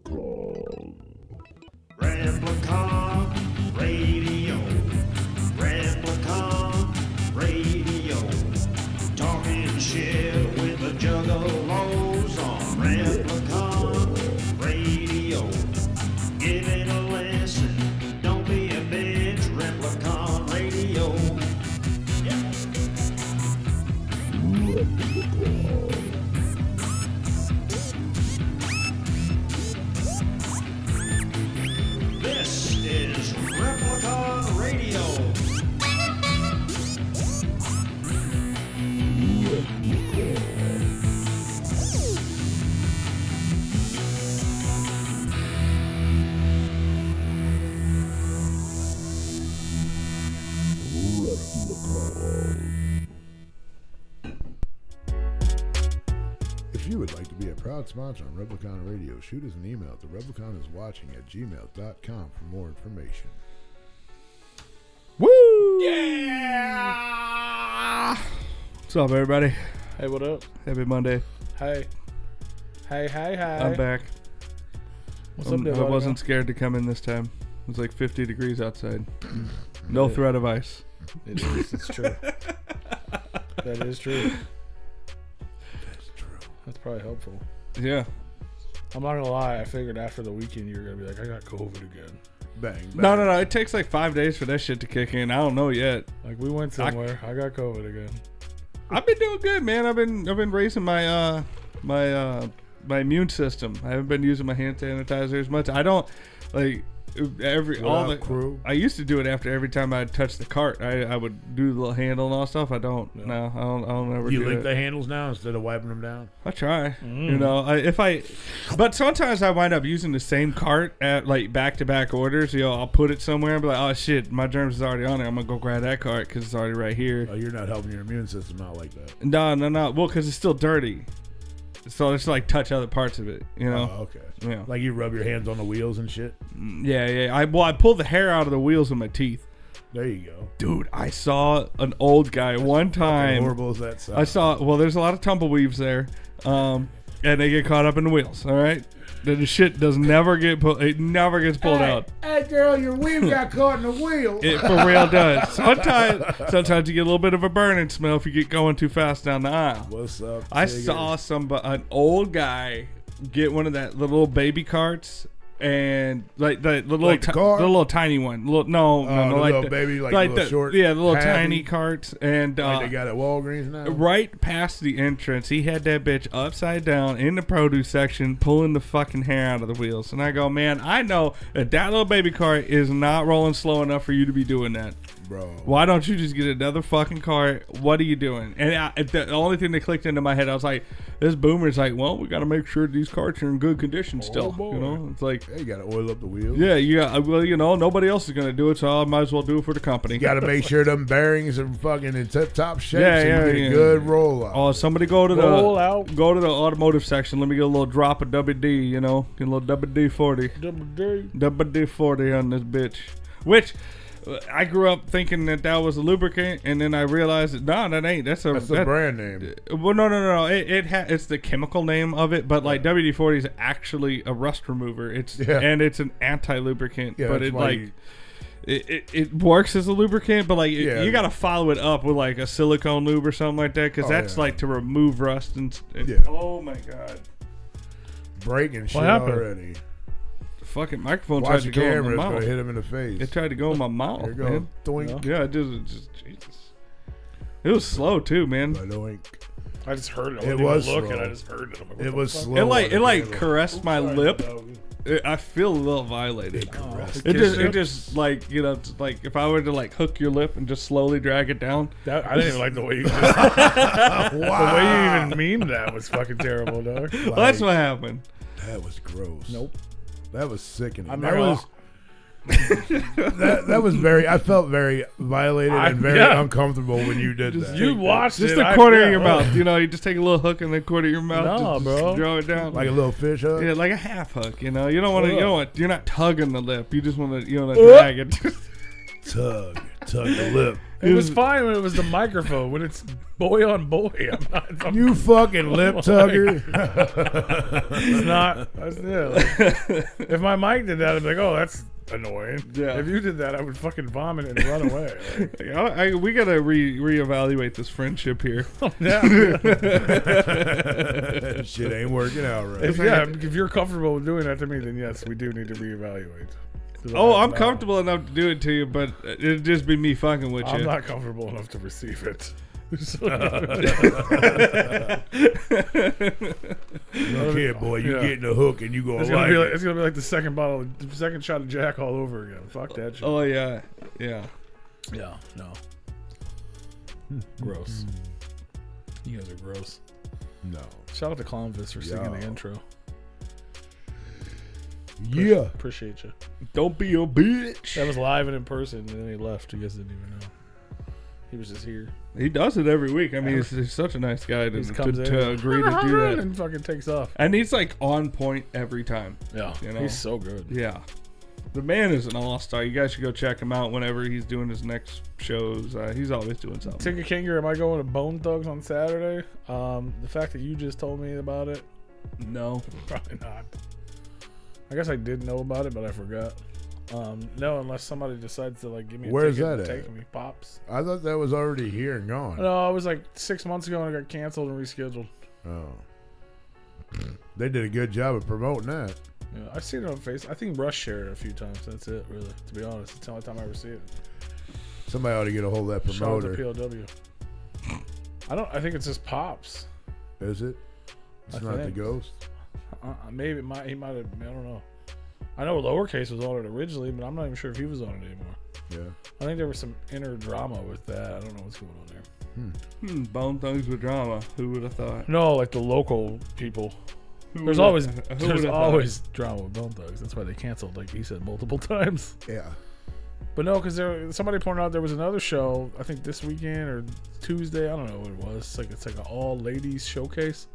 Replicon Radio. Replicon Radio. Talking shit with the juggalos on Replicon Radio. Giving a lesson, don't be a bitch. Replicon Radio. Yeah. This is Replicon Radio. If you would like to be a proud sponsor on Replicon Radio, shoot us an email to Replicon@gmail.com for more information. Woo! Yeah! What's up, everybody? Hey, what up? Happy Monday. Hey. Hey. I'm back. What's up, I wasn't scared to come in this time. It was like 50 degrees outside. No threat of ice. It is. It's true. That is true. That's probably helpful. Yeah. I'm not gonna lie. I figured after the weekend you were gonna be like, I got COVID again. Bang, bang. No. It takes like 5 days for that shit to kick in. I don't know yet. Like we went somewhere. I got COVID again. I've been doing good, man. I've been raising my my immune system. I haven't been using my hand sanitizer as much. I don't like crew. I used to do it after every time I touched the cart. I would do the little handle and all stuff. I don't. Yeah. No, I don't ever You do lick it. the handles now instead of wiping them down? I try. You know, but sometimes I wind up using the same cart at like back-to-back orders. You know, I'll put it somewhere and be like, oh shit, my germs is already on it. I'm gonna go grab that cart because it's already right here. Oh, you're not helping your immune system out like that. No. Well, because it's still dirty. So it's like touch other parts of it, you know. Oh, okay. Yeah. Like you rub your hands on the wheels and shit? Yeah. I pull the hair out of the wheels with my teeth. There you go. Dude, I saw an old guy one time. Horrible as that sounds. I saw, there's a lot of tumbleweaves there. And they get caught up in the wheels, all right? The shit does never get pulled. It never gets pulled out. Hey, girl, your weave got caught in the wheel. It for real does. Sometimes you get a little bit of a burning smell if you get going too fast down the aisle. What's up, I Tigger? saw an old guy get one of the little baby carts and like the little tiny one. No, like little the baby, like the short. Yeah, the little happy, tiny carts and like they got at Walgreens now. right past the entrance, he had that bitch upside down in the produce section, pulling the fucking hair out of the wheels. And I go, man, I know that little baby cart is not rolling slow enough for you to be doing that. Bro, Why don't you just get another fucking cart? What are you doing? And the only thing that clicked into my head, I was like, this boomer's like, well, we got to make sure these carts are in good condition still. Boy. You know, it's like, hey, you got to oil up the wheels. yeah. Well, you know, nobody else is going to do it, so I might as well do it for the company. You got to make sure them bearings are fucking in tip-top shape Yeah, so you get a good roll out. Oh, somebody go to the automotive section. Let me get a little drop of WD, you know, get a little WD-40. WD-40 on this bitch. Which I grew up thinking that was a lubricant, and then I realized that that ain't. That's the brand name. Well, no. It's the chemical name of it, but like WD-40 is actually a rust remover. And it's an anti-lubricant, but it like. It works as a lubricant, but like you got to follow it up with like a silicone lube or something like that, because that's like to remove rust and oh my god, breaking shit happened? already. The fucking microphone Watch tried the to go in camera, my it's mouth. gonna hit him in the face. It tried to go in my mouth. There you go. Man. Doink. Yeah, it just Jesus. It was slow too, man. Doink. I just heard it. It was looking. slow. I just heard it. I'm like, It was fuck? slow. It like caressed my lip. I feel a little violated. It just like, you know, it's like if I were to like hook your lip and just slowly drag it down. I didn't even like the way you just, Wow. the way you even memed that was fucking terrible, dog. Well, that's what happened. That was gross. Nope. That was sickening. I'm that not was that was very. I felt very violated and very uncomfortable when you did that. You watched just it. a quarter of your mouth. You know, you just take a little hook and then quarter of your mouth. No, just bro. Draw it down Like a little fish hook. Yeah, like a half hook. You know, you don't want to. You know what? You're not tugging the lip. You just want to. You want to drag it. Tug the lip. It was fine when it was the microphone. When it's boy on boy, You fucking lip tugger. It's not. If my mic did that, I'd be like, oh, that's annoying. Yeah. If you did that, I would fucking vomit and run away. We gotta reevaluate this friendship here. Shit ain't working out right. If you're comfortable with doing that to me, then yes, we do need to reevaluate. Oh, I'm comfortable enough to do it to you, but it'd just be me fucking with you. I'm not comfortable enough to receive it. Okay, boy, you getting a hook and you gonna it's like gonna it. It's gonna be like the second shot of Jack all over again. Fuck that shit. Oh yeah. No. Gross. You guys are gross. No. Shout out to Clownvis for singing the intro. Yeah. Appreciate you. Don't be a bitch. That was live and in person, and then he left. You guys didn't even know. He was just here. He does it every week. I mean, he's such a nice guy to agree to do that. And fucking takes off. And he's like on point every time. Yeah. You know? He's so good. Yeah. The man is an all-star. You guys should go check him out whenever he's doing his next shows. He's always doing something. Ticket Kinger, am I going to Bone Thugs on Saturday? The fact that you just told me about it, No. probably not. I guess I did know about it, but I forgot. No, unless somebody decides to like give me a Where's ticket that and at? take me. Pops. I thought that was already here and gone. No, it was like 6 months ago and it got canceled and rescheduled. Oh. They did a good job of promoting that. Yeah, I've seen it on Facebook. I think Rush shared it a few times. That's it, really. To be honest, it's the only time I ever see it. Somebody ought to get a hold of that Shout out to promoter. PLW. I think it's just Pops. Is it? It's not the think. ghost? Maybe he might have. I don't know. I know Lowercase was on it originally, but I'm not even sure if he was on it anymore. Yeah. I think there was some inner drama with that. I don't know what's going on there. Bone Thugs with drama. Who would have thought? No, like the local people. There's always drama with Bone Thugs. That's why they canceled, like he said multiple times. Yeah. But no, because somebody pointed out there was another show. I think this weekend or Tuesday. I don't know what it was. It's like an all ladies showcase.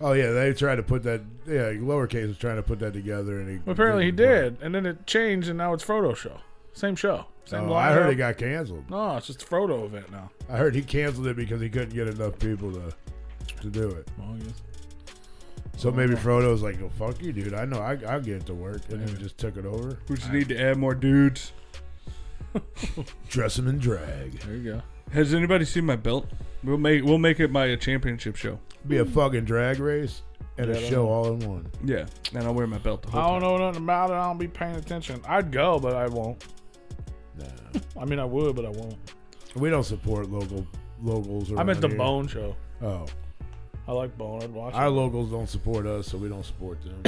Oh yeah, they tried to put that. Yeah, Lowercase was trying to put that together, and Apparently he did, and then it changed, and now it's Frodo show. Same show. Same I heard it got canceled. No, it's just a Frodo event now. I heard he canceled it because he couldn't get enough people to do it. Well, I guess. So maybe Frodo's like, "Oh fuck you, dude! I know I'll get it to work," and then just took it over. We just need to add more dudes. Dress him in drag. There you go. Has anybody seen my belt? We'll make it my championship show. Be a fucking drag race and a show all in one. Yeah, and I'll wear my belt the whole I time. don't know nothing about it. I don't be paying attention. I'd go, but I won't. Nah, I mean, I would, but I won't. we don't support locals. I'm at the here. Bone show. Oh, I like Bone. I'd watch our it. locals don't support us, so we don't support them.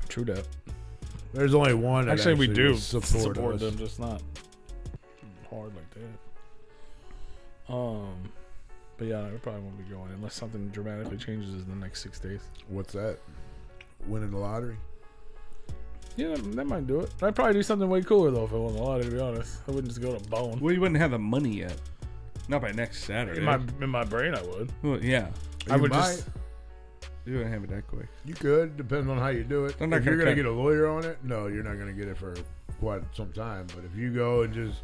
True that. There's only one that Actually, we do support us. them, just not hard like that. But yeah, I probably won't be going unless something dramatically changes in the next 6 days. What's that? Winning the lottery? Yeah, that might do it. I'd probably do something way cooler though if I won the lottery. To be honest, I wouldn't just go to Bone. Well, you wouldn't have the money yet. Not by next Saturday. In my brain, I would. Well, yeah. I would might. just. You wouldn't have it that quick. You could, depending on how you do it. I'm not If you're gonna going to get a lawyer on it, no, you're not going to get it for quite some time. But if you go and just,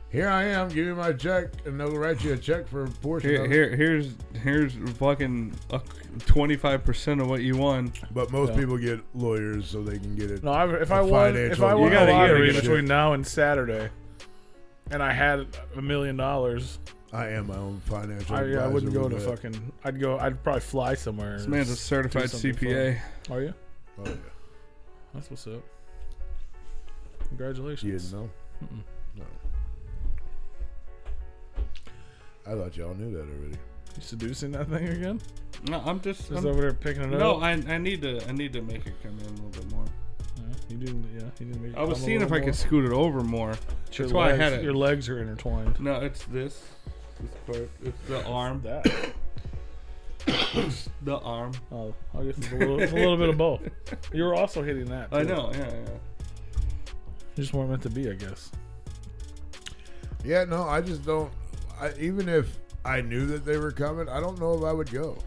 here I am, give me my check, and they'll write you a check for a portion of it. Here's fucking 25% of what you won. But most people get lawyers so they can get it. No, if I won You the gotta lottery get it. between now and Saturday, and I had $1 million, I am my own financial I advisor. wouldn't go to with that. fucking. I'd probably fly somewhere. This and man's a just certified do something CPA. fun. Are you? Oh, yeah. That's what's up. Congratulations. You didn't know? Mm-mm. No. I thought y'all knew that already. You seducing that thing again? No, I'm just. Just over there picking it No, up. I need to make it come in a little bit more. Yeah, you didn't. Yeah, you didn't make. It I was come a seeing if little I could more. scoot it over more. Your That's why I had legs- it. Your legs are intertwined. No, it's this part. It's the arm. That. The arm. Oh, I guess it's a little bit of both. You were also hitting that. I too. know. Yeah. You just weren't meant to be, I guess. Yeah, no, I just don't. Even if I knew that they were coming, I don't know if I would go.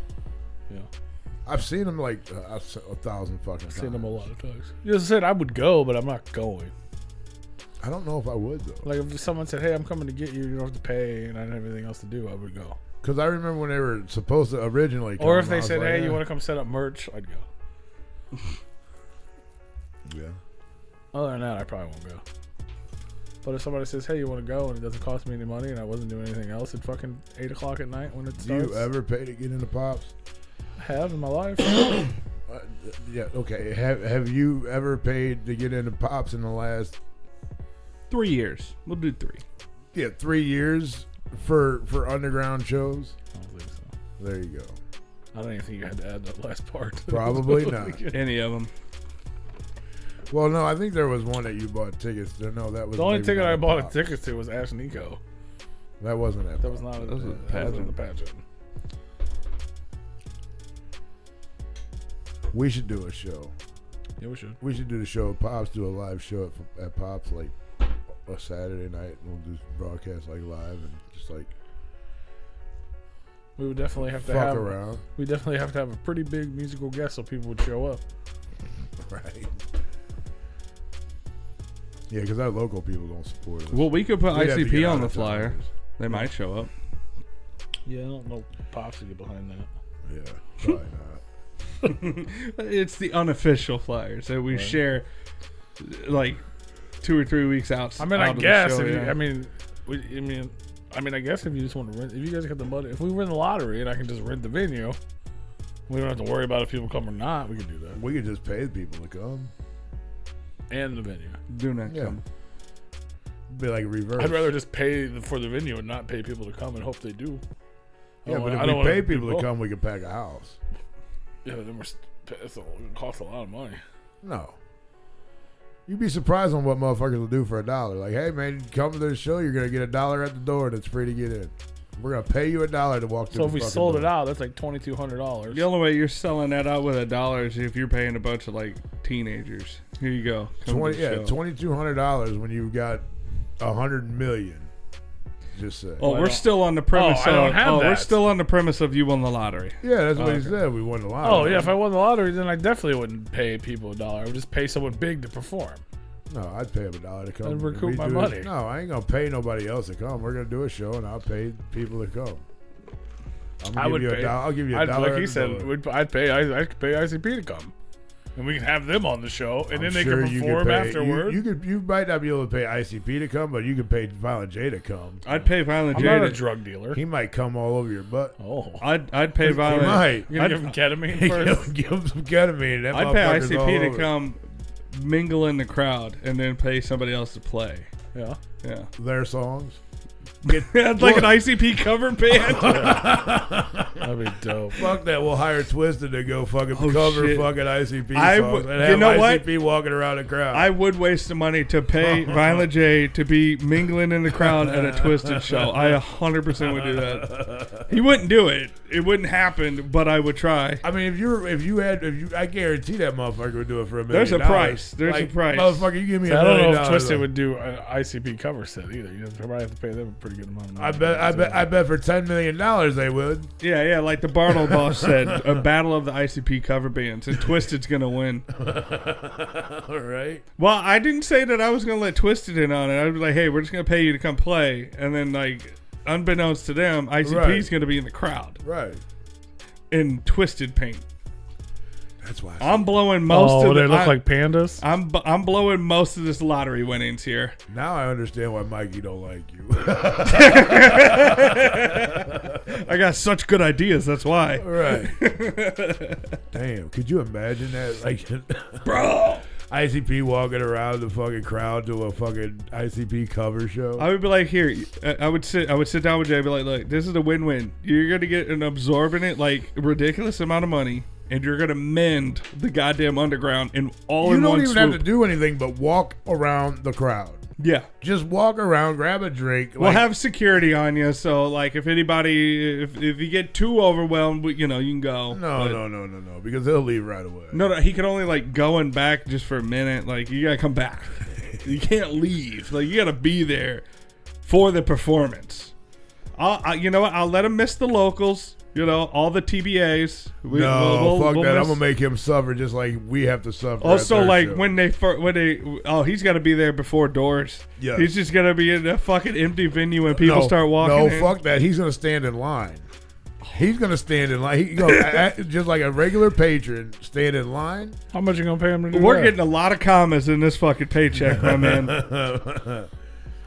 Yeah. I've seen them like 1,000 fucking times. Seen them a lot of times. You just said I would go, but I'm not going. I don't know if I would though. Like if someone said, "Hey, I'm coming to get you. You don't have to pay," and I didn't have anything else to do, I would go. Because I remember when they were supposed to originally come. Or if they said, like, "Hey, you want to come set up merch?" I'd go. Yeah. Other than that, I probably won't go. But if somebody says, "Hey, you want to go?" and it doesn't cost me any money, and I wasn't doing anything else at fucking 8 o'clock at night when it starts. Do you ever pay to get into Pops? I have in my life. Yeah. Okay. Have you ever paid to get into Pops in the last 3 years. We'll do 3. 3 years for underground shows? I don't think so. There you go. I don't even think you had to add that last part. Probably not. Any of them. Well, no, I think there was one that you bought tickets to. No, that was The only maybe ticket not I bought Pops. tickets to was Ash Nico. That wasn't it. That was not a, That was a that pageant. wasn't the pageant. We should do a show. Yeah, we should. We should do the show at Pops. Do a live show at Pops like a Saturday night, and we'll do broadcast like live and just like We would definitely have to fuck have. around. We definitely have to have a pretty big musical guest so people would show up. Right. Yeah, because our local people don't support us. Well, we could put We'd have to get ICP on out the of flyer. towners. They might show up. Yeah, I don't know Pops to get behind that. Yeah, probably not. It's the unofficial flyer, so we share like 2 or 3 weeks out. I mean, out I of the guess. show, If you, yeah. I mean, I guess if you just want to rent, if you guys got the money, if we win the lottery and I can just rent the venue, we don't have to worry about if people come or not. We can do that. We could just pay the people to come. And the venue. Do not Yeah. come. Be like reverse. I'd rather just pay for the venue and not pay people to come and hope they do. Yeah, but I if don't we wanna pay do people to both. come, we can pack a house. Yeah, but then it costs a lot of money. No. You'd be surprised on what motherfuckers will do for $1. Like, hey man, come to this show, you're gonna get $1 at the door and it's free to get in. We're gonna pay you $1 to walk through. So the if we fucking sold door. it out, that's like $2,200. The only way you're selling that out with $1 is if you're paying a bunch of like teenagers. Here you go. Come to the show. $2,200 when you've got 100 million. Just say. Oh, I we're don't- still on the premise. I don't have we're that. still on the premise of you won the lottery. Yeah, that's what he okay. said. We won the Oh lottery. yeah, if I won the lottery, then I definitely wouldn't pay people $1. I would just pay someone big to perform. No, I'd pay him $1 to come. I'd recoup We my do money. it. No, I ain't gonna pay nobody else to come. We're gonna do a show, and I'll pay people to come. I would give you pay. $1. I'll give you I'd, $1. like at he the said, door. I'd pay ICP to come, and we can have them on the show, and I'm then they sure can you perform pay, afterward. You might not be able to pay ICP to come, but you can pay Violent J to come. I'd pay Violent I'm J. not a to- drug dealer. He might come all over your butt. Oh, I'd pay Violent. He might. you're gonna give him ketamine first? Give him some ketamine. That I'd pay motherfucker's all ICP to over. come mingle in the crowd and then pay somebody else to play. Yeah. Yeah. Their songs. I'd like an ICP cover band. That'd be dope. Fuck that. We'll hire Twisted to go fucking Oh, cover shit. fucking ICP I songs would- and you have know what? ICP walking around the crowd. I would waste the money to pay Violent J to be mingling in the crowd at a Twisted show. I 100% would do that. He wouldn't do it. It wouldn't happen, but I would try. I mean, I guarantee that motherfucker would do it for $1 million. There's a price. There's a price. Motherfucker, you give me So $1 I don't million. know if Twisted would do an ICP cover set either. You probably have to pay them a pretty good amount of money. I bet for $10 million they would. Yeah, like the Bartle boss said, a battle of the ICP cover bands, and Twisted's gonna win. All right. Well, I didn't say that I was gonna let Twisted in on it. I'd be like, hey, we're just gonna pay you to come play, and then like, unbeknownst to them, ICP's Right. gonna be in the crowd Right. in Twisted paint. That's why. I'm blowing most of they the. look like pandas. I'm blowing most of this lottery winnings here. Now I understand why Mikey don't like you. I got such good ideas. That's why. Right. Damn. Could you imagine that? Like, Bro. ICP walking around the fucking crowd to a fucking ICP cover show. I would be like, here. I would sit down with Jay and be like, look, this is a win-win. You're gonna get an absorbent, like, ridiculous amount of money, and you're gonna mend the goddamn underground in all You in don't one even swoop. have to do anything but walk around the crowd. Yeah. Just walk around, grab a drink. We'll have security on you, so like if anybody, if you get too overwhelmed, you can go. No, because they'll leave right away. No, he could only like go and back just for a minute. Like you gotta come back. You can't leave. Like you gotta be there for the performance. You know what? I'll let him miss the locals You know, all the TBAs. Fuck that. I'm gonna make him suffer just like we have to suffer. Also, like show. when they he's got to be there before doors. Yeah, he's just gonna be in a fucking empty venue when people start walking. No, in. Fuck that. He's gonna stand in line. He's gonna stand in line. He just like a regular patron, stand in line. How much you gonna pay him to do We're that? getting a lot of commas in this fucking paycheck, my man.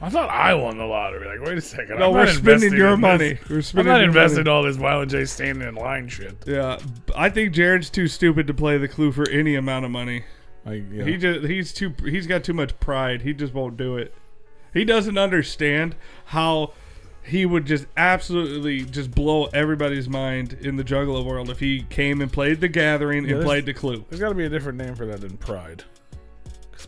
I thought I won the lottery. Like, wait a second. No, we're spending your money. I'm not investing all this Violent J standing in line shit. Yeah, I think Jared's too stupid to play the clue for any amount of money. He's got too much pride. He just won't do it. He doesn't understand how he would just absolutely just blow everybody's mind in the Juggalo world if he came and played the Gathering and played the clue. There's got to be a different name for that than pride.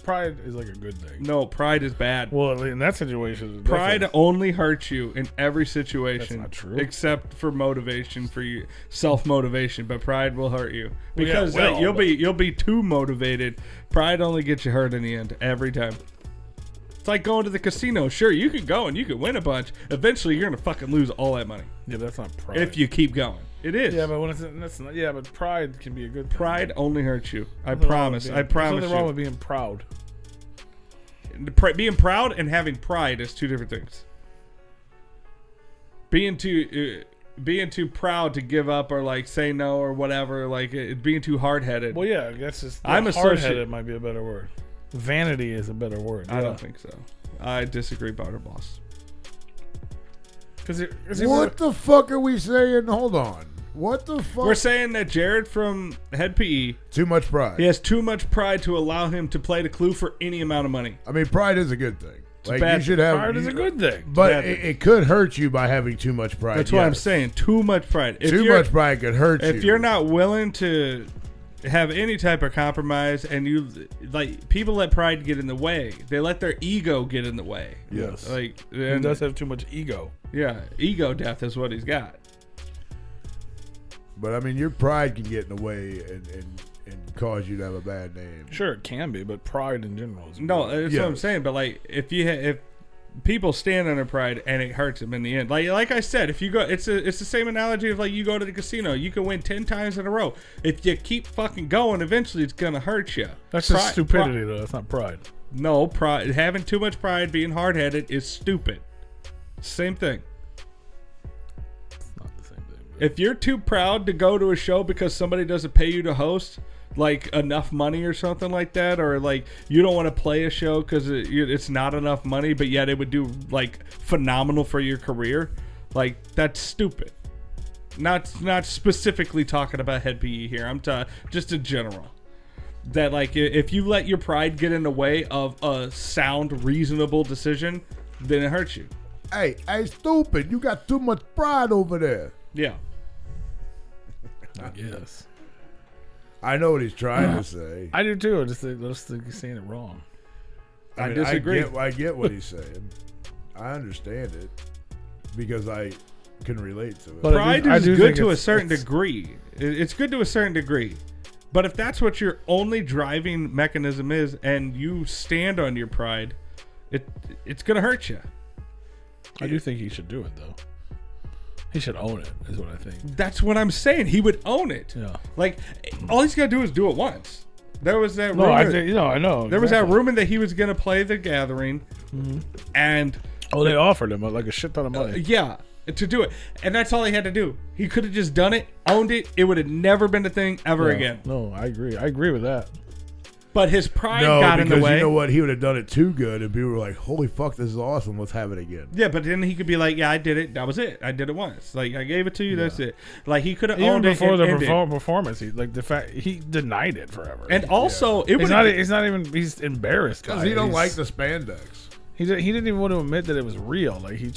Pride is like a good thing. No, pride is bad. Well, in that situation, pride only hurts you in every situation. That's not true. Except for motivation, for you, self-motivation. But pride will hurt you because you'll be too motivated. Pride only gets you hurt in the end every time. It's like going to the casino. Sure, you could go and you could win a bunch. Eventually, you're gonna fucking lose all that money. Yeah, that's not pride. If you keep going. It is. Yeah, but that's not. Yeah, but pride can be a good thing. Pride only hurts you. I promise. I promise. There's nothing wrong with being proud. Being proud and having pride is two different things. Being too proud to give up or like say no or whatever, like being too hard-headed. Well, yeah, I guess it's hard-headed might be a better word. Vanity is a better word. I don't think so. I disagree, Butter Boss. What the fuck are we saying? Hold on. What the fuck? We're saying that Jared from Head PE... Too much pride. He has too much pride to allow him to play the clue for any amount of money. I mean, pride is a good thing. Like, you should have... Pride is a good thing. But it could hurt you by having too much pride. That's what I'm saying. Too much pride. Too much pride could hurt you. If you're not willing to have any type of compromise and you... Like, people let pride get in the way. They let their ego get in the way. Yes. Like, he does have too much ego. Yeah. Ego death is what he's got. But I mean, your pride can get in the way and cause you to have a bad name. Sure, it can be, but pride in general is no. That's what I'm saying. But like, if people stand on their pride and it hurts them in the end, like I said, if you go, it's the same analogy of like you go to the casino, you can win 10 times in a row. If you keep fucking going, eventually it's gonna hurt you. That's just stupidity, though. That's not pride. No, pride. Having too much pride, being hard-headed, is stupid. Same thing. If you're too proud to go to a show because somebody doesn't pay you to host, like enough money or something like that, or like you don't want to play a show because it's not enough money, but yet it would do like phenomenal for your career, like that's stupid. Not specifically talking about Head PE here. I'm just in general. That like if you let your pride get in the way of a sound, reasonable decision, then it hurts you. Hey, stupid! You got too much pride over there. Yeah. I guess. I know what he's trying to say. I do too. I just think he's saying it wrong. I disagree. I get what he's saying. I understand it because I can relate to it. But pride is good to a certain degree. It's good to a certain degree. But if that's what your only driving mechanism is and you stand on your pride, it's going to hurt you. I do think he should do it, though. He should own it, is what I think. That's what I'm saying. He would own it. Yeah. Like, all he's got to do is do it once. There was that rumor. I know. There was that rumor that he was going to play the Gathering. Mm-hmm. And... Oh, they offered him like a shit ton of money. Yeah, to do it. And that's all he had to do. He could have just done it, owned it. It would have never been a thing ever again. No, I agree. I agree with that. But his pride got in the way. Because you know what? He would have done it too good, and people were like, "Holy fuck, this is awesome! Let's have it again." Yeah, but then he could be like, "Yeah, I did it. That was it. I did it once. Like I gave it to you. That's it." Like he could have owned it before the performance. The fact he denied it forever. And also, it was he's not even. He's embarrassed because he don't like the spandex. He didn't even want to admit that it was real. Like he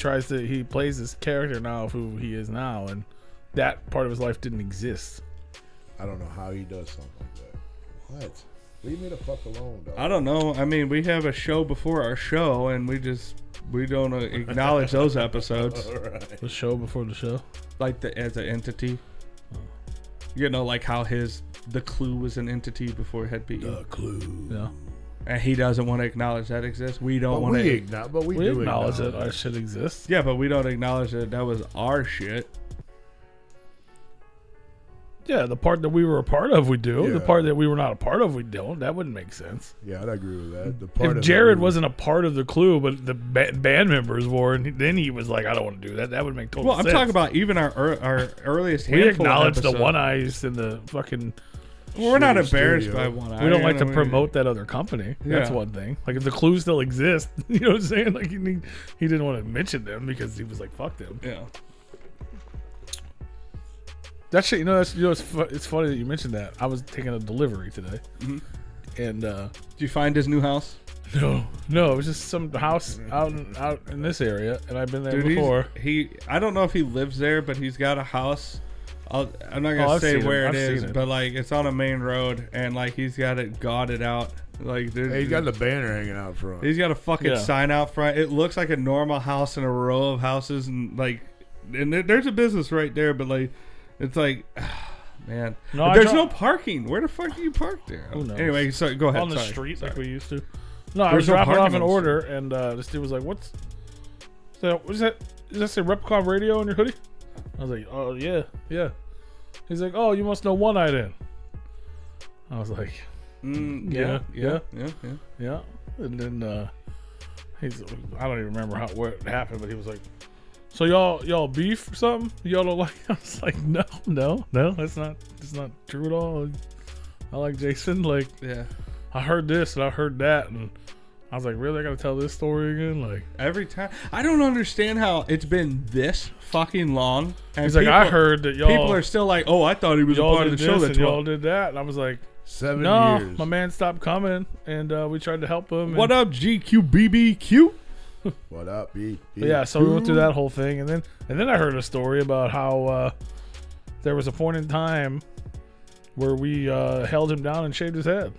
plays this character now of who he is now, and that part of his life didn't exist. I don't know how he does something like that. What? Leave me the fuck alone, dog. I don't know. I mean, we have a show before our show, and we don't acknowledge those episodes. Right. The show before the show, like as an entity. You know, like how the Clue was an entity before Head PE. The Clue. Yeah. And he doesn't want to acknowledge that exists. We don't want to. But we do acknowledge that our shit exists. Yeah, but we don't acknowledge that was our shit. Yeah, the part that we were a part of, we do. Yeah. The part that we were not a part of, we don't. That wouldn't make sense. Yeah, I'd agree with that. The part If Jared wasn't a part of the Clue, but the band members were, and then he was like, I don't want to do that. That would make total sense. Well, I'm talking about even our earliest We handful acknowledge of the episodes. one-eyes and the fucking... Well, we're not Shitty embarrassed studio. by one eye. We don't like you to know, promote that other company. That's Yeah. one thing. Like, if the Clue still exists, you know what I'm saying? Like, he didn't want to mention them because he was like, fuck them. Yeah. That shit, it's funny that you mentioned that. I was taking a delivery today. And, Did you find his new house? no, it was just some house out in this area, and I've been there Dude, before. I don't know if he lives there, but he's got a house. I'm not gonna I've say seen it. where I've it is, seen it. but like it's on a main road, and like he's got it gauded out. Like Hey, he's got the banner hanging out front. he's got a fucking Yeah. sign out front. It looks like a normal house in a row of houses, and there's a business right there, but like it's like. Man, No, but I there's don't- no parking. Where the fuck do you park there? Who knows? Anyway, so go ahead. On the Sorry. street Sorry. like we used to. No, I There's was no dropping parking off an on the order, and this dude was like, "What's that? What is that? Does that say Replicon radio on your hoodie?" I was like, "Oh yeah." He's like, "Oh, you must know One Eye then." I was like, Yeah. And then I don't even remember what happened, but he was like, "So y'all beef or something? Y'all don't like?" I was like, "No, that's not true at all. I like Jason. Like, Yeah. I heard this and I heard that, and I was like, really? I gotta tell this story again? Like, Every time. I don't understand how it's been this fucking long. And he's like, I heard that y'all people are still like, oh, I thought he was a y'all part of did the show. this That's and y'all did that, and I was like, 7 no, years. my man stopped coming, and we tried to help him. What up, GQBBQ? What up, B? But yeah, so we went through that whole thing, and then I heard a story about how there was a point in time where we held him down and shaved his head.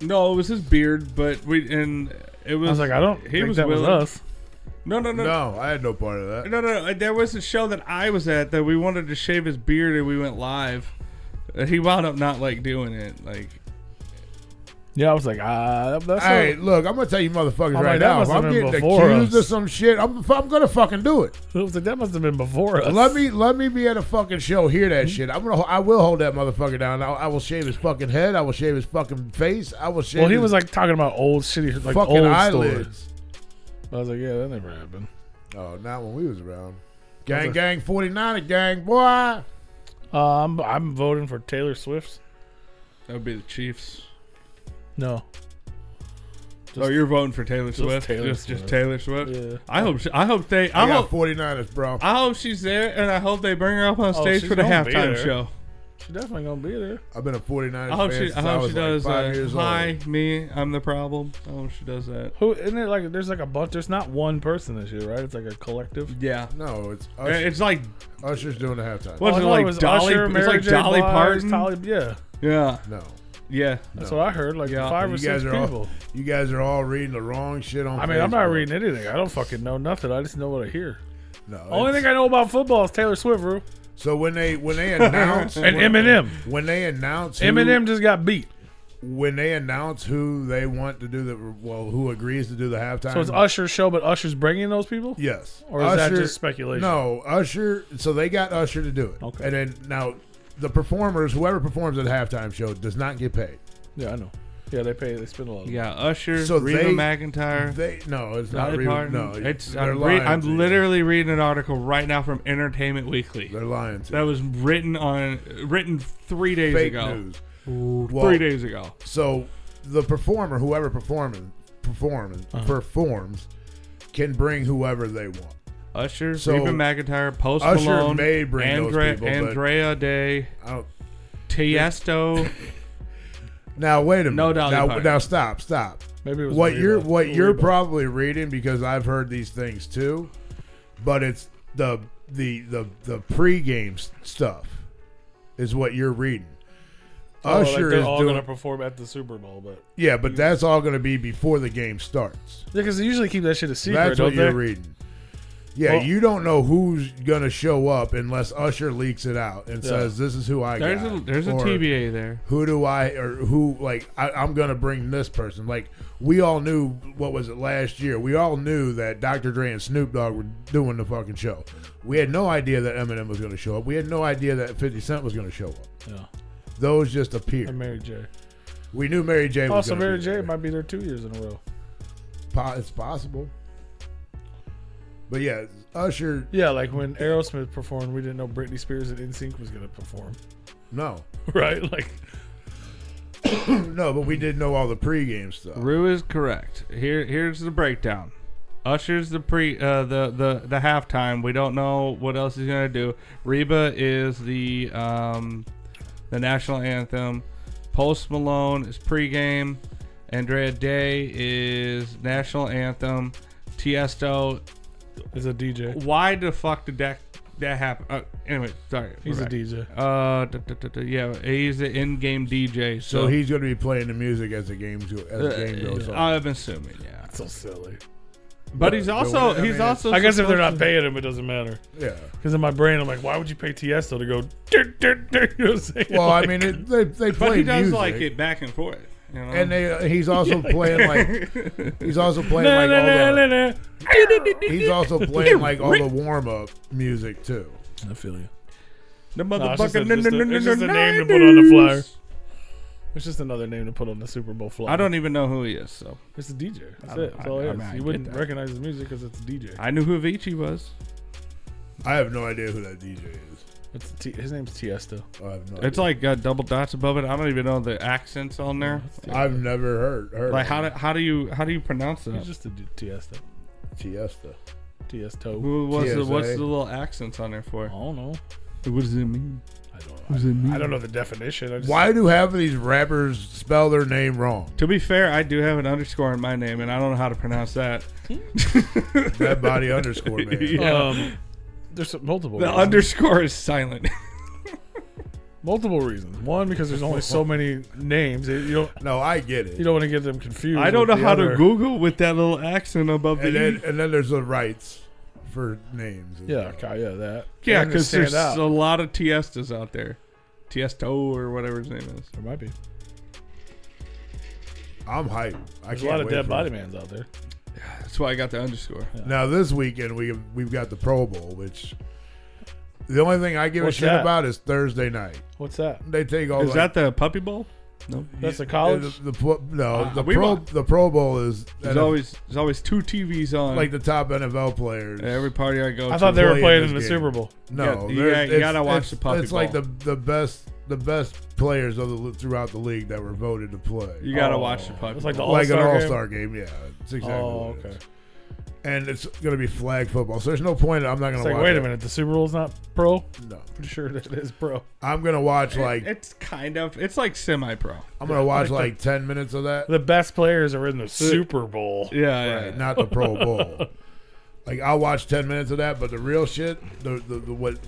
No, it was his beard, but it was. I was like, I don't think that was willing. us. No. No, I had no part of that. No. There was a show that I was at that we wanted to shave his beard, and we went live. He wound up not like doing it. Like, Yeah, I was like, that's Hey, look, I'm gonna tell you motherfuckers I'm right like, that now. If must have I'm been getting before accused us. of some shit, I'm gonna fucking do it. I was like, that must have been before us. Let me be at a fucking show, hear that shit. I will hold that motherfucker down. I will shave his fucking head. I will shave his fucking face. I will shave. Well, he his was like talking about old shitty, like fucking old eyelids. stories. I was like, yeah, that never happened. Oh, not when we was around. Gang 49 gang, boy. I'm voting for Taylor Swift. that would be the Chiefs. No. Oh, you're voting for Taylor Swift? Taylor Just Swift. Taylor Swift? Yeah. I hope I got 49ers, bro. I hope she's there, and I hope they bring her up on stage she's for the gonna be halftime there. show. She's definitely gonna be there. I've been a 49ers I hope fan she. since I I hope was she does. like 5 years Hi, old. me. I'm the problem. I hope she does that. Who isn't it? Like, there's like a bunch. There's not one person this year, right? It's like a collective. Yeah. No, it's Usher. It's like Usher's doing the halftime. What? Was I it know like was Dolly? Usher, It's Mary like J. Dolly Blige, Parton? Yeah, yeah, No. yeah. that's No. what I heard. Like Yeah. 5 or You 6 guys are all people. you guys are all reading the wrong shit on I mean, I'm not Facebook. reading anything. I don't fucking know nothing. I just know what I hear. No. Only it's- thing I know about football is Taylor Swift, bro. So when they announce And Eminem. when they announce who, Eminem just got beat. when they announce who they want to do who agrees to do the halftime. So it's Usher's show, but Usher's bringing those people? Yes. Or is that Usher- just speculation? No, Usher. So they got Usher to do it. Okay. And then now the performers, whoever performs at the halftime show, does not get paid. Yeah, I know. Yeah, they spend a lot. Yeah, Usher, So Reba they- McEntire, It's not Dolly Reba. Parton. No, It's they're I'm lying to you. literally reading an article right now from Entertainment Weekly They're lying to that you. was written 3 days Fake ago. news. 3 days ago. So the performer, whoever performs, can bring whoever they want. Usher, So, Reba McEntire, Post Usher Malone, may bring those people, but- Andrea Day, I don't. Tiesto. Now wait a minute. No Dolly Parton. Now stop. Maybe it was What Reba. you're Reba. probably reading, because I've heard these things too, but it's the pregame stuff is what you're reading. Usher like they're is all doing going to perform at the Super Bowl, but yeah, but that's all going to be before the game starts. yeah, because they usually keep that shit a secret, That's don't what you're they? reading. Yeah, Well, you don't know who's gonna show up unless Usher leaks it out and says, "This is who I got." There's a Or, TBA there. Who do I or who like? I'm gonna bring this person. Like we all knew. What was it last year? We all knew that Dr. Dre and Snoop Dogg were doing the fucking show. We had no idea that Eminem was gonna show up. We had no idea that 50 Cent was gonna show up. Yeah. Those just appeared. And Mary J. We knew Mary J. was Also, gonna Mary be J. there. might be there 2 years in a row. It's possible. But yeah, Usher. Yeah, like when Aerosmith performed, we didn't know Britney Spears and NSYNC was gonna perform. No, Right? Like, no, but we didn't know all the pregame stuff. Rue is correct. Here's the breakdown. Usher's the the halftime. We don't know what else he's gonna do. Reba is the national anthem. Post Malone is pregame. Andrea Day is national anthem. Tiesto is a DJ. Why the fuck did that happen? Anyway, sorry. He's we're a back. DJ. Yeah, he's the in-game DJ. So he's going to be playing the music as the game goes on. I'm assuming, yeah. That's so silly. But he's also I guess if they're not paying him, it doesn't matter. Yeah. Because in my brain, I'm like, why would you pay Tiesto to go? You know what I'm saying? Well, like, I mean, they play But he does music, like it back and forth. You know? and he's also playing like he's also playing like all the he's also playing like all the warm up music too. I feel you. The No, it's motherfucking just a name to put on the flyer. It's just another name to put on the Super Bowl flyer. I don't even know who he is, so It's a DJ. That's it. That's all it is. I You get wouldn't that. recognize his music because it's a DJ. I knew who Avicii was. I have no idea who that DJ is. His name's Tiesto. I have no It's idea. like got double dots above it. I don't even know the accents on there. I've never heard. Like of how do you pronounce He's that? just a Tiesto. Tiesto. Tiesto. What's the TSA. little accents on there for? I don't know. What does it mean? I don't know the definition. I just, Why do half of these rappers spell their name wrong? To be fair, I do have an underscore in my name, and I don't know how to pronounce that. That body underscore man. Yeah. There's multiple. The reasons. underscore is silent. Multiple reasons. One, because there's only so many names. You No, I get it. don't want to get them confused. I don't with know the how other- to Google with that little accent above the and E. then there's the rights for names. as Yeah, well. okay, yeah, that. Yeah, And to because stand there's out. a lot of Tiestas out there. Tiesto or whatever his name is. There might be. I'm hyped. There's a lot of dead body mans out there. That's why I got the underscore. Now this weekend we've got the Pro Bowl, which the only thing I give What's a shit that? about is Thursday night. What's that? They take all. Is that the Puppy Bowl? No. That's a college? The we want- the Pro Bowl is There's always two TVs on. like the top NFL players. every party I go to. I thought they were play in playing in this the game. Super Bowl. No, You there's- gotta watch it's- the Puppy It's like Bowl. the best players throughout the league that were voted to play. You gotta watch the Puppy It's like the Bowl. Like an All-Star all-star game, yeah. It's exactly Oh, what it okay. is. And it's gonna be flag football, so there's no point. I'm not gonna It's like, watch. wait a it. minute, the Super Bowl's not pro? No, Pretty sure that it is pro. I'm gonna watch like It's kind of. It's like semi-pro. I'm gonna watch like 10 minutes of that. The best players are in the Super Bowl. Yeah, Right, not the Pro Bowl. Like I'll watch 10 minutes of that, but the real shit, the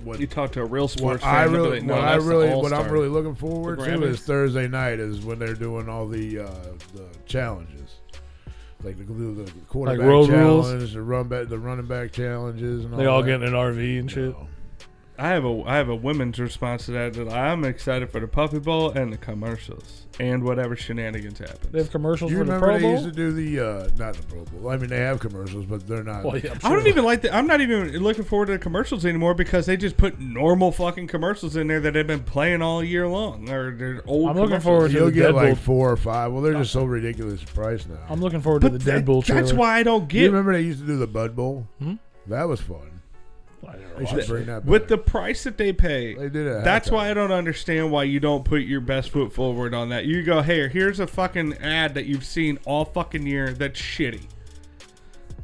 what You talk to a real sports what I fan. they'll be really like, no, what that's the I'm All-Star. really looking forward The to is Grammys? Thursday night is when they're doing all the challenges, like the quarterback road rules? challenge, the running back challenges, and all They all that. get in an RV and shit. No. I have a women's response to that. That I'm excited for the Puppy Bowl and the commercials and whatever shenanigans happen. They have commercials You for the remember Pro they used Bowl? to do the not the Pro Bowl. I mean, they have commercials, but they're not. Well, yeah, I'm I don't sure. even like that. I'm not even looking forward to the commercials anymore because they just put normal fucking commercials in there that have been playing all year long. Or they're old. I'm looking commercials. forward to You'll the get like Deadpool. 4 or 5. Well, they're just so ridiculous priced now. I'm looking forward to the Deadpool trailer. That's why I don't You get remember they used to do the Bud Bowl? Hmm? That was fun. I never They watched should bring that back. with the price that they pay. They did it. at That's halftime. why I don't understand why you don't put your best foot forward on that. You go, hey, here's a fucking ad that you've seen all fucking year that's shitty.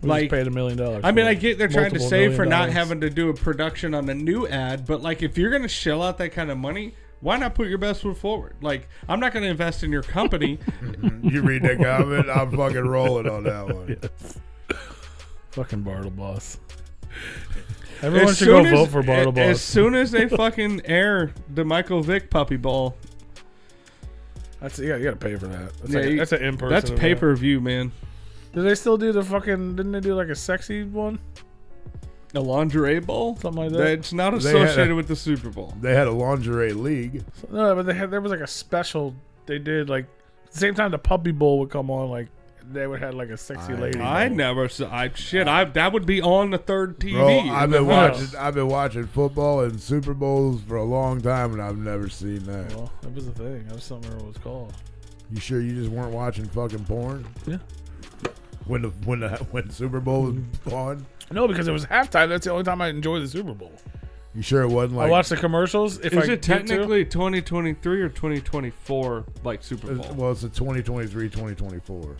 We Like, just paid $1 million. I mean, I get they're trying to Multiple save for $1 not million. having to do a production on a new ad, but like if you're gonna shell out that kind of money, why not put your best foot forward? Like, I'm not gonna invest in your company. You read that comment, I'm fucking rolling on that one. Fucking Bartle Boss. Everyone As should go soon vote as- for Bartle As Boss. soon as they fucking air the Michael Vick Puppy Ball, That's you gotta pay for that. That's, Yeah, like, you- that's an in-person. that's event. pay-per-view, man. Do they still do the fucking? Didn't they do like a sexy one? A lingerie bowl? Something like that. That's not associated with the Super Bowl. They had a lingerie league. No, but there was like a special they did like at the same time the Puppy Bowl would come on, like they would have like a sexy lady. I bowl. never saw. That would be on the third TV. Bro, I've been watching football and Super Bowls for a long time, and I've never seen that. Well, that was the thing. I just don't remember what it was called. You sure you just weren't watching fucking porn? Yeah. When Super Bowl was on? No, because it was halftime. That's the only time I enjoy the Super Bowl. You sure it wasn't like? I watched the commercials. Is it technically 2023 or 2024 like Super Bowl? Well, it's a 2023-2024.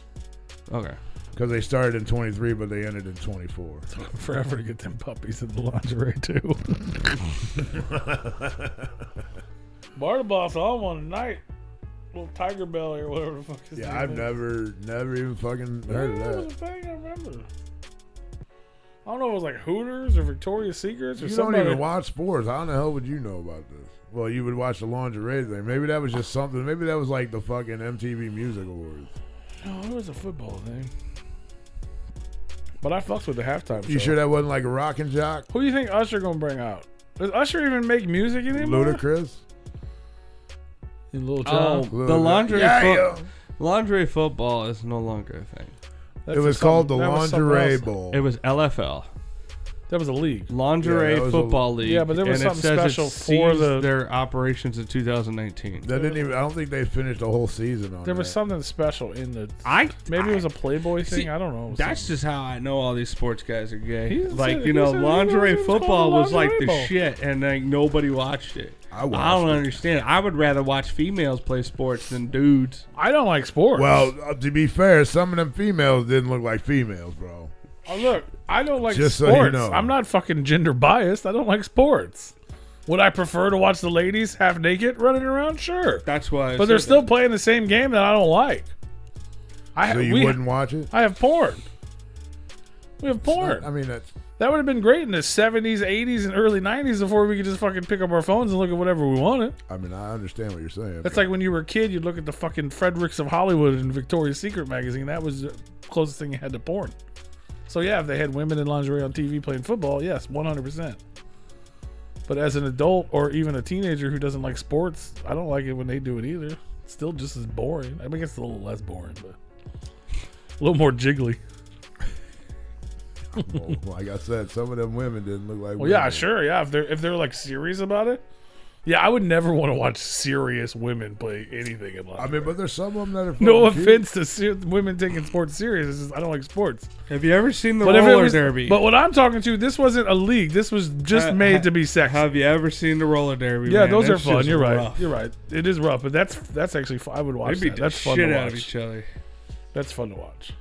Okay. Because they started in 23, but they ended in 24. It took forever to get them puppies in the lingerie too. Bartaboss on one night. Little tiger belly or whatever the fuck is Yeah, I've never even fucking heard of That that. was a thing, I remember. I don't know if it was like Hooters or Victoria's Secrets or You something. don't even watch sports. How in the hell would you know about this? Well, you would watch the lingerie thing. Maybe that was just something. Maybe that was like the fucking MTV Music Awards. No, it was a football thing. But I fucked with the halftime show. You sure that wasn't like a rock and jock? Who do you think Usher gonna bring out? Does Usher even make music anymore? Ludacris? Lil Oh, Jon. the Yeah. lingerie football is no longer a thing. It was called the that was something Lingerie else. Bowl. It was LFL. That was a league. Lingerie Yeah, that was Football League. Yeah, but there was and something it says special it for ceased the- their operations in 2019. That didn't even. I don't think they finished the whole season on There was that. something special in the. I Maybe it was a Playboy thing. See, I don't know. It was That's something. just how I know all these sports guys are gay. He Like, said- you know, he said- lingerie he was football called was like the Lingerie Bowl. shit, and like nobody watched it. I watched don't it. understand. I would rather watch females play sports than dudes. I don't like sports. Well, to be fair, some of them females didn't look like females, bro. Oh, look, I don't like Just so sports. you know. I'm not fucking gender biased. I don't like sports. Would I prefer to watch the ladies half naked running around? Sure. That's why. But they're still playing the same game that I don't like. So you wouldn't watch it? I have porn. We have porn. I mean, that's That would have been great in the 70s, 80s, and early 90s before we could just fucking pick up our phones and look at whatever we wanted. I mean, I understand what you're saying. That's like when you were a kid, you'd look at the fucking Fredericks of Hollywood and Victoria's Secret magazine. That was the closest thing you had to porn. So yeah, if they had women in lingerie on TV playing football, yes, 100%. But as an adult or even a teenager who doesn't like sports, I don't like it when they do it either. It's still just as boring. I mean, it's a little less boring, but a little more jiggly. well, like I said, some of them women didn't look like Well, women. yeah, sure, yeah. If they're like serious about it, yeah, I would never want to watch serious women play anything in life. I mean, but there's some of them that are No fucking cute. offense to women taking sports serious. It's just, I don't like sports. Have you ever seen the But if it roller was, derby? but what I'm talking to, this wasn't a league. This was just made to be sexy. Have you ever seen the roller derby? Yeah, man? those That are fun. shit's You're right. rough. You're right. It is rough, but that's actually fun. I would watch They beat that. the That's fun shit to out of watch. each other. That's fun to watch.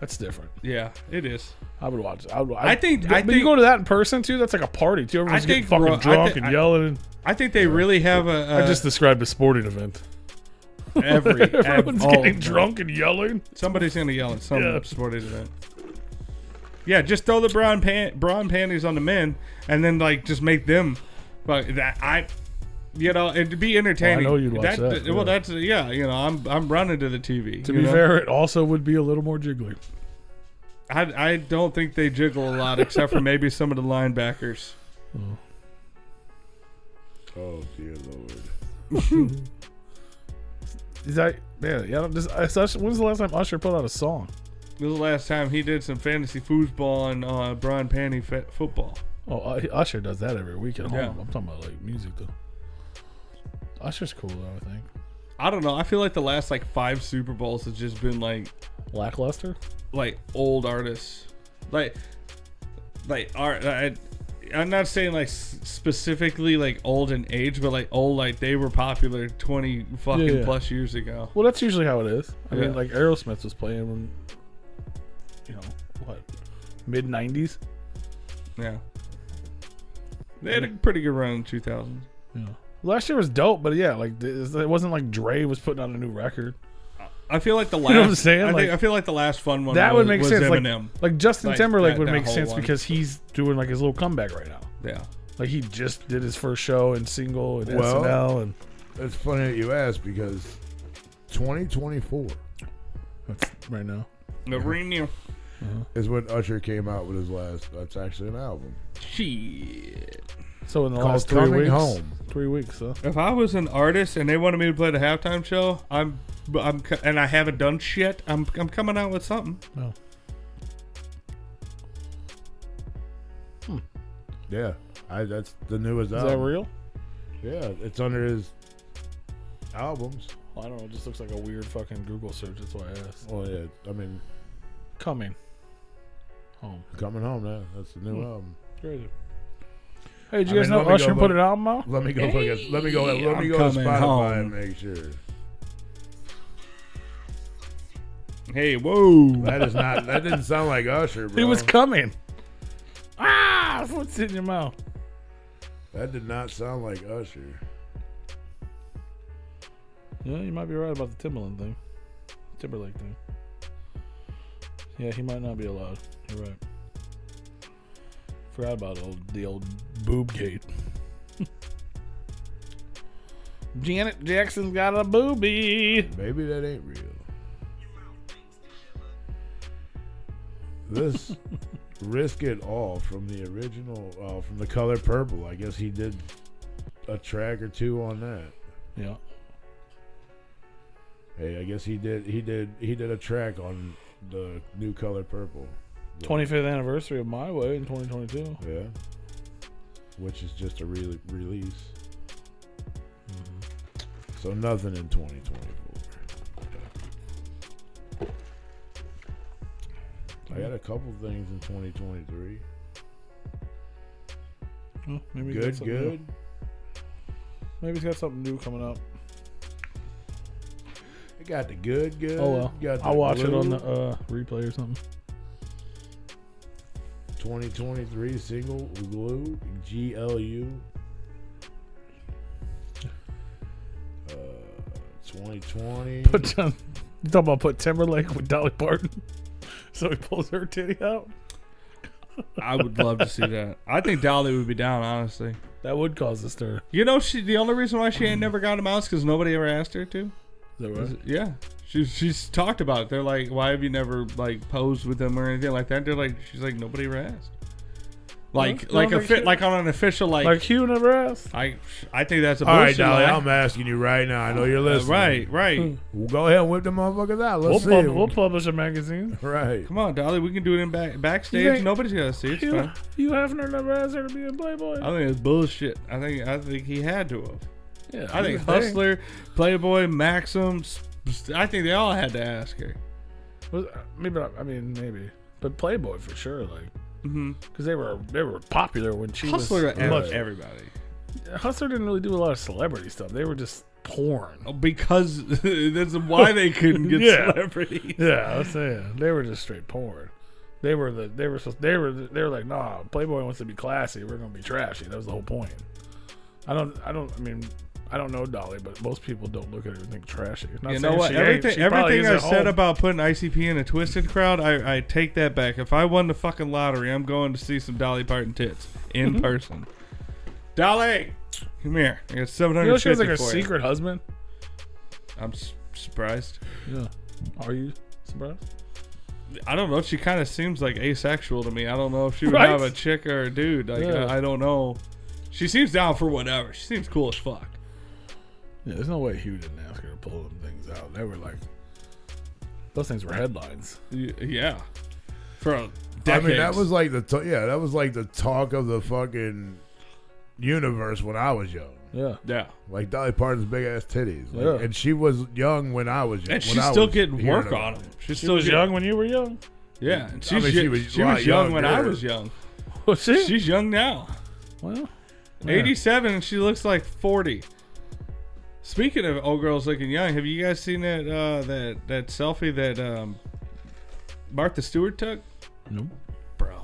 That's different. Yeah, it is. I would watch. I I think you go to that in person too. That's like a party too. Everyone's getting think fucking ro- I drunk thi- and yelling. I think they really have I just described a sporting event. Everyone's all getting of them. drunk and yelling. Somebody's gonna yell at some Yeah. sporting event. Yeah, just throw the brown panties on the men, and then like just make them. But that it'd be entertaining. Well, I know you'd watch that, Well, yeah. that's I'm running to the TV. To you be know? fair, it also would be a little more jiggly. I don't think they jiggle a lot, except for maybe some of the linebackers. Oh dear Lord. Is that yeah? When's the last time Usher put out a song? This is the last time he did some fantasy foosball and brown panty football. Oh, Usher does that every week at home. Yeah. I'm talking about like music though. Usher's cool though. I think I don't know. I feel like the last like 5 Super Bowls has just been like lackluster. old artists, like art. I'm not saying like specifically like old in age, but like old like they were popular 20 fucking Yeah. plus years ago. Well, that's usually how it is. I Yeah. mean, like Aerosmith was playing when, mid '90s. Yeah, they had a pretty good run in 2000s. Yeah. Last year was dope, but yeah, like it wasn't like Dre was putting out a new record. I feel like the last. You know what I'm saying? I feel like the last fun one. That would make was sense. Eminem. Like Justin Like, Timberlake would that make whole sense one. because he's doing like his little comeback right now. Yeah. Like he just did his first show and single and Well, SNL and It's funny that you ask because 2024. that's right now. The renew. is when Usher came out with his last. That's actually an album. Shit. So in the Called last 3 Coming weeks, Home. 3 weeks, huh? If I was an artist and they wanted me to play the halftime show, and I haven't done shit, I'm coming out with something. No. Yeah, that's the newest Is album. that real? Yeah, it's under his albums. Well, I don't know. It just looks like a weird fucking Google search. That's why I asked. Well, yeah, I mean, Coming Home. Coming Home now. That's the new album. Crazy. Hey, did you guys know Usher put an album out? Let me go look at. Let me go to Coming Spotify Home. and make sure. Hey, whoa. That is not. That didn't sound like Usher, bro. He was coming. Ah, what's in your mouth? That did not sound like Usher. Yeah, you might be right about the Timberlake thing. Yeah, he might not be allowed. You're right. Forgot about the old boob gate. Janet Jackson's got a boobie. Maybe that ain't real. This Risk It All from the original, from The Color Purple. I guess he did a track or two on that. Yeah. Hey, I guess he did a track on the new Color Purple. 25th anniversary of My Way in 2022. Yeah. Which is just a release. So nothing in 2024. I got a couple things in 2023. Well, maybe he's got Good, something good. new. Maybe he's got something new coming up. I got the good, good. Oh well, Got the I'll watch it on Glue. the replay or something. 2023 single Glue, GLU. 2020. Put John, you talking about put Timberlake with Dolly Parton, so he pulls her titty out. I would love to see that. I think Dolly would be down, honestly. That would cause a stir. You know, the only reason why she ain't never got him out is because nobody ever asked her to. Is that right? Yeah. She's talked about it. They're like, why have you never like posed with them or anything like that? They're like, she's like, nobody ever asked. Like Well, like on an official Like Hugh never asked. I think that's a All right, bullshit Dolly, lie. I'm asking you right now. I know you're listening. Right. Well, go ahead and whip them motherfuckers out. Let's see. We'll publish a magazine. Right. Come on, Dolly, we can do it in backstage. You think- Nobody's gonna see it. It's fine. Hugh Hefner never asked her to be in Playboy. I think it's bullshit. I think he had to have. Yeah, I think Hustler, Playboy, Maxim. I think they all had to ask her. Maybe. I mean, maybe. But Playboy for sure, like, Mm-hmm. because they were popular when she Hustler was. and everybody. Hustler didn't really do a lot of celebrity stuff. They were just porn. Because that's why they couldn't get Yeah. celebrities. Yeah, I was saying they were just straight porn. They were like, nah, Playboy wants to be classy. We're gonna be trashy. That was the whole point. I don't know Dolly, but most people don't look at her and think trashy. Not You saying know what? she ain't. She probably Everything is I at said home. about putting ICP in a twisted crowd, I take that back. If I won the fucking lottery, I'm going to see some Dolly Parton tits in person. Dolly, come here. I got 750 You know she has like a for you. secret husband. I'm surprised. Yeah. Are you surprised? I don't know. She kind of seems like asexual to me. I don't know if she would Right? have a chick or a dude. Like Yeah. I don't know. She seems down for whatever. She seems cool as fuck. Yeah, there's no way Hugh didn't ask her to pull them things out. They were like, those things were headlines. Yeah. For decades. I mean, that was like the talk of the fucking universe when I was young. Yeah. Yeah. Like Dolly Parton's big ass titties. Like, Yeah. And she was young when I was young. And when she's I still was getting hearing work about on it. them. She's She still was getting- young when you were young. Yeah. And I mean, she was a lot young when I younger. was young. Was she? She's young now. Well, yeah. 87 and she looks like 40. Speaking of old girls looking young, have you guys seen that that selfie that Martha Stewart took? Nope. Bro,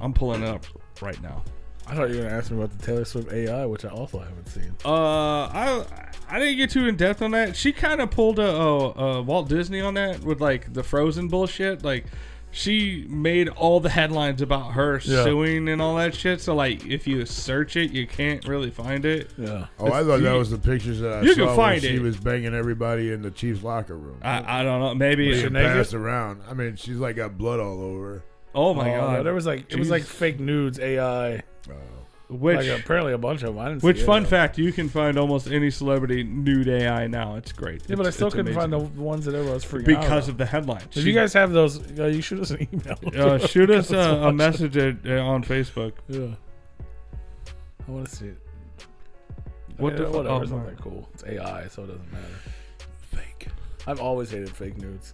I'm pulling it up right now. I thought you were gonna ask me about the Taylor Swift AI, which I also haven't seen. I didn't get too in depth on that. She kind of pulled a Walt Disney on that with like the Frozen bullshit. Like she made all the headlines about her suing and all that shit. So like, if you search it, you can't really find it. Yeah. Oh, I thought that was the pictures that I you saw can find when she it. was banging everybody in the Chiefs locker room. I don't know. Maybe She it, passed around. I mean, she's like got blood all over her. oh my god. No, there was like it was like fake nudes AI. Which Like apparently a bunch of them. I didn't which see it, fun though. fact, you can find almost any celebrity nude AI now. It's great. Yeah, but I still it's couldn't find amazing. the ones that everyone's freaking out because about. of the headlines. If you guys have those, you shoot us an email. Shoot us Let's a watch message on Facebook. it. Yeah. I want to see it. What the fuck? whatever, Oh, it's not my. that cool. It's AI, so it doesn't matter. Fake. I've always hated fake nudes.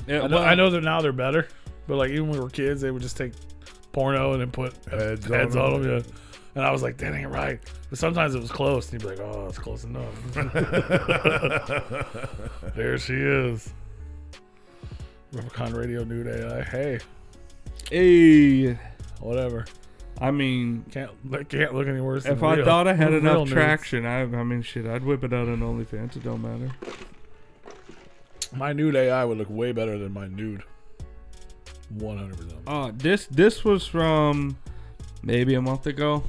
Yeah, I know that now they're better, but like even when we were kids, they would just take porno and then put Heads on them. Yeah. And I was like, that ain't right. But sometimes it was close, and you'd be like, oh, it's close enough. There she is. Replicon Radio Nude AI. Hey, Hey, whatever. I mean, Can't look any worse than if I real. thought I had Real enough nudes. traction, I mean, shit, I'd whip it out on OnlyFans. It don't matter. My nude AI would look way better than my nude. 100%. This was from maybe a month ago.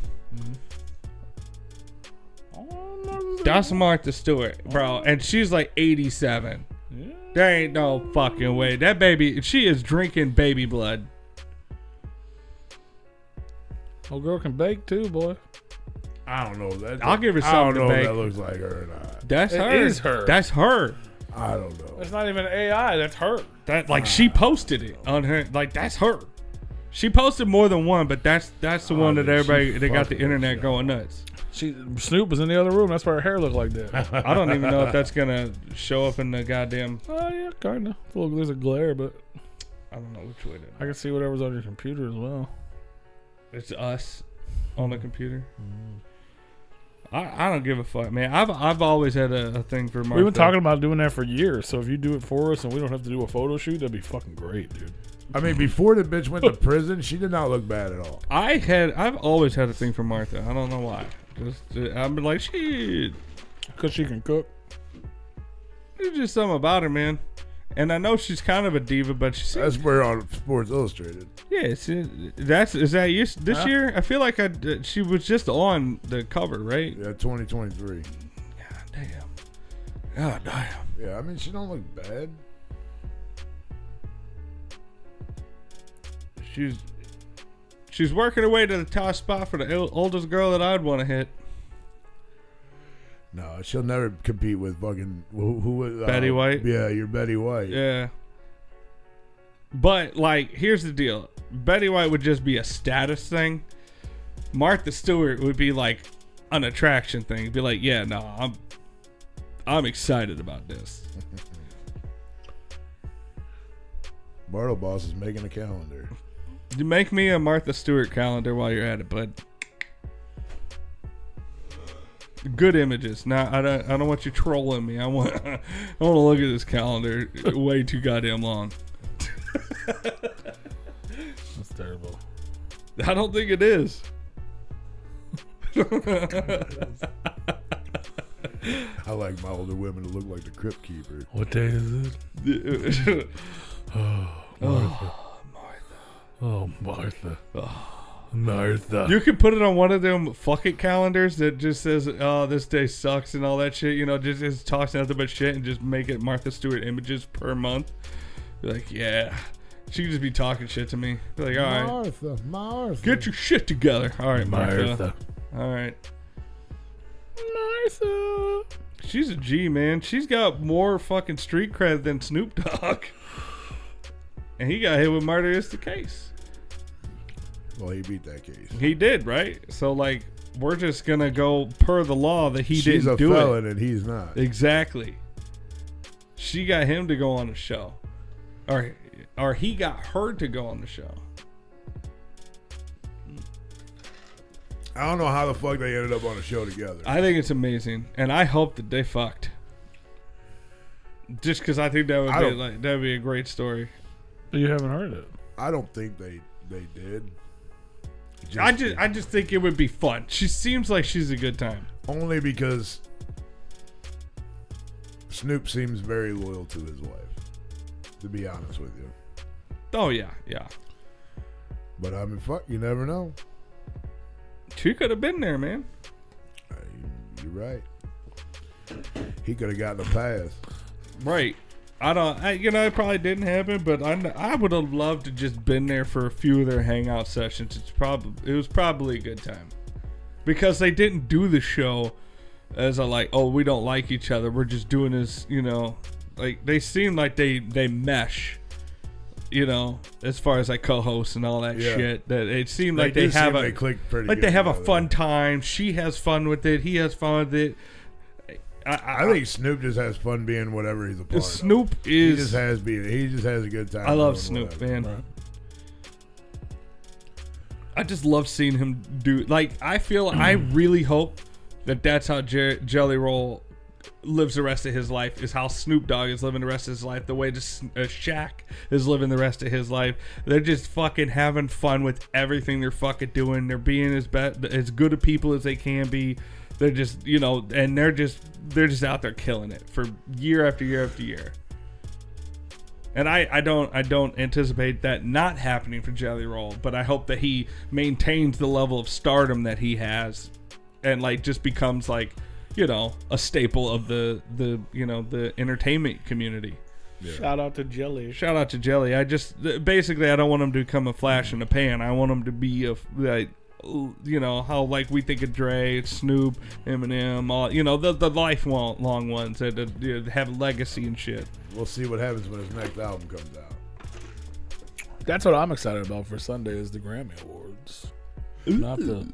That's Martha Stewart, bro, and she's like 87. Yeah. There ain't no fucking way. That baby, she is drinking baby blood. Old girl can bake too, boy. I don't know that. I'll give her I don't something know to if bake. that looks like her or not. That's It her. is her. That's her. I don't know. That's not even AI. That's her. That like she posted it on her. Like that's her. She posted more than one, but that's the one that think everybody she they got the fucking internet shit. going nuts. Snoop was in the other room. That's why her hair looked like that. I don't even know if that's gonna show up in the goddamn. Oh yeah, kinda. Well, there's a glare, but I don't know which way to. I can see whatever's on your computer as well. It's us on the computer. I don't give a fuck, man. I've always had a thing for Martha. We've been talking about doing that for years. So if you do it for us and we don't have to do a photo shoot, that'd be fucking great, dude. I mean, before the bitch went to prison, she did not look bad at all. I've always had a thing for Martha. I don't know why. I've been like, shit. Because she can cook. There's just something about her, man. And I know she's kind of a diva, but she seems, That's where on Sports Illustrated. yeah. Is that this year? I feel like she was just on the cover, right? Yeah, 2023. God damn. Yeah, I mean, she don't look bad. She's working her way to the top spot for the oldest girl that I'd want to hit. No, she'll never compete with fucking who was Betty White? Yeah, you're Betty White. Yeah. But like, here's the deal: Betty White would just be a status thing. Martha Stewart would be like an attraction thing. It'd be like, yeah, no, I'm excited about this. Bartle Boss is making a calendar. You make me a Martha Stewart calendar while you're at it, bud. Good images. Now I don't want you trolling me. I want to look at this calendar way too goddamn long. That's terrible. I don't think it is. I like my older women to look like the Crypt Keeper. What day is it? Oh, Martha. Martha. You can put it on one of them fuck it calendars that just says, "Oh, this day sucks" and all that shit. You know, just talks nothing but shit, and just make it Martha Stewart images per month. Be like, yeah, she could just be talking shit to me. Be like, all right, Martha. get your shit together. All right, Martha. All right, Martha. she's a G, man. She's got more fucking street cred than Snoop Dogg, and he got hit with murder is the case. Well, he beat that case. He did, right? So like, we're just gonna go per the law that he She's didn't a do felon it. and he's not. Exactly. She got him to go on the show, or he got her to go on the show. I don't know how the fuck they ended up on a show together. I think it's amazing, and I hope that they fucked. Just because I think that would be a great story. You haven't heard it. I don't think they did. I just think it would be fun. She seems like she's a good time. Only because Snoop seems very loyal to his wife, to be honest with you. Oh yeah. But I mean, fuck, you never know. She could have been there, man. You're right. He could have gotten a pass. Right. It probably didn't happen, but I would have loved to just been there for a few of their hangout sessions. It was probably a good time because they didn't do the show as a like, oh, we don't like each other. We're just doing this, like they seem like they mesh, as far as like co-hosts and all that shit. That it seemed like they click pretty like good they have a fun time. She has fun with it. He has fun with it. I think Snoop just has fun being whatever he's a part of. Snoop is. He just has a good time. I love Snoop, whatever. Man. Right. I just love seeing him do. Like, I really hope that that's how Jelly Roll lives the rest of his life. Is how Snoop Dogg is living the rest of his life. The way Shaq is living the rest of his life. They're just fucking having fun with everything they're fucking doing. They're being as good a people as they can be. They're just, and they're just out there killing it for year after year after year. And I don't anticipate that not happening for Jelly Roll, but I hope that he maintains the level of stardom that he has, and like just becomes like, a staple of the entertainment community. Yeah. Shout out to Jelly. Shout out to Jelly. I don't want him to become a flash in the pan. I want him to be how like we think of Dre, Snoop, Eminem, all the lifelong ones that have legacy and shit. We'll see what happens when his next album comes out. That's what I'm excited about for Sunday is the Grammy Awards, not the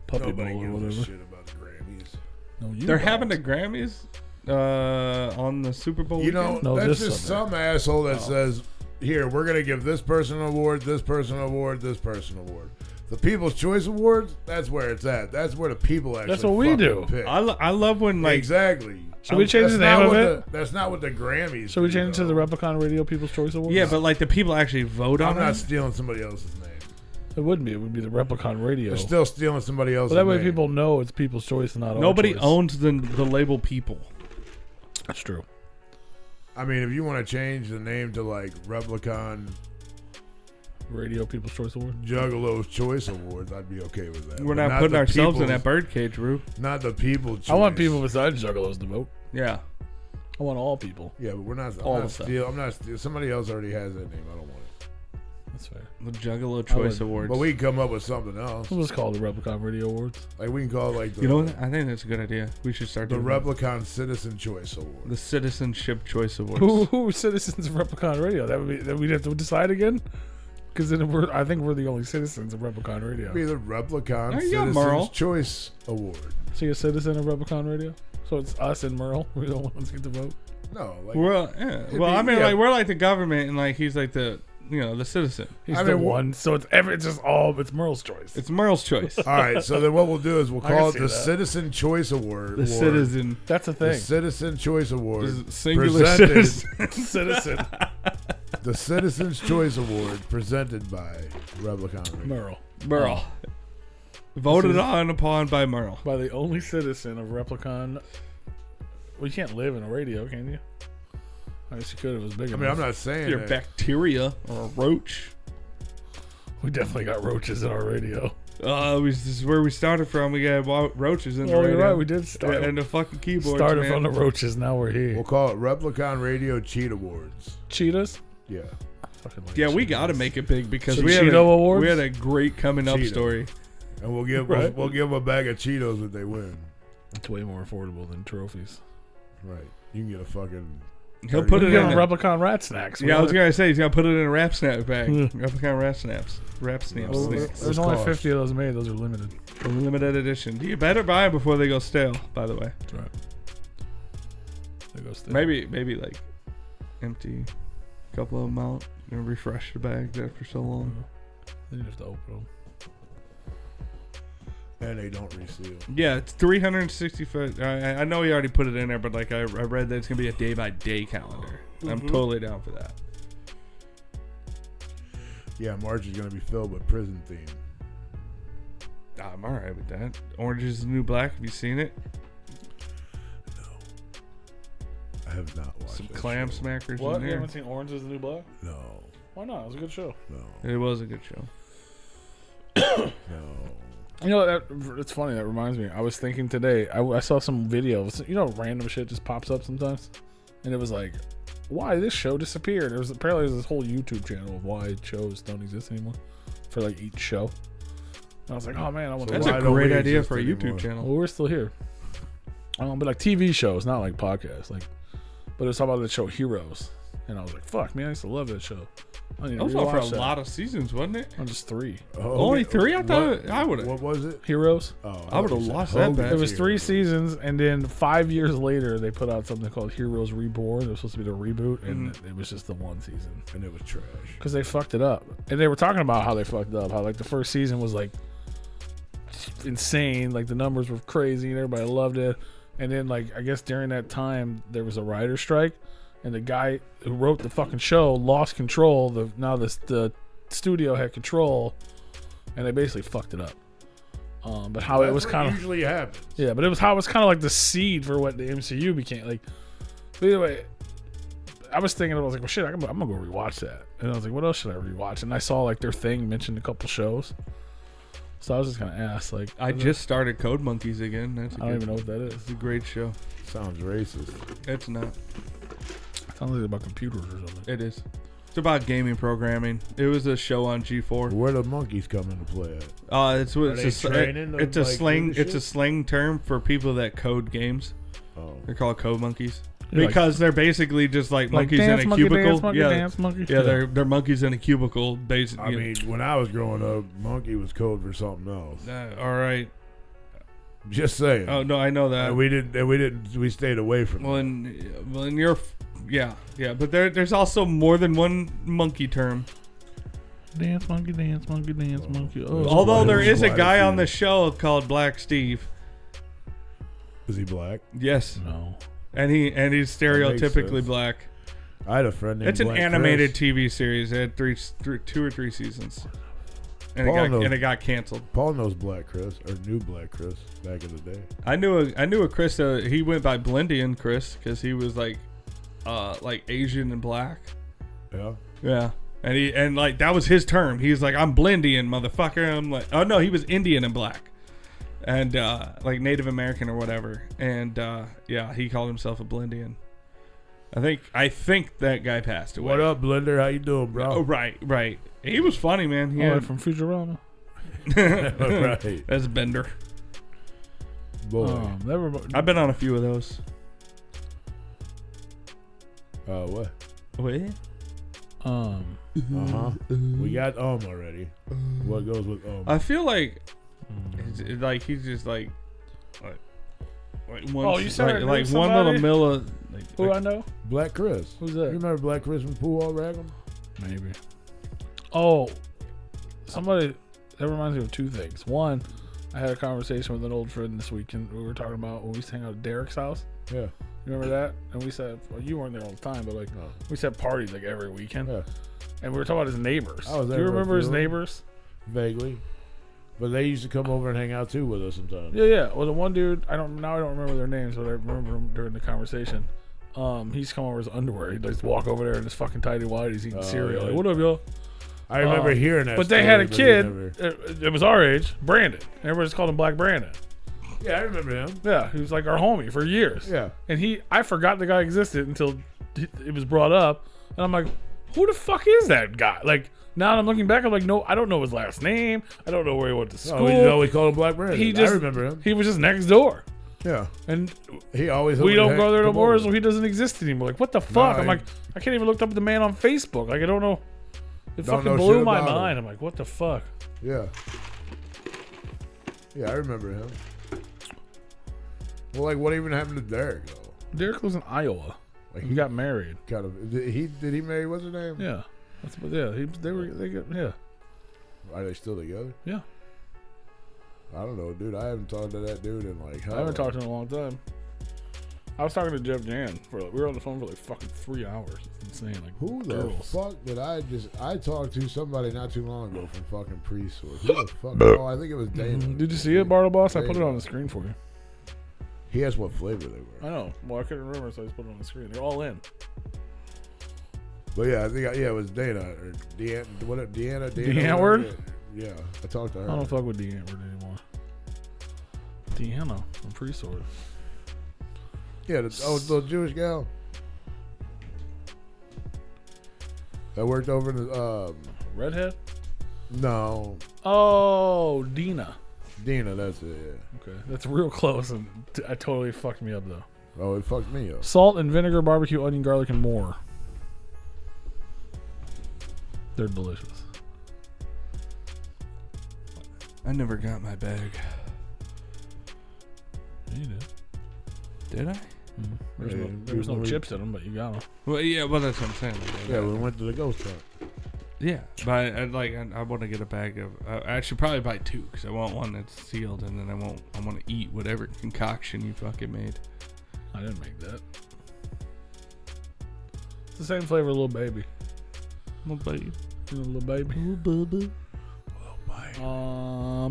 Puppy Bowl or whatever. Shit about the Grammys. No, they're having the Grammys on the Super Bowl. That's just some asshole that says, "Here, we're gonna give this person an award, this person an award, this person an award." The People's Choice Awards, that's where it's at. That's where the people actually That's what we do. Pick. I love when like exactly. Should we change the name of it? That's not what the Grammys. Should we change it to the Replicon Radio People's Choice Awards? Yeah, but like the people actually vote on it. I'm not stealing somebody else's name. It wouldn't be. It would be the Replicon Radio. They're still stealing somebody else's name. But that way name. people know it's People's Choice and not Nobody our choice. owns the label People. That's true. I mean, if you want to change the name to like Replicon Radio People's Choice Award, Juggalo's Choice Awards, I'd be okay with that. We're not putting ourselves in that birdcage, Rue. Not the people. Choice. I want people besides Juggalos to vote. Yeah, I want all people. Yeah, but we're not. I'm not stealing. Somebody else already has that name. I don't want it. That's fair. The Juggalo Choice Awards. But we can come up with something else. We'll just call it the Replicon Radio Awards. Like we can call it like the. You know what? I think that's a good idea. We should start the Replicon Citizen Choice Award. The Citizenship Choice Awards. Who citizens of Replicon Radio? That we'd have to decide again. Because then I think we're the only citizens of Replicon Radio. It'd be the Replicon Citizen's Choice Award. So you're a citizen of Replicon Radio? So it's us and Merle. We're the ones get to vote. No, like well, yeah. Well, I mean, like we're like the government, and like he's like the the citizen. He's the one. So it's just all. It's Merle's choice. It's Merle's choice. All right. So then what we'll do is we'll call it the Citizen Choice Award. The citizen. That's a thing. The Citizen Choice Award. Singular citizen. Citizen. The Citizen's Choice Award presented by Replicon Radio. Merle. Voted on upon by Merle. By the only citizen of Replicon. Well, you can't live in a radio, can you? I guess you could if it was big enough. I mean, I'm not saying you're bacteria or a roach. We definitely got roaches in our radio. This is where we started from. We got roaches in the radio. You're right. We did start. And the fucking keyboard. Started from the roaches. Now we're here. We'll call it Replicon Radio Cheat Awards. Cheetahs? Yeah. Yeah, we got to make it big because we had a great coming up story. And we'll give them a bag of Cheetos if they win. It's way more affordable than trophies. Right. You can get a fucking... He'll put it in Replicon rat snacks. Yeah, I was gonna say he's gonna put it in a wrap snap bag. Replicon rat snaps. Wrap snaps. There's only 50 of those made. Those are limited. Limited edition. You better buy them before they go stale. By the way. That's right. They go stale. Maybe like empty a couple of them out and refresh the bags after so long. Then you have to open them. And they don't reseal. Yeah, it's 365. I know he already put it in there, but like I read that it's gonna be a day-by-day calendar. Mm-hmm. I'm totally down for that. Yeah, March is gonna be filled with prison theme. I'm all right with that. Orange is the New Black. Have you seen it? No, I have not watched. Some clam smackers. What? In there. You haven't seen Orange is the New Black? No. Why not? It was a good show. It was a good show. No. You know, it's funny. That reminds me. I was thinking today. I saw some videos. You know, random shit just pops up sometimes, and it was like, why this show disappeared. Apparently there's this whole YouTube channel of why shows don't exist anymore for like each show. And I was like, oh man, I want to. That's a great idea for a YouTube channel. Well, we're still here. But like TV shows, not like podcasts. Like, but it was talking about the show Heroes, and I was like, fuck man, I used to love that show. That was on for a lot of seasons, wasn't it? Oh, just 3. Only 3? I thought I would have. What was it? Heroes. Oh, I would have lost that bet. It was 3 seasons, and then 5 years later, they put out something called Heroes Reborn. It was supposed to be the reboot, and it was just the 1 season. And it was trash. Because they fucked it up. And they were talking about how they fucked it up. How, like, the first season was, like, insane. Like, the numbers were crazy, and everybody loved it. And then, like, I guess during that time, there was a writer's strike. And the guy who wrote the fucking show lost control. The studio had control, and they basically fucked it up. But how it was kind of usually happens. Yeah, but it was how it was kind of like the seed for what the MCU became. Like, but either way, I was thinking, I was like, well, shit, I'm gonna go rewatch that. And I was like, what else should I rewatch? And I saw like their thing mentioned a couple shows. So I was just gonna ask, like, I just started Code Monkeys again. I don't even know what that is. It's a great show. Sounds racist. It's not. Sounds like about computers or something. It is. It's about gaming programming. It was a show on G4. Where the monkeys come into play at? It's a slang term for people that code games. Oh. They're called code monkeys. Yeah, Because they're basically just like monkeys dance, in a monkey, cubicle. dance, monkey, yeah, dance, monkey. yeah, they're monkeys in a cubicle. Basically, I mean, when I was growing up, monkey was code for something else. all right. Just saying. Oh no, I know that. And we stayed away from Well, it. in your, yeah. But there's also more than one monkey term. Dance monkey, dance monkey, dance monkey. Oh, Although there is a quite a guy few. on the show called Black Steve. Was he black? Yes, no. and he's stereotypically sense. black. I had a friend named It's an Black animated Chris. TV series. It had 2 or 3 seasons, and Paul it got canceled. Paul knows Black Chris, or knew Black Chris back in the day. I knew a Chris. He went by Blendian Chris because he was like Asian and black. Yeah. Yeah, and like that was his term. He's like, I'm Blendian, motherfucker. I'm like, oh no, he was Indian and black, and like Native American or whatever. And yeah, he called himself a Blendian. I think that guy passed away. What up, Blender? How you doing, bro? Oh, right. He was funny, man. He from Futurama. Right. That's Bender. Boy. I've been on a few of those. What? Wait. We got already. What goes with I feel like it's like he's just like one. Oh, you said like one little Milla. Who I know? Black Chris. Who's that? You remember Black Chris from Pool Rag'em? Maybe. Oh, somebody. That reminds me of 2 things. One, I had a conversation with an old friend this weekend. We were talking about when we used to hang out at Derek's house. Yeah. You remember that? And we said, well, you weren't there all the time, but like we said parties like every weekend. Yeah. And we were talking about his neighbors. I was Do there you for a remember his few. neighbors? Vaguely. But they used to come over and hang out too with us sometimes. Yeah. Well, the one dude, I don't remember their names, but I remember them during the conversation. He's come over his underwear. He'd just walk over there in his fucking tighty whities eating cereal. yeah. Like, what up, y'all? I remember hearing that. But they story, had a but kid. never- It was our age, Brandon. Everybody just called him Black Brandon. Yeah, I remember him. Yeah, he was like our homie for years. Yeah. And I forgot the guy existed until it was brought up, and I'm like, who the fuck is that guy? Like now I'm looking back, I'm like, no, I don't know his last name. I don't know where he went to school. Oh, we called him Black Brandon. I remember him. He was just next door, Yeah. and He always. we don't go there no come more, over. so he doesn't exist anymore. Like what the fuck? No, I'm like, I can't even look up the man on Facebook. Like I don't know. It Don't fucking know blew shit my about him. mind. I'm like, what the fuck? Yeah. Yeah, I remember him. Well, like, what even happened to Derek though? Derek was in Iowa. Like He got married. kind of. Did he marry? What's her name? Yeah. That's what. Yeah. Yeah. Are they still together? Yeah. I don't know, dude. I haven't talked to that dude in like. I haven't talked to him in a long time. I was talking to Jeff Jan we were on the phone for like fucking 3 hours. It's insane. Like Who the girls. fuck did I talked to somebody not too long ago from fucking Presource. Who the fuck? Oh, I think it was Dana. Did you see it, Bartle Boss? I put it Dana. on the screen for you. He asked what flavor they were. I know. Well, I couldn't remember, so I just put it on the screen. They're all in. But yeah, I think it was Dana or Deanna. Deantword? Yeah, I talked to her. I don't fuck with Deantword anymore. Deanna, I'm pretty sure. Yeah, the Jewish gal that worked over in the Redhead? No. Oh, Dina. Dina, that's it. Yeah. Okay, that's real close, and I totally fucked me up though. Oh, it fucked me up. Salt and vinegar, barbecue, onion, garlic, and more. They're delicious. I never got my bag. You did. Did I? Mm-hmm. There was no chips in them, but you got them. Well, yeah, well, that's what I'm saying. Yeah, we went to the ghost hunt. Yeah, but I want to get a bag of. I should probably buy 2 because I want one that's sealed, and then I want to eat whatever concoction you fucking made. I didn't make that. It's the same flavor, little baby. Little baby. Little baby. Little baby.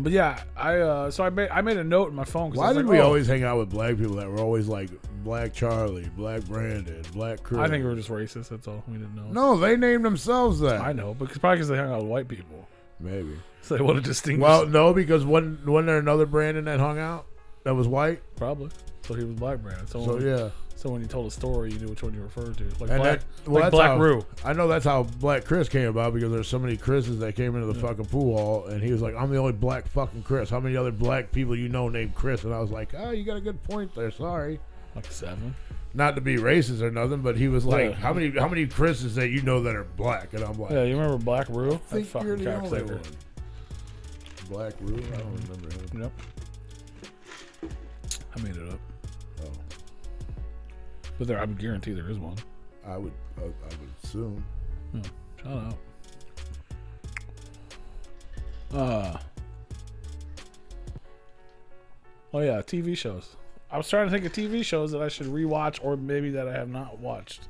But yeah, I made a note in my phone. Why did we always hang out with black people that were always like Black Charlie, Black Brandon, Black Chris? I think we were just racist. That's all. We didn't know. No, they named themselves that. I know, but probably because they hung out with white people. Maybe. So they want to distinguish. Well, no, because wasn't there another Brandon that hung out that was white? Probably. So he was Black Brandon. So yeah. So when you told a story, you knew which one you referred to. Like And Black, that's Black how- Roo. I know that's how Black Chris came about because there's so many Chris's that came into the fucking pool hall, and he was like, "I'm the only black fucking Chris. How many other black people you know named Chris?" And I was like, "Oh, you got a good point there. Sorry, Like 7. not to be racist or nothing, but he was like, Yeah. how many Chris's that you know that are black?" And I'm like, Yeah, you remember Black Roo? I think That you're fucking the only cocksucker. one. Black Roo? I don't remember him. Yep. I made it up. Oh, But I guarantee there is one. I would assume. Yeah, shout out. Oh yeah, TV shows. I was trying to think of TV shows that I should rewatch or maybe that I have not watched.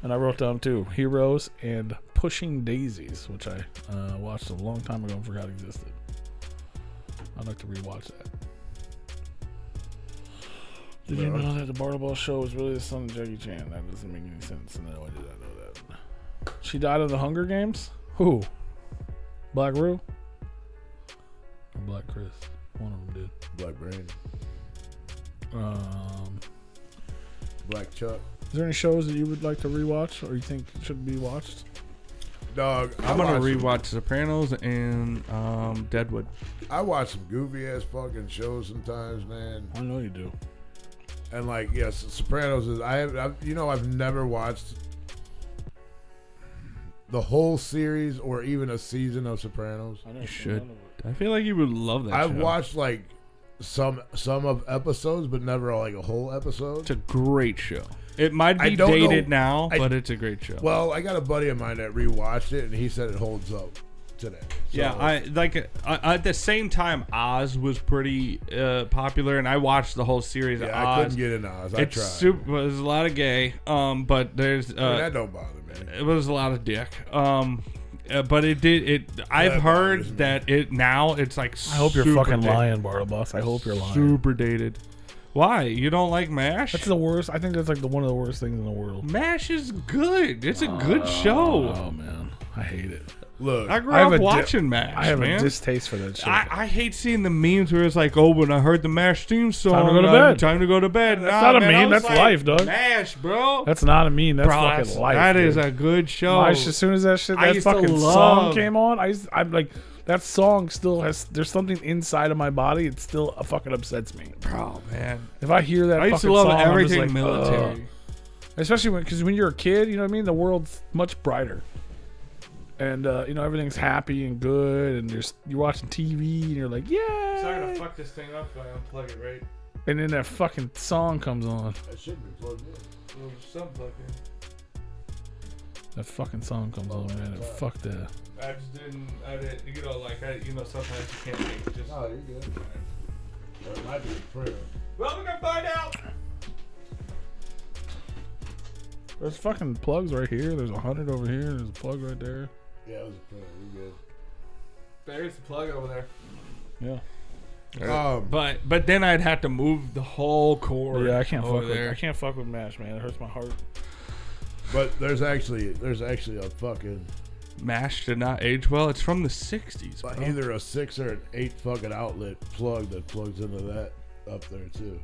And I wrote down 2, Heroes and Pushing Daisies, which I watched a long time ago and forgot existed. I'd like to rewatch that. Did you know that the Bartleball show was really the son of Jackie Chan? That doesn't make any sense. No, I did not know that. She died in the Hunger Games? Who? Black Roo? Or Black Chris? One of them did. Black Brandon. Black Chuck. Is there any shows that you would like to rewatch or you think should be watched? Dog, I'm gonna rewatch Sopranos and Deadwood. I watch some goofy ass fucking shows sometimes, man. I know you do. And like, yes, Sopranos is. I've never watched the whole series or even a season of Sopranos. You should. I feel like you would love that. I've show. watched like some of episodes, but never like a whole episode. It's a great show. It might I be don't dated know. now, but it's a great show. Well, I got a buddy of mine that rewatched it, and he said it holds up today. So, yeah, I like at the same time Oz was pretty popular, and I watched the whole series of I Oz. couldn't get into Oz. I It's tried. there's a lot of gay, but there's that don't bother me. it was a lot of dick. But it did it. I've That heard bothers me. that it now it's like. I hope you're super fucking dated. lying, Bartleboss. I hope you're lying. Super dated. Why? You don't like MASH? That's the worst. I think that's like one of the worst things in the world. MASH is good. It's a good show. Oh man, I hate it. Look, I grew I have up a watching MASH. I have man. a distaste for that shit. I hate seeing the memes where it's like, oh, when I heard the MASH theme song, Time to go to bed. Time to go to bed. That's not a man, I meme, was that's life, dog. MASH, bro. That's not a meme. That's Bro, fucking life. that dude. is a good show. As soon as that I used to fucking love- song came on, I'm like, that song still has. There's something inside of my body. It still fucking upsets me. Bro, man. If I hear that, I used to fucking love song, I'm just everything like, military. ugh. Especially because when you're a kid, you know what I mean. The world's much brighter, and everything's happy and good, and you're watching TV, and you're like, yeah. So I'm gonna fuck this thing up if I unplug it, right? And then that fucking song comes on. that should be plugged in. Well, there's some plugged in. That fucking song comes on, man. And fuck that. I just didn't. Sometimes you can't make just. No, you're good. That might be a prayer. Well, we're gonna find out. There's fucking plugs right here. There's 100 over here. There's a plug right there. Yeah, it was a prayer. You're good. There's the plug over there. Yeah. But then I'd have to move the whole cord. Yeah, I can't over fuck there. with. I can't fuck with MASH, man. It hurts my heart. But there's actually a fucking MASH did not age well. It's from the 60s. Bro. either a 6 or an 8 fucking outlet plug that plugs into that up there too.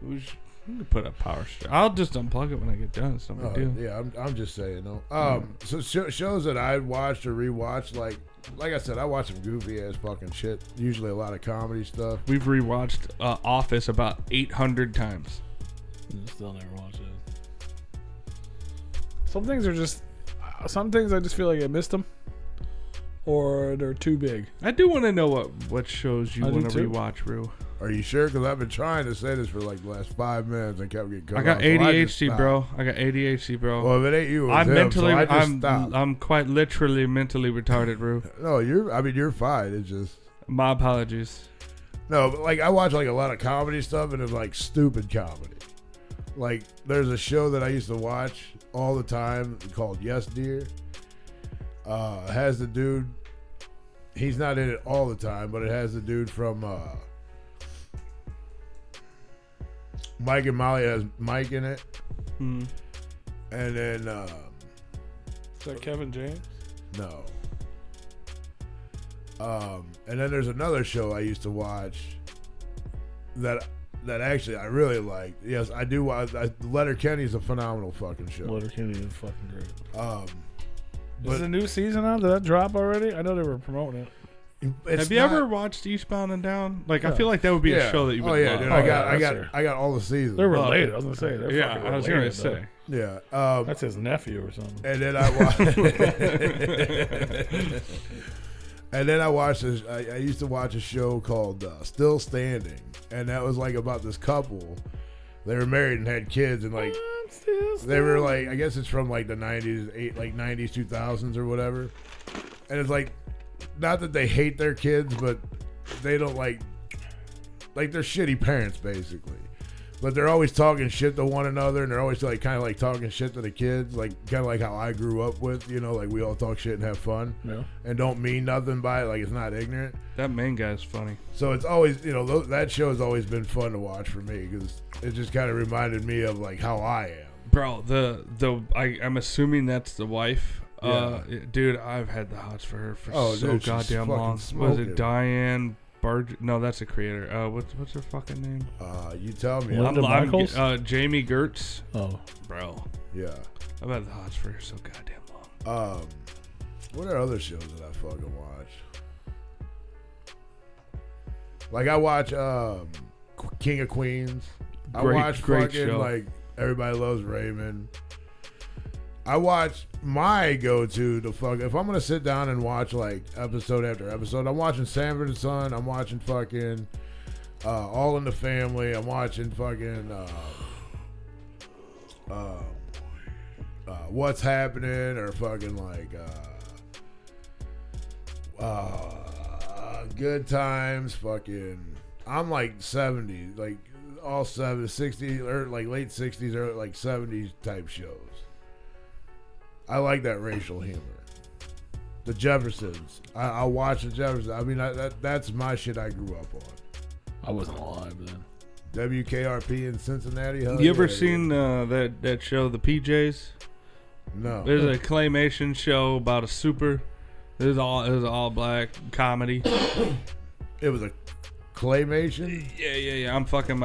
We should put a power strip. I'll just unplug it when I get done. It's no big deal. Yeah, I'm just saying. No. So shows that I watched or rewatched, like I said, I watch some goofy ass fucking shit. Usually a lot of comedy stuff. We've rewatched Office about 800 times. Still never watched it. Some things I just feel like I missed them, or they're too big. I do want to know what shows you I want to do too. rewatch, Rue. Are you sure? Because I've been trying to say this for like the last 5 minutes and kept getting cut I got off, so I just ADHD, stopped. bro. I got ADHD, bro. Well, if it ain't you, it's I'm him, mentally, so I just stopped. I'm quite literally mentally retarded, Rue. No, you're fine. It's just My apologies. no, but like I watch like a lot of comedy stuff and it's like stupid comedy. Like there's a show that I used to watch all the time called Yes Dear. Has the dude. He's not in it all the time, but it has the dude from Mike and Molly has Mike in it, Hmm. and then Is that Kevin James? no. And then there's another show I used to watch that actually I really liked. Yes, I do. Letterkenny is a phenomenal fucking show. Letterkenny is fucking great. But Is the new season out? Did that drop already? I know they were promoting it. it's Have you not- ever watched Eastbound and Down? Like, I Yeah. feel like that would be a show that you would Oh yeah, love. dude. Oh, yeah, I got all the seasons. They're related. I was gonna say. They're Yeah, fucking I was related, gonna though. say. Yeah. That's his nephew or something. And then I watched. And then I watched this. I used to watch a show called Still Standing, and that was like about this couple. They were married and had kids, and like they were like, I guess it's from like the 90s, like 90s, 2000s or whatever. And it's like, not that they hate their kids, but they don't like they're shitty parents basically. But they're always talking shit to one another, and they're always like kind of like talking shit to the kids, like kind of like how I grew up with, like we all talk shit and have fun, Yeah. and don't mean nothing by it, like it's not ignorant. That main guy's funny. So it's always, that show has always been fun to watch for me because it just kind of reminded me of like how I am. Bro, I'm assuming that's the wife. Yeah. Dude, I've had the hots for her for Oh, so dude, she's goddamn fucking long. Was smoking. it Diane Burge? No, that's the creator. What's her fucking name? You tell me. Linda Michaels? Jamie Gertz. Oh, Bro, Yeah. I've had the hots for her so goddamn long. What are other shows that I fucking watch? Like I watch King of Queens. I watch great fucking show. like Everybody Loves Raymond. I watch my go-to to fuck. If I'm gonna sit down and watch like episode after episode, I'm watching Sanford and Son. I'm watching fucking All in the Family. I'm watching fucking What's Happening or fucking like Good Times. Fucking I'm like 70s, like all 70s, 60s, or like late 60s or like 70s type shows. I like that racial humor. The Jeffersons. I watch the Jeffersons. I mean, that's my shit I grew up on. I wasn't alive then. WKRP in Cincinnati. Hell You ever yeah, seen that show, The PJs? No. There's a claymation show about a super. It was all black comedy. It was a claymation? Yeah. I'm fucking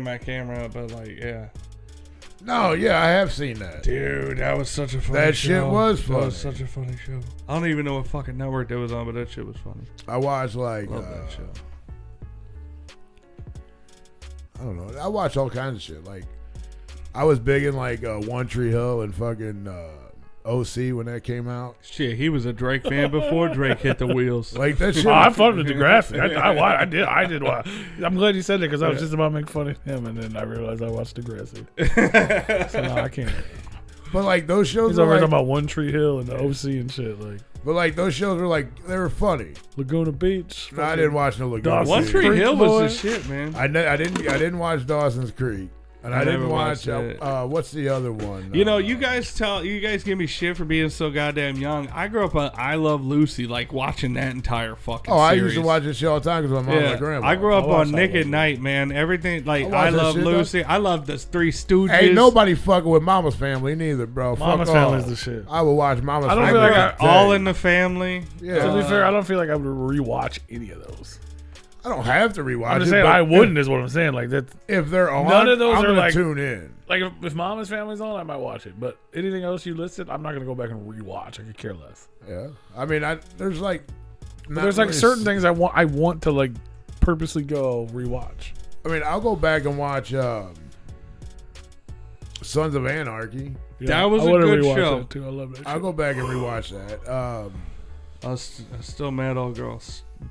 my camera up, but like, yeah. No, yeah, I have seen that. Dude, that was such a funny That show. shit was That was funny. such a funny show. I don't even know what fucking network that was on, but that shit was funny. I watched like Love that show. I don't know. I watch all kinds of shit. Like I was big in like One Tree Hill and fucking OC when that came out. Shit, he was a Drake fan before Drake hit the wheels. Like that shit. Oh, I fucked with Degrassi. I did watch. I'm glad you said that because I was just about to make fun of him, and then I realized I watched Degrassi. So no, I can't. But like those shows He's were over like, talking about One Tree Hill and the OC and shit, like but like those shows were like they were funny. Laguna Beach. No, I didn't watch no Laguna. Dawson's One Beach. Tree Creek Hill was boy. the shit, man. I didn't watch Dawson's Creek. And I didn't watch. What's the other one? You know, you guys give me shit for being so goddamn young. I grew up on I Love Lucy, like watching that entire fucking. I series. used to watch this show all the time because my mom and my grandma. I grew up on Nick at Night, man. Everything like I Love Lucy. I love the Three Stooges. Ain't nobody fucking with Mama's Family neither, bro. Mama's Family's the shit. I would watch Mama's Family. I don't feel like All in the Family. Yeah. To be fair, I don't feel like I would rewatch any of those. I don't have to rewatch. I'm just saying I wouldn't. Is what I'm saying. Like that. If they're on, none of those I'm are gonna like tune in. Like if Mama's Family's on, I might watch it. But anything else you listed, I'm not gonna go back and rewatch. I could care less. Yeah, I mean, there's like certain things I want to like purposely go rewatch. I mean, I'll go back and watch Sons of Anarchy. Yeah, that was a good show. Too. I love that. I'll go back and rewatch that. I was still mad old girl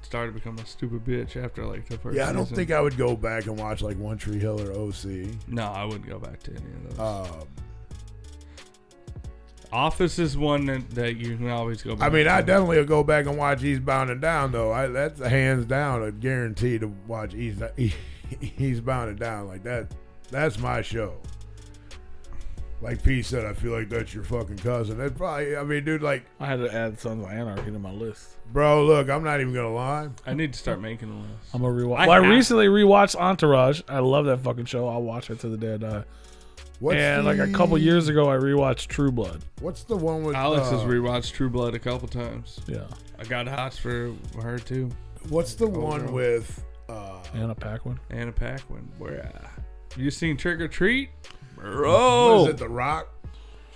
started becoming a stupid bitch after like the first I don't season. think I would go back and watch like One Tree Hill or OC. No, I wouldn't go back to any of those. Office is one that you can always go back I mean, to. I definitely would go back and watch Eastbound and Down, though. That's hands down a guarantee to watch Eastbound and Down. Like that's my show. Like P said, I feel like that's your fucking cousin. That probably, I mean, dude, like I had to add Sons of Anarchy to my list. Bro, look, I'm not even gonna lie. I need to start making a list. I'm gonna rewatch. I recently rewatched Entourage. I love that fucking show. I'll watch it to the day I die. Like a couple years ago, I rewatched True Blood. What's the one with Alex has rewatched True Blood a couple times. Yeah, I got hots for her too. What's the one with Anna Paquin? Anna Paquin. Where you seen Trick or Treat? Bro, what is it? The Rock.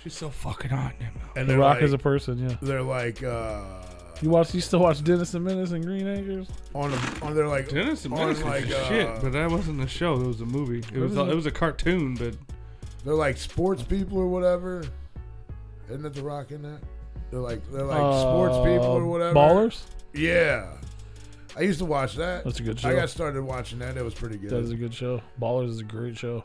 She's so fucking hot now. And The Rock is a person. Yeah. They're like. You still watch Dennis the Menace and Green Acres? On they're like Dennis the Menace was like, shit, but that wasn't a show. It was a movie. It was a cartoon, but they're like sports people or whatever. Isn't it The Rock in that? They're like sports people or whatever. Ballers? Yeah. I used to watch that. That's a good show. I got started watching that. It was pretty good. That is a good show. Ballers is a great show.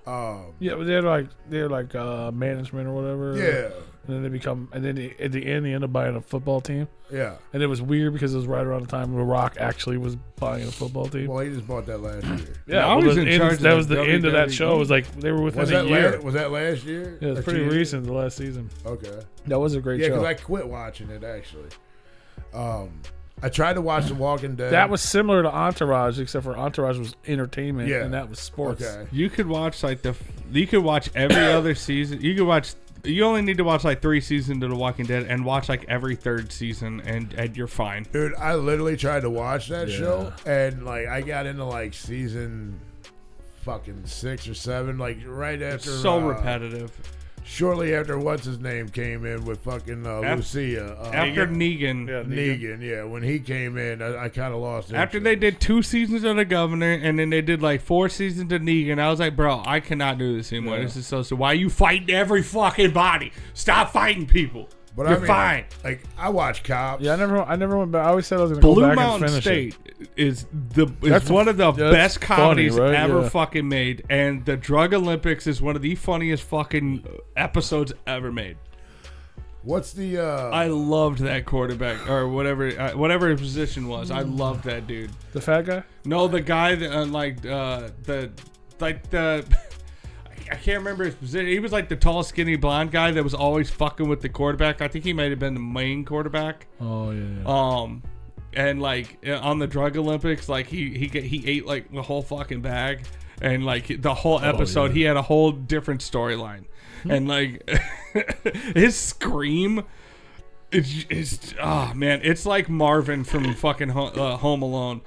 Yeah, but they're like management or whatever. Yeah. And then at the end they end up buying a football team. Yeah. And it was weird because it was right around the time The Rock actually was buying a football team. Well, he just bought that last year. Yeah, that was the end of that show. It was like they were within a year. Was that last year? Yeah, it's pretty recent, the last season. Okay. That was a great show. Yeah, because I quit watching it actually. I tried to watch The Walking Dead. That was similar to Entourage, except for Entourage was entertainment and that was sports. Okay. You could watch you could watch every other season. You only need to watch like 3 seasons of The Walking Dead and watch like every 3rd season and you're fine. Dude, I literally tried to watch that show and like I got into like season fucking 6 or 7, like right after. It's so repetitive. Shortly after what's his name came in with fucking Lucia. After Negan. Yeah, Negan, yeah. When he came in, I kind of lost interest. After they did 2 seasons of The Governor and then they did like 4 seasons of Negan, I was like, bro, I cannot do this anymore. This is so. Why are you fighting every fucking body? Stop fighting people. But You're fine. Like I watch Cops. Yeah, I never went back. I always said I was going to go back Mountain and finish State it. is one of the best comedies funny, right? ever fucking made, and the Drug Olympics is one of the funniest fucking episodes ever made. What's the? I loved that quarterback or whatever his position was. I loved that dude. The fat guy? No, the guy that I can't remember his position. He was like the tall, skinny, blonde guy that was always fucking with the quarterback. I think he might have been the main quarterback. Oh yeah. And like on the Drug Olympics, like he ate like the whole fucking bag, and like the whole episode, he had a whole different storyline, and like his scream. It's man, it's like Marvin from fucking Home Alone.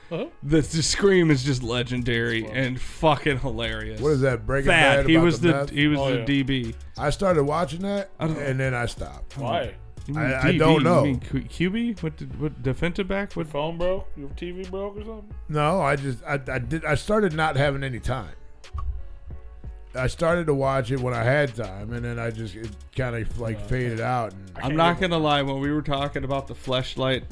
The scream is just legendary and fucking hilarious. What is that? Breaking Bad. He was the meth? DB. I started watching that and then I stopped. Why? I don't know. You mean QB? What defensive back? What phone broke? Your TV broke or something? No, I started not having any time. I started to watch it when I had time, and then it kind of like faded out. And I'm not gonna lie. When we were talking about the fleshlight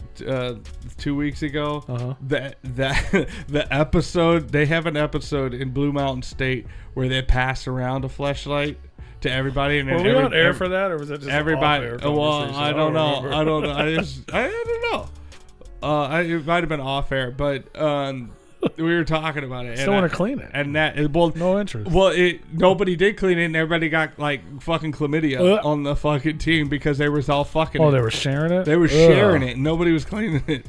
2 weeks ago, the episode, they have an episode in Blue Mountain State where they pass around a fleshlight to everybody. And were we on air for that, or was that just everybody? Well, I don't know. I don't know. I don't know. It might have been off air, but We were talking about it. Still want to clean it. And that, well, no interest. Well, nobody did clean it, and everybody got like fucking chlamydia on the fucking team because they was all fucking. Oh, they were sharing it. They were sharing it, and nobody was cleaning it.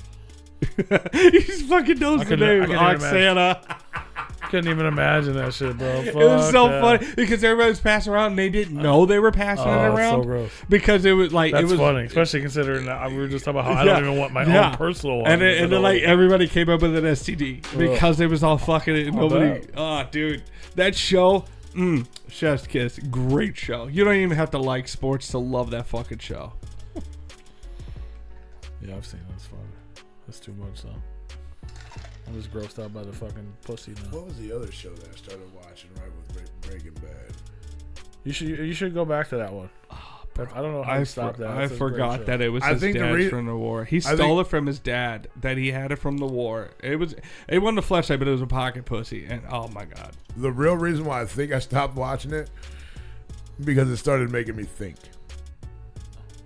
He just fucking knows the name, Oksana. Couldn't even imagine that shit, bro. It was so funny because everybody was passing around and they didn't know they were passing it around. So gross. Because it was like that's funny, especially considering that we were just talking about how I don't even want my own personal one. And then like everybody came up with an STD because it was all fucking it. Nobody. Oh, dude, that show. Chef's kiss, great show. You don't even have to like sports to love that fucking show. Yeah, I've seen it. It's funny. That's too much, though. I'm just grossed out by the fucking pussy now. What was the other show that I started watching right with Breaking Bad? You should go back to that one. I don't know how to stop that. I forgot that it was his dad from the war. He stole it from his dad. That he had it from the war. It wasn't a fleshlight, but it was a pocket pussy. And oh my god, the real reason why I think I stopped watching it because it started making me think.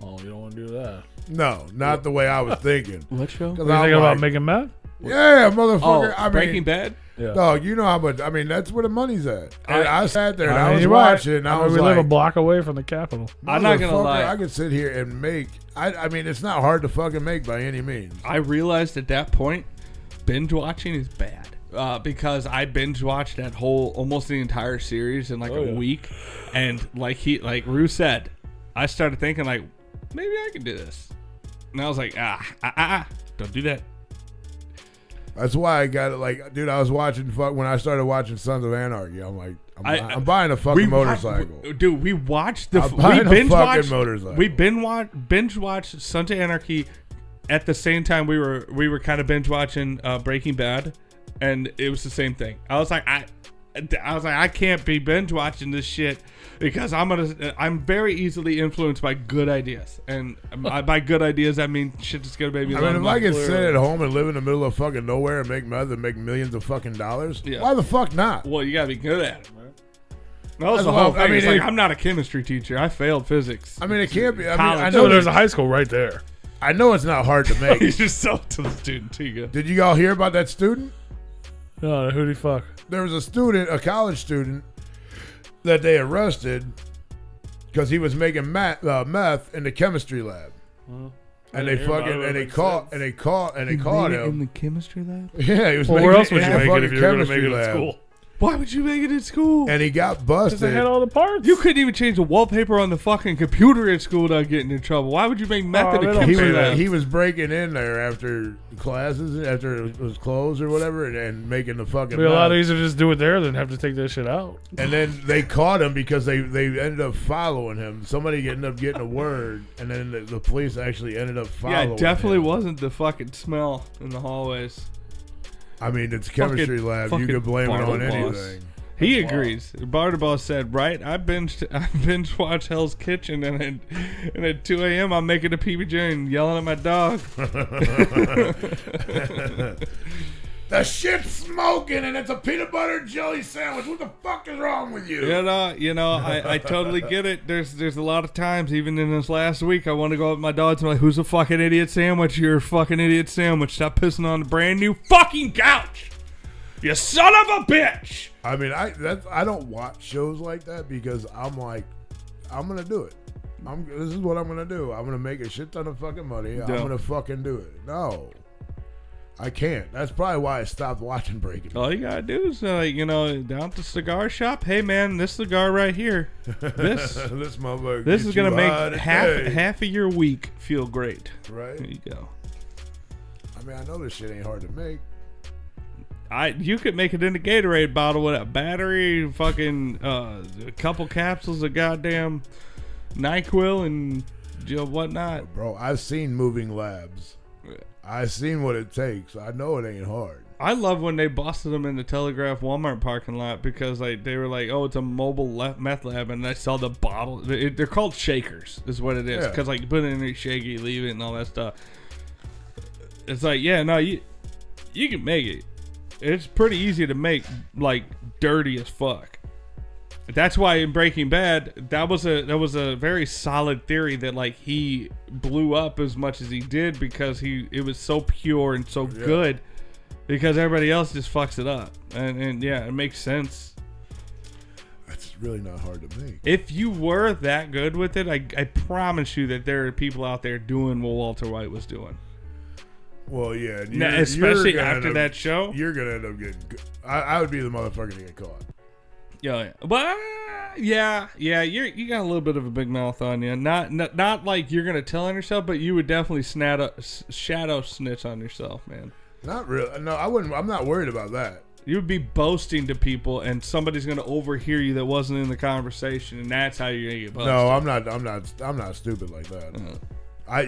Oh, you don't want to do that? No, not the way I was thinking. What show? Were you thinking about making meth? Yeah, motherfucker. Oh, Breaking Bad? Yeah. Dog, you know how much. I mean, that's where the money's at. And I sat there and I was watching. And I was we like, live a block away from the Capitol. I'm not gonna lie. I could sit here and make. I mean, it's not hard to fucking make by any means. I realized at that point, binge watching is bad. Because I binge watched that almost the entire series in like a week, and like Rue said, I started thinking like, maybe I can do this, and I was like, don't do that. That's why I got it. Like, dude, I was watching when I started watching Sons of Anarchy. I'm like, I'm buying a fucking motorcycle. Dude, we watched the. We binge watched Sons of Anarchy at the same time we were kind of binge watching Breaking Bad, and it was the same thing. I was like, I can't be binge watching this shit because I'm very easily influenced by good ideas, and by good ideas I mean shit that's gonna make me. I mean, if I could sit at home and live in the middle of fucking nowhere and make meth and make millions of fucking dollars, why the fuck not? Well, you gotta be good at it, man. That was the whole thing. I mean, like, I'm not a chemistry teacher. I failed physics. I mean, it can't be. I mean, I know there's a high school right there. I know it's not hard to make. You just sell it to the student too. Did you all hear about that student? No, who the fuck? There was a college student that they arrested because he was making meth in the chemistry lab. And they caught him in the chemistry lab. Yeah, he was. Well, where else would you make it if you were going to make it at school? Why would you make it in school? And he got busted. Because they had all the parts. You couldn't even change the wallpaper on the fucking computer at school without getting in trouble. Why would you make meth in a chemistry lab? He was breaking in there after classes, after it was closed or whatever, and making the fucking. It'd be a lot easier to just do it there than have to take that shit out. And then they caught him because they ended up following him. Somebody ended up getting a word, and then the police actually ended up following him. Yeah, it definitely wasn't the fucking smell in the hallways. I mean, it's chemistry lab. You could blame it on anything. He agrees. Bartabas said, "Right, I binge watch Hell's Kitchen, and at 2 a.m. I'm making a PB&J and yelling at my dog." The shit's smoking, and it's a peanut butter and jelly sandwich. What the fuck is wrong with you? You know, I totally get it. There's a lot of times, even in this last week, I want to go up with my dogs and be like, "Who's a fucking idiot sandwich? You're a fucking idiot sandwich. Stop pissing on the brand new fucking couch. You son of a bitch." I mean, I don't watch shows like that because I'm like, I'm gonna do it. This is what I'm gonna do. I'm gonna make a shit ton of fucking money. I'm gonna fucking do it. No, I can't. That's probably why I stopped watching Breaking Bad. All you gotta do is, down at the cigar shop. Hey man, this cigar right here, this motherfucker. This is gonna make half of your week feel great. Right. There you go. I mean, I know this shit ain't hard to make. You could make it in a Gatorade bottle with a battery, fucking a couple capsules of goddamn NyQuil and whatnot. Bro, I've seen moving labs. I've seen what it takes. I know it ain't hard. I love when they busted them in the Telegraph Walmart parking lot because they were like, "Oh, it's a mobile meth lab," and I saw the bottle. They're called shakers, is what it is. Because you put it in there, shake it, leave it, and all that stuff. It's like, yeah, no, you can make it. It's pretty easy to make, like, dirty as fuck. That's why in Breaking Bad, that was a very solid theory that, like, he blew up as much as he did because it was so pure and so good because everybody else just fucks it up, and yeah, it makes sense. It's really not hard to make. If you were that good with it, I promise you that there are people out there doing what Walter White was doing. Well, yeah, now, especially after that show, you're gonna end up getting. I would be the motherfucker to get caught. Yeah, but yeah, you got a little bit of a big mouth on you. Not like you're gonna tell on yourself, but you would definitely shadow snitch on yourself, man. Not really. No, I wouldn't. I'm not worried about that. You would be boasting to people, and somebody's gonna overhear you that wasn't in the conversation, and that's how you're gonna get busted. No, I'm not stupid like that.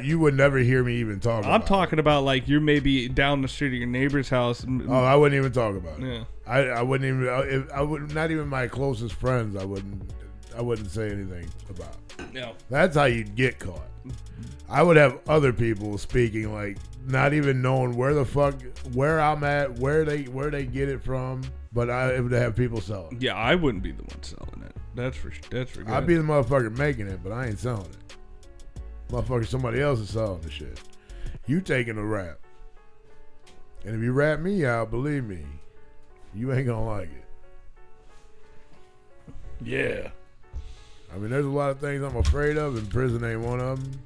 You would never hear me even talk about it. I'm talking about like you're maybe down the street at your neighbor's house. Oh, I wouldn't even talk about it. Yeah. I wouldn't even. I would not even my closest friends. I wouldn't say anything about. No. That's how you'd get caught. I would have other people speaking, like not even knowing where I'm at, where they get it from, but I would have people selling. Yeah, I wouldn't be the one selling it. That's for good. I'd be the motherfucker making it, but I ain't selling it. Motherfucker, somebody else is selling the shit. You taking a rap. And if you rap me out, believe me, you ain't gonna like it. Yeah. I mean, there's a lot of things I'm afraid of, and prison ain't one of them.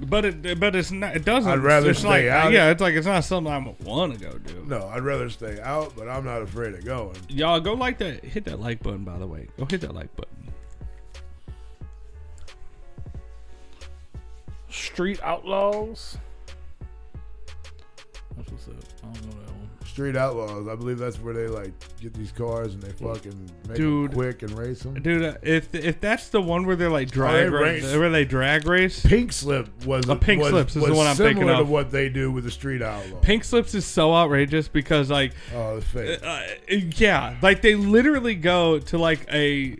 But it's not. It doesn't. I'd rather it's stay out. Yeah, it's like it's not something I want to go do. No, I'd rather stay out, but I'm not afraid of going. Y'all go like that. Hit that like button, by the way. Go hit that like button. Street Outlaws. That's what's up. I don't know that one. Street Outlaws. I believe that's where they like get these cars and they fucking make Dude. them quick and race them. Dude, if that's the one where they're like drag race, where they drag race. Pink Slip was Pink Slips is the one I'm thinking similar of. to what they do with the Street Outlaws. Pink Slips is so outrageous because like, Oh, the fake. yeah, like they literally go to like a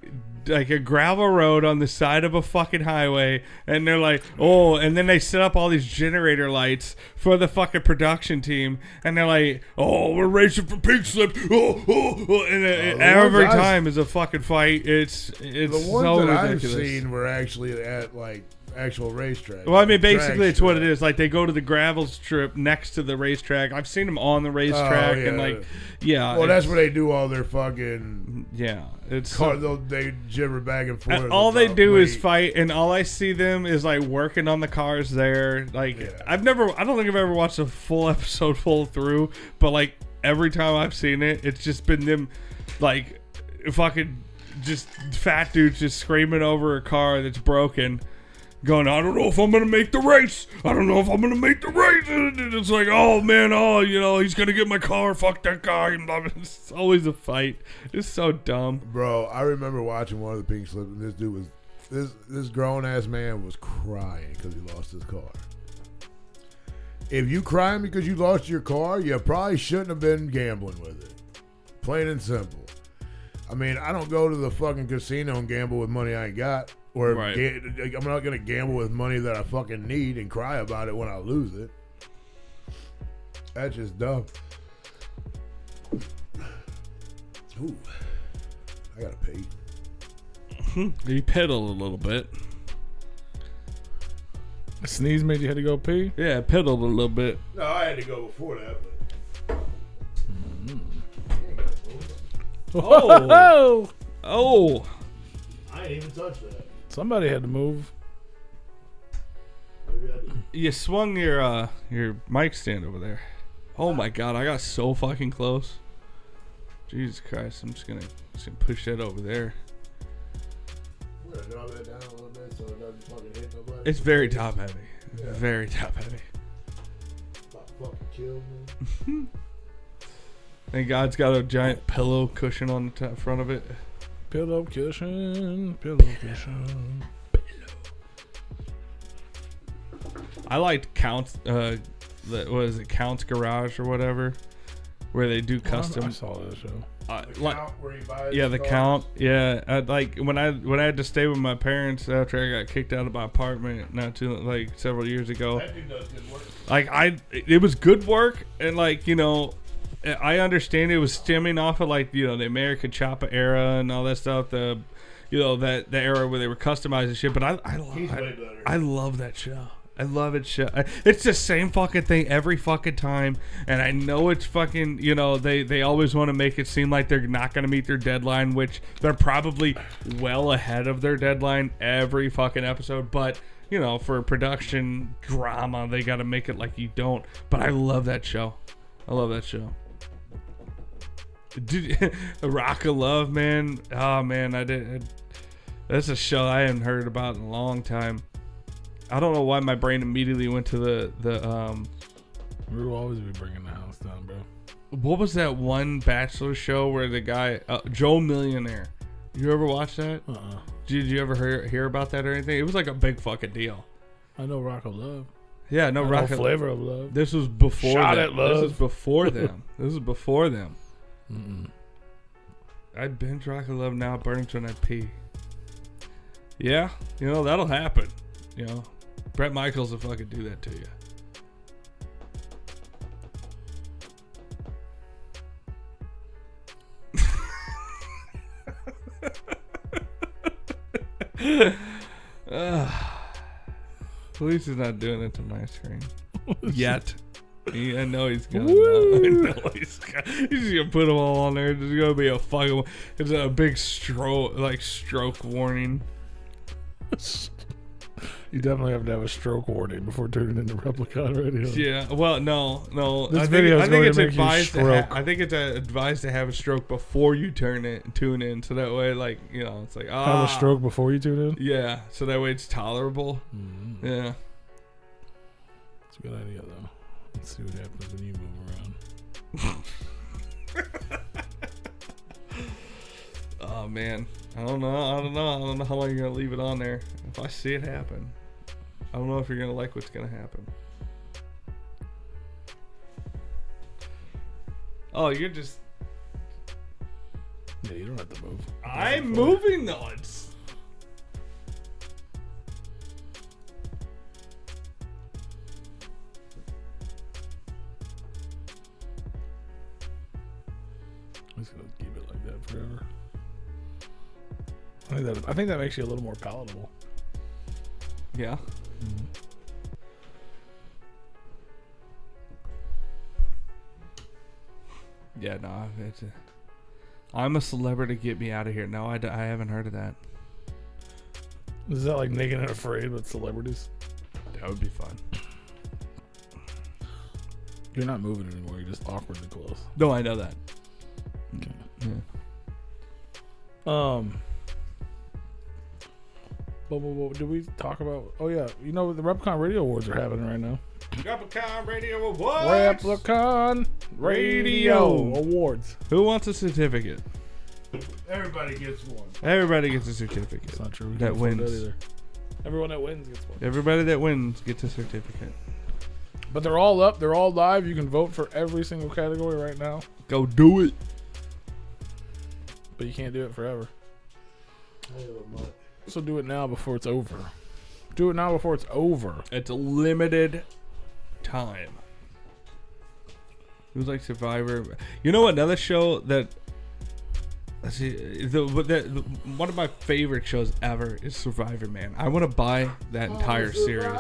gravel road on the side of a fucking highway, and they're like, oh, and then they set up all these generator lights for the fucking production team, and they're like, oh, we're racing for Pink Slip, and every time is a fucking fight. It's the ones so that ridiculous. I've seen were actually at like actual racetrack. Well, I mean, basically, it's what it is. Like, they go to the gravel strip next to the racetrack. I've seen them on the racetrack, and like, yeah. Well, that's where they do all their fucking. Yeah, it's car, they gibber back and forth. and all they do is fight, and all I see them is like working on the cars there. Like, I don't think I've ever watched a full episode full through, but like every time I've seen it, it's just been them like fucking just fat dudes just screaming over a car that's broken. Going, I don't know if I'm going to make the race. I don't know if I'm going to make the race. And it's like, oh, man, he's going to get my car. Fuck that guy. It's always a fight. It's so dumb. Bro, I remember watching one of the Pink Slips, and this dude was, this grown-ass man was crying because he lost his car. If you crying because you lost your car, you probably shouldn't have been gambling with it. Plain and simple. I mean, I don't go to the fucking casino and gamble with money I ain't got. Or right. I'm not going to gamble with money that I fucking need and cry about it when I lose it. That's just dumb. Ooh. I got to pee. You pedal a little bit. A sneeze made you had to go pee? Yeah, I pedaled a little bit. No, I had to go before that, but... Oh! Oh! I ain't even touched that. Somebody had to move. You swung your mic stand over there. Oh my god, I got so fucking close. Jesus Christ, I'm just gonna push that over there. We're gonna drop that down a little bit so it doesn't fucking hit nobody. It's very top heavy. Yeah. Very top heavy. About to fucking kill me. Thank God it's got a giant pillow cushion on the front of it. Pillow cushion. I liked Count's Count's Garage or whatever, where they do custom. I saw that show. The Count. Yeah, like when I had to stay with my parents after I got kicked out of my apartment several years ago. That dude does good work. It was good work, and I understand it was stemming off of the American Choppa era and all that stuff. The era where they were customizing shit. But I love that show. I love it. It's the same fucking thing every fucking time, and I know it's fucking. You know, they always want to make it seem like they're not gonna meet their deadline, which they're probably well ahead of their deadline every fucking episode. But you know, for production drama, they got to make it like you don't. But I love that show. I love that show. Dude, Rock of Love, man. Oh man, that's a show I hadn't heard about in a long time. I don't know why my brain immediately went to the We will always be bringing the house down, bro. What was that one Bachelor show where the guy Joe Millionaire? You ever watch that? Did you ever hear about that or anything? It was like a big fucking deal. I know Rock of Love. Yeah, no Rock of Flavor of Love. This was before Shot them. at Love. This was before them. This was before them. Mm-mm. I binge Rock of Love now. It burns when I pee. Yeah, you know that'll happen. You know, Bret Michaels will fucking do that to you. At least he's not doing it to my screen yet. I know he's gonna. I know he's gonna put them all on there. There's gonna be a fucking. It's a big stroke warning. You definitely have to have a stroke warning before turning into Replicon Radio. Yeah. Well, no. This video is going to make you advised stroke. I think it's advised to have a stroke before you tune in, so that way, like, you know, it's like have a stroke before you tune in. Yeah, so that way it's tolerable. Mm-hmm. Yeah. It's a good idea, though. Let's see what happens when you move around. Oh man, I don't know how long you're gonna leave it on there. If I see it happen, I don't know if you're gonna like what's gonna happen. Oh, you're just. Yeah, you don't have to move. I'm moving though. It's. I'm just gonna keep it like that forever. I think that makes you a little more palatable. Yeah. Mm-hmm. Yeah, no, I'm a celebrity. Get me out of here. No, I haven't heard of that. Is that like Naked and Afraid with celebrities? That would be fun. You're not moving anymore. You're just awkwardly close. No, I know that. Okay. Yeah. What did we talk about? Oh yeah, you know the Replicon Radio Awards are happening right now. Replicon Radio Awards. Replicon Radio Awards. Who wants a certificate? Everybody gets one. Everybody gets a certificate. It's not true. We That can't afford wins. either. Everyone that wins gets one. Everybody that wins gets a certificate. But they're all up. They're all live. You can vote for every single category right now. Go do it. But you can't do it forever. So do it now before it's over. Do it now before it's over. It's a limited time. It was like Survivor. You know another show that. Let's see. One of my favorite shows ever is Survivor, man. I want to buy that entire series.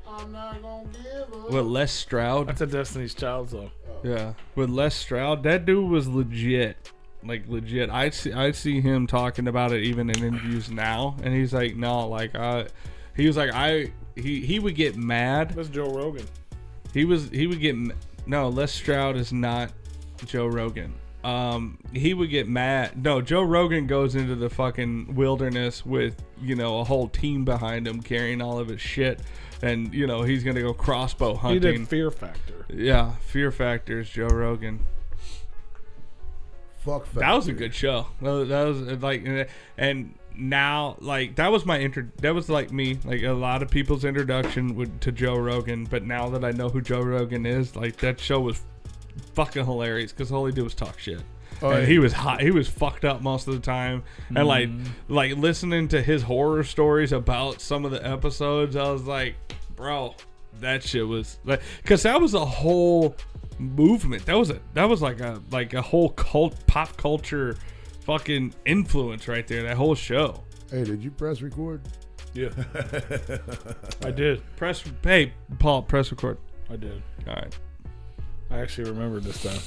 I'm not gonna give up. With Les Stroud. That's a Destiny's Child song. Yeah, with Les Stroud, that dude was legit. Like legit. I see him talking about it even in interviews now, and he's like, no, like he was like he would get mad. That's Joe Rogan. He would get no. Les Stroud is not Joe Rogan. He would get mad. No, Joe Rogan goes into the fucking wilderness with, you know, a whole team behind him carrying all of his shit, and you know he's gonna go crossbow hunting. He did Fear Factor. Yeah, Fear Factor is Joe Rogan. Fuck Factor. That was a good show. That was like, and now like that was my that was like me, like a lot of people's introduction to Joe Rogan. But now that I know who Joe Rogan is, like that show was fucking hilarious because all he did was talk shit. Oh, and yeah. he was hot. He was fucked up most of the time, and like listening to his horror stories about some of the episodes, I was like, bro, that shit was like, because that was a whole movement. That was like a whole pop culture fucking influence right there. That whole show. Hey, did you press record? Yeah. I did. Hey, Paul, press record. I did. All right. I actually remembered this time.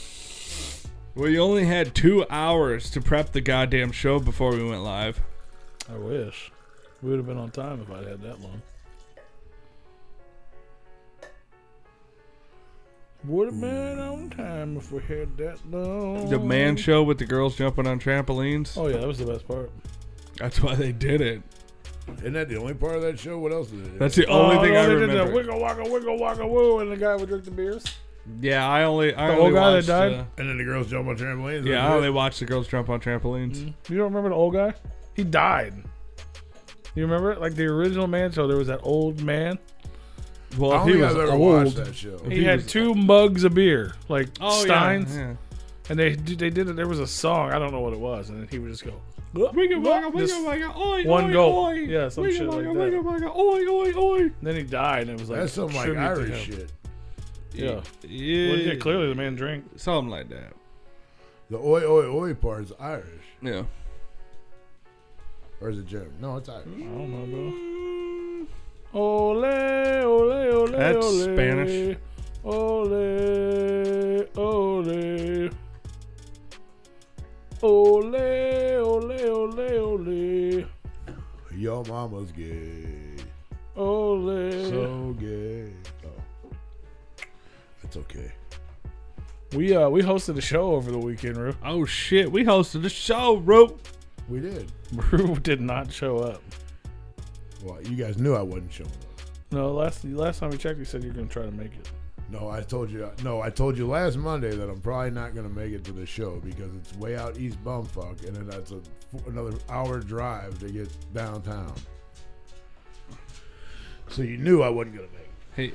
We only had 2 hours to prep the goddamn show before we went live. I wish. We would have been on time if I'd had that long. Would have been on time if we had that long. The man show with the girls jumping on trampolines. Oh, yeah, that was the best part. That's why they did it. Isn't that the only part of that show? What else did it do? That's the only thing I they remember. did the wiggle waka woo, and the guy would drink the beers. Yeah, I only old guy that watched, died? And then the girls jump on trampolines. yeah, I only watched the girls jump on trampolines. You don't remember the old guy? He died. You remember it? Like the original man show, there was that old man. Well, I if don't he think was I've ever old. watched that show. He had 2 mugs of beer, like Oh, Steins, yeah. and they did it. There was a song, I don't know what it was, and then he would just go. Wigga wagga, Just wigga wagga, oi, one oi, go. oi. Yeah, some Wigga shit like wagga, that. wigga wagga, oi, oi, oi. Then he died, and it was like That's some like tribute to Irish him. shit. Yeah. Yeah. Well, yeah, clearly the man drank. Something like that. The oi oi oi part is Irish. Yeah. Or is it German? No, it's Irish. I don't know, bro. Ole, ole, ole, That's ole. Spanish. Ole, ole. Ole, ole, ole, ole. Your mama's gay. Ole. So gay. Oh. It's okay. We hosted a show over the weekend, Rue. Oh shit, we hosted a show, Rope. We did. Rue did not show up. Well, you guys knew I wasn't showing up. No, last time we checked, you said you were gonna try to make it. No, I told you. No, I told you last Monday that I'm probably not gonna make it to the show because it's way out east bumfuck, and then that's another hour drive to get downtown. So you knew I wasn't gonna make it.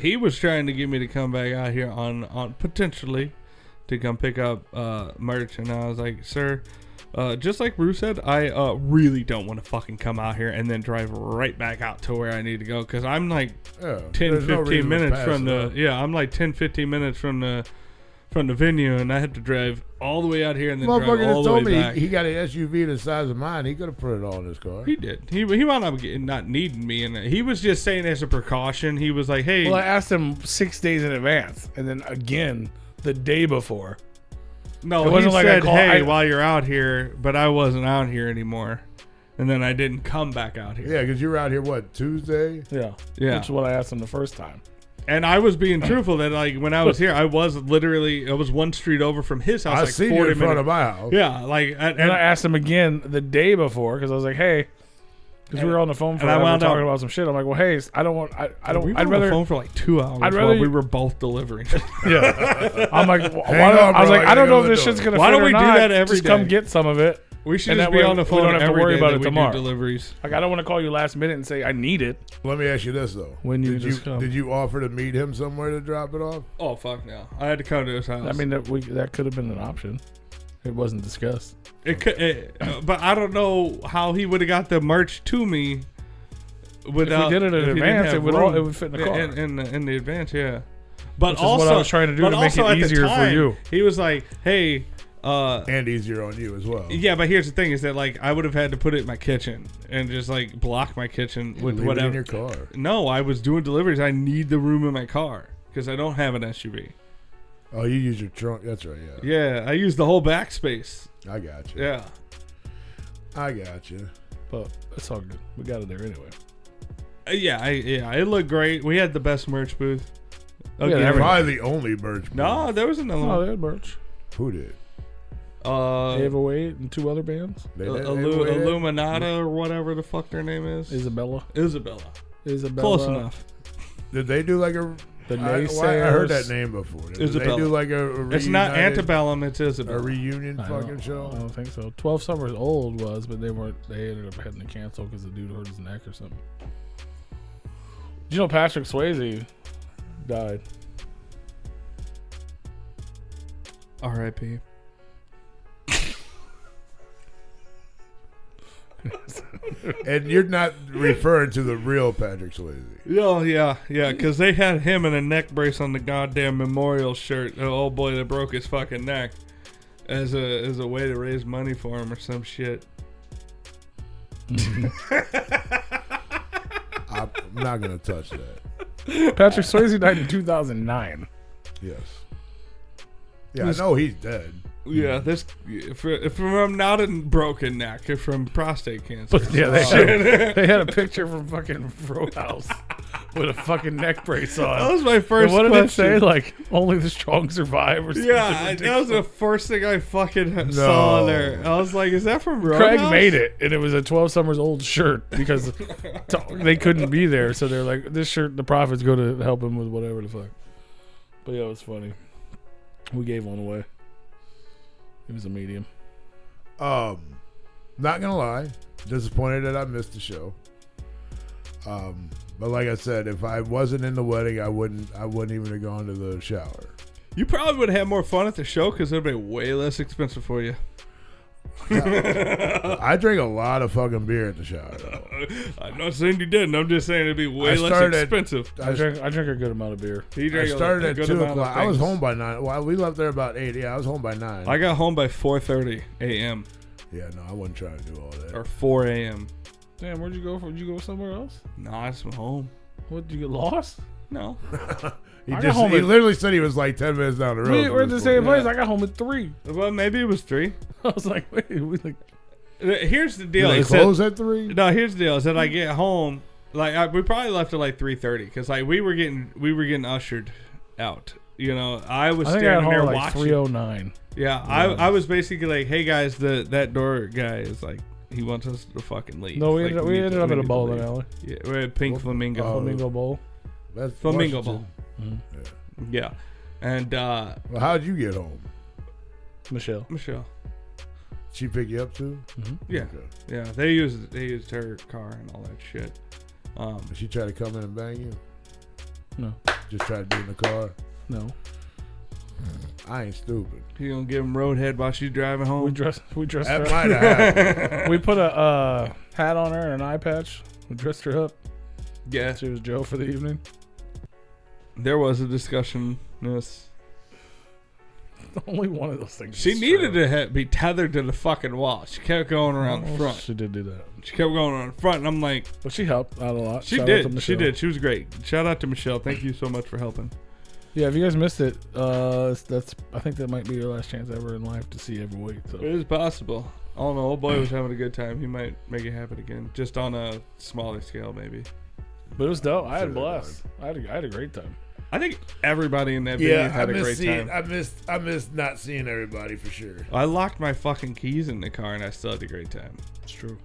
He was trying to get me to come back out here on potentially to come pick up merch, and I was like, sir, just like Bruce said, I really don't want to fucking come out here and then drive right back out to where I need to go, because I'm like 10, 15 minutes from the I'm like 10, 15 minutes from the venue, and I had to drive all the way out here and then drive Motherfucker all just the way told me back. he got an SUV the size of mine. He could have put it all in his car. He did. He wound up not needing me, and he was just saying as a precaution. He was like, "Hey." Well, I asked him 6 days in advance, and then again the day before. No, It wasn't he like I said, called- "Hey, while you're out here," but I wasn't out here anymore, and then I didn't come back out here. Yeah, because you were out here what, Tuesday? Yeah. Yeah. Which is what I asked him the first time. And I was being truthful that like when I was here, I was one street over from his house. I like seen 40 you in front minutes. of my house. Yeah, like And I asked him again the day before because I was like, "Hey," because we were on the phone for and I wound talking up- about some shit. I'm like, "Well, hey, I don't want. I don't. we were I'd on rather." the phone for like 2 hours I'd rather while you- we were both delivering. Yeah. I'm like, Hang I on, was bro, like, I I don't gotta know go if to this the shit's door. gonna. Why fit don't or we do not. that every Just come day? get some of it. We should And just that be way on the we phone don't have to every worry day about that it we do tomorrow. deliveries. Like, I don't want to call you last minute and say I need it. Let me ask you this though. When you did just come. did you offer to meet him somewhere to drop it off? Oh fuck no! I had to come to his house. I mean, that could have been an option. It wasn't discussed. It could, but I don't know how he would have got the merch to me without. did it in if he didn't advance, have it would room. it would fit in the car. In the advance, yeah. But Which is also, what I was trying to do but to make also it at the easier for time, you. He was like, "Hey, And easier on you as well. yeah." But here's the thing: is that like I would have had to put it in my kitchen and just like block my kitchen with Leave whatever. it in your car. No, I was doing deliveries. I need the room in my car because I don't have an SUV. Oh, you use your trunk. That's right. Yeah. Yeah, I use the whole backspace. I got you. Yeah. I got you. But it's all good. We got it there anyway. Yeah, it looked great. We had the best merch booth. Yeah, Okay, everything. Probably the only merch. no, there was another Oh, one. they had merch. Who did? Ava 8 and 2 other bands. They did? They were there? Illuminata or whatever the fuck their name is. Isabella. Isabella. Isabella. Close enough. Did they do like a? The I naysayers. heard that name before. Did they Isabella. do like a? It's not reunited- Antebellum, it's A Isabella. reunion I fucking don't show. think so. 12 Summers Old was, but they weren't. They ended up having to cancel because the dude hurt his neck or something. Did you know Patrick Swayze died? R.I.P. And you're not referring to the real Patrick Swayze. Oh, yeah, because they had him in a neck brace on the goddamn memorial shirt. The old boy that broke his fucking neck as a way to raise money for him or some shit. I'm not gonna touch that. Patrick Swayze died in 2009. Yes. Yeah, I know he's dead. Yeah, this from not a broken neck, from prostate cancer. But yeah, they had a picture from fucking Roadhouse with a fucking neck brace on. That was my first. And what did question. it say? Like only the strong survive, or something? Yeah, that was the first thing I fucking saw there. I was like, "Is that from Roadhouse?" Craig made it, and it was a 12 Summers old shirt because they couldn't be there, so they're like, "This shirt, the profits go to help him with whatever the fuck." But yeah, it was funny. We gave one away. It was a medium. Not gonna lie, disappointed that I missed the show. But like I said, if I wasn't in the wedding, I wouldn't even have gone to the shower. You probably would have had more fun at the show because it'd be way less expensive for you. I drink a lot of fucking beer at the shower, though. I'm not saying you didn't. I'm just saying it'd be way less expensive. I drink a good amount of beer. I started at 2 o'clock. I was home by 9. Well, we left there about 8. Yeah, I was home by 9. I got home by 4:30 a.m. Yeah, no, I wasn't trying to do all that. or 4 a.m. Damn, where'd you go? Did you go somewhere else? No, I just went home. What, did you get lost? No. He literally said he was like 10 minutes down the road. We're at the same place. I got home at 3. Well, maybe it was 3. I was like, wait, Here's the deal. Did they close at 3? No, here's the deal. Is that I get home, we probably left at like 3:30 because we were getting ushered out. You know, I was standing there like watching. 3:09. Yeah, I was basically like, hey guys, that door guy is like, he wants us to fucking leave. No, we ended up at a bowling alley. Yeah, we're at Pink Flamingo. Flamingo Bowl. That's Flamingo Washington. Bowl. Mm-hmm. Yeah. And well, how'd you get home? Michelle. She pick you up too? Mm-hmm. Yeah. Okay. Yeah. They used her car and all that shit. Did she try to come in and bang you? No. Just try to be in the car? No. I ain't stupid. You gonna give him roadhead while she's driving home? We dressed That her. might have happened. We put a hat on her and an eye patch. We dressed her up. Yeah. She was Joe for the evening. There was a discussion. Yes. Only one of those things. She needed to be tethered to the fucking wall. She kept going around the front. She did do that. She kept going around the front, and I'm like, But she helped out a lot. she Shout out to did. Michelle. She did. She was great. Shout out to Michelle. Thank you so much for helping. Yeah, if you guys missed it, I think that might be your last chance ever in life to see every week. So. It is possible. I don't know. Old boy was having a good time. He might make it happen again, just on a smaller scale, maybe. But it was dope. I had a blast. I had a great time. I think everybody in that video had a great time. I missed not seeing everybody for sure. I locked my fucking keys in the car, and I still had a great time. It's true.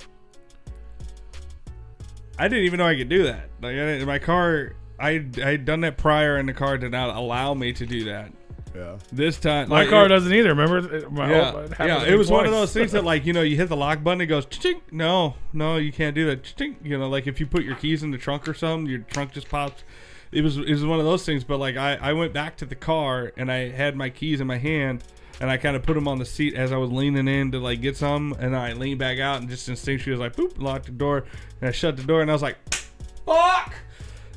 I didn't even know I could do that. Like my car, I'd done that prior, and the car did not allow me to do that. Yeah. This time, My car doesn't either. Remember? It was one of those things that, like, you know, you hit the lock button, it goes, ching. No, you can't do that. Ching. You know, like if you put your keys in the trunk or something, your trunk just pops. It was one of those things. But like I went back to the car and I had my keys in my hand and I kind of put them on the seat as I was leaning in to like get some, and I leaned back out and just instinctually was like, boop, locked the door, and I shut the door and I was like, fuck.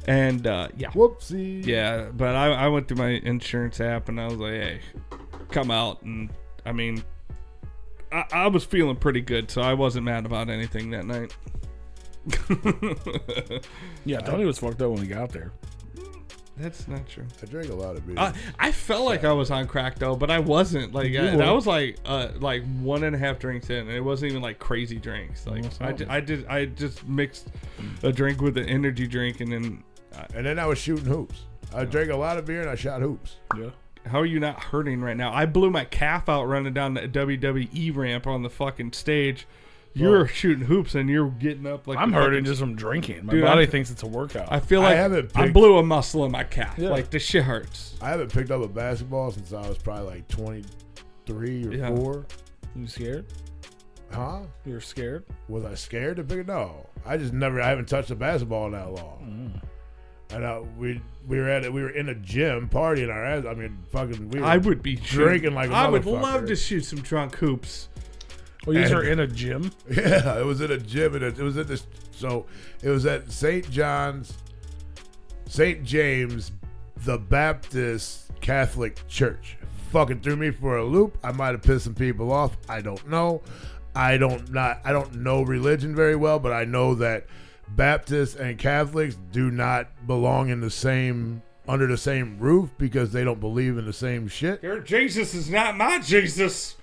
And yeah. Whoopsie. Yeah, but I went through my insurance app and I was like, hey, come out. And I mean, I was feeling pretty good, so I wasn't mad about anything that night. Yeah, Tony was fucked up when we got there. That's not true. I drank a lot of beer. I felt like I was on crack though, but I wasn't. Like I was like 1.5 drinks in, and it wasn't even like crazy drinks. Like I just mixed a drink with an energy drink, and then I was shooting hoops. I drank a lot of beer and I shot hoops. Yeah. How are you not hurting right now? I blew my calf out running down the WWE ramp on the fucking stage. You're shooting hoops and you're getting up like I'm hurting just from drinking. My Dude, body thinks it's a workout. I feel like I blew a muscle in my calf. Yeah. Like, this shit hurts. I haven't picked up a basketball since I was probably like 23 or 4. You scared? Huh? You were scared? Was I scared to pick it? No. I haven't touched a basketball in that long. And we were in a gym partying our ass. I mean, fucking. I would be drinking like a motherfucker. I would love to shoot some drunk hoops. Well, you were in a gym? Yeah, it was in a gym. And it was at this. So it was at St. James, the Baptist Catholic Church. Fucking threw me for a loop. I might have pissed some people off. I don't know. I don't know religion very well, but I know that Baptists and Catholics do not belong in the same under the same roof because they don't believe in the same shit. Your Jesus is not my Jesus.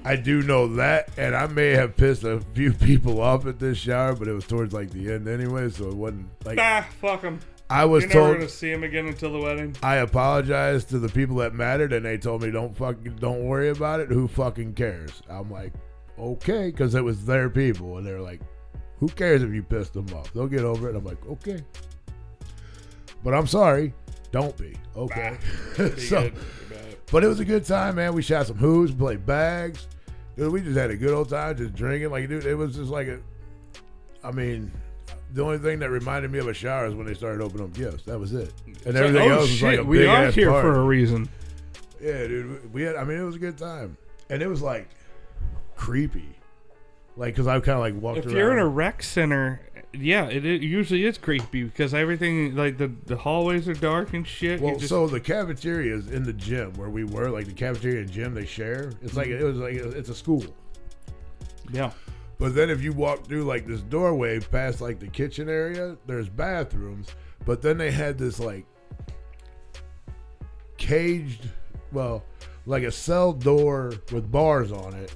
I do know that, and I may have pissed a few people off at this shower, but it was towards like the end anyway, so it wasn't like. Fuck them. I was You're told never gonna see him again until the wedding. I apologized to the people that mattered, and they told me don't worry about it. Who fucking cares? I'm like, okay, because it was their people, and they're like, who cares if you pissed them off? They'll get over it. I'm like, okay, but I'm sorry. Don't be okay. So, but it was a good time, man. We shot some hoops, played bags. Dude, we just had a good old time, just drinking. Like, dude, it was just like the only thing that reminded me of a shower is when they started opening up gifts. That was it, and everything else was like a we big are ass here party. for a reason. Yeah, dude. We had. I mean, it was a good time, and it was like creepy, like because I kind of like walked around. If you're in a rec center. Yeah, it usually is creepy because everything, like the hallways are dark and shit. Well, so the cafeteria is in the gym where we were, like the cafeteria and gym they share. It's like it's a school. Yeah. But then if you walk through like this doorway past like the kitchen area, there's bathrooms. But then they had this like caged, well, like a cell door with bars on it,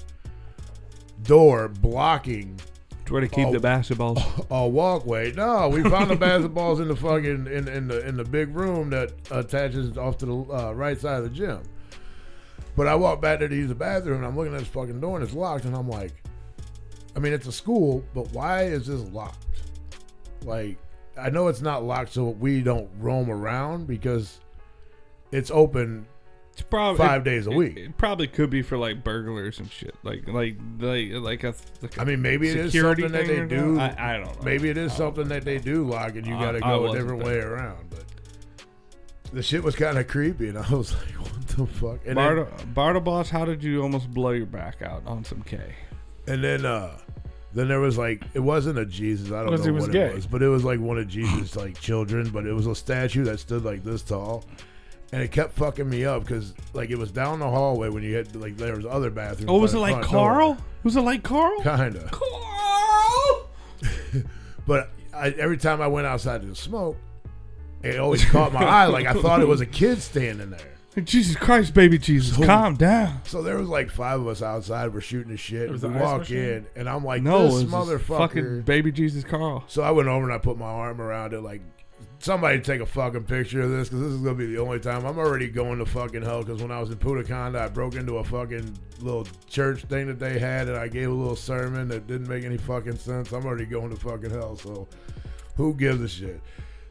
door blocking. It's where to keep the basketballs. A walkway. No, we found the basketballs in the fucking in the big room that attaches off to the right side of the gym. But I walked back there to use the bathroom, and I'm looking at this fucking door, and it's locked, and I'm like, I mean, it's a school, but why is this locked? Like, I know it's not locked so we don't roam around because it's open. It's probably 5 days a week. It probably could be for like burglars and shit. Like I mean, maybe it is something that they do. I don't know. Maybe it is something that they do lock, and you got to go a different way around. But the shit was kind of creepy, and I was like, "What the fuck?" And Bartle Boss, how did you almost blow your back out on some K? And then there was like, it wasn't a Jesus. I don't know what it was, but it was like one of Jesus' like children. But it was a statue that stood like this tall. And it kept fucking me up because, like, it was down the hallway when you had, like, there was other bathrooms. Oh, was it like Carl? Was it like Carl? Kinda. Carl! But every time I went outside to smoke, it always caught my eye. Like, I thought it was a kid standing there. Jesus Christ, baby Jesus, calm down. So there was like 5 of us outside. We're shooting the shit. We walk in, and I'm like, no, this motherfucker. Fucking baby Jesus Carl. So I went over and I put my arm around it, like, somebody take a fucking picture of this because this is going to be the only time. I'm already going to fucking hell because when I was in Putaconda, I broke into a fucking little church thing that they had and I gave a little sermon that didn't make any fucking sense. I'm already going to fucking hell, so who gives a shit?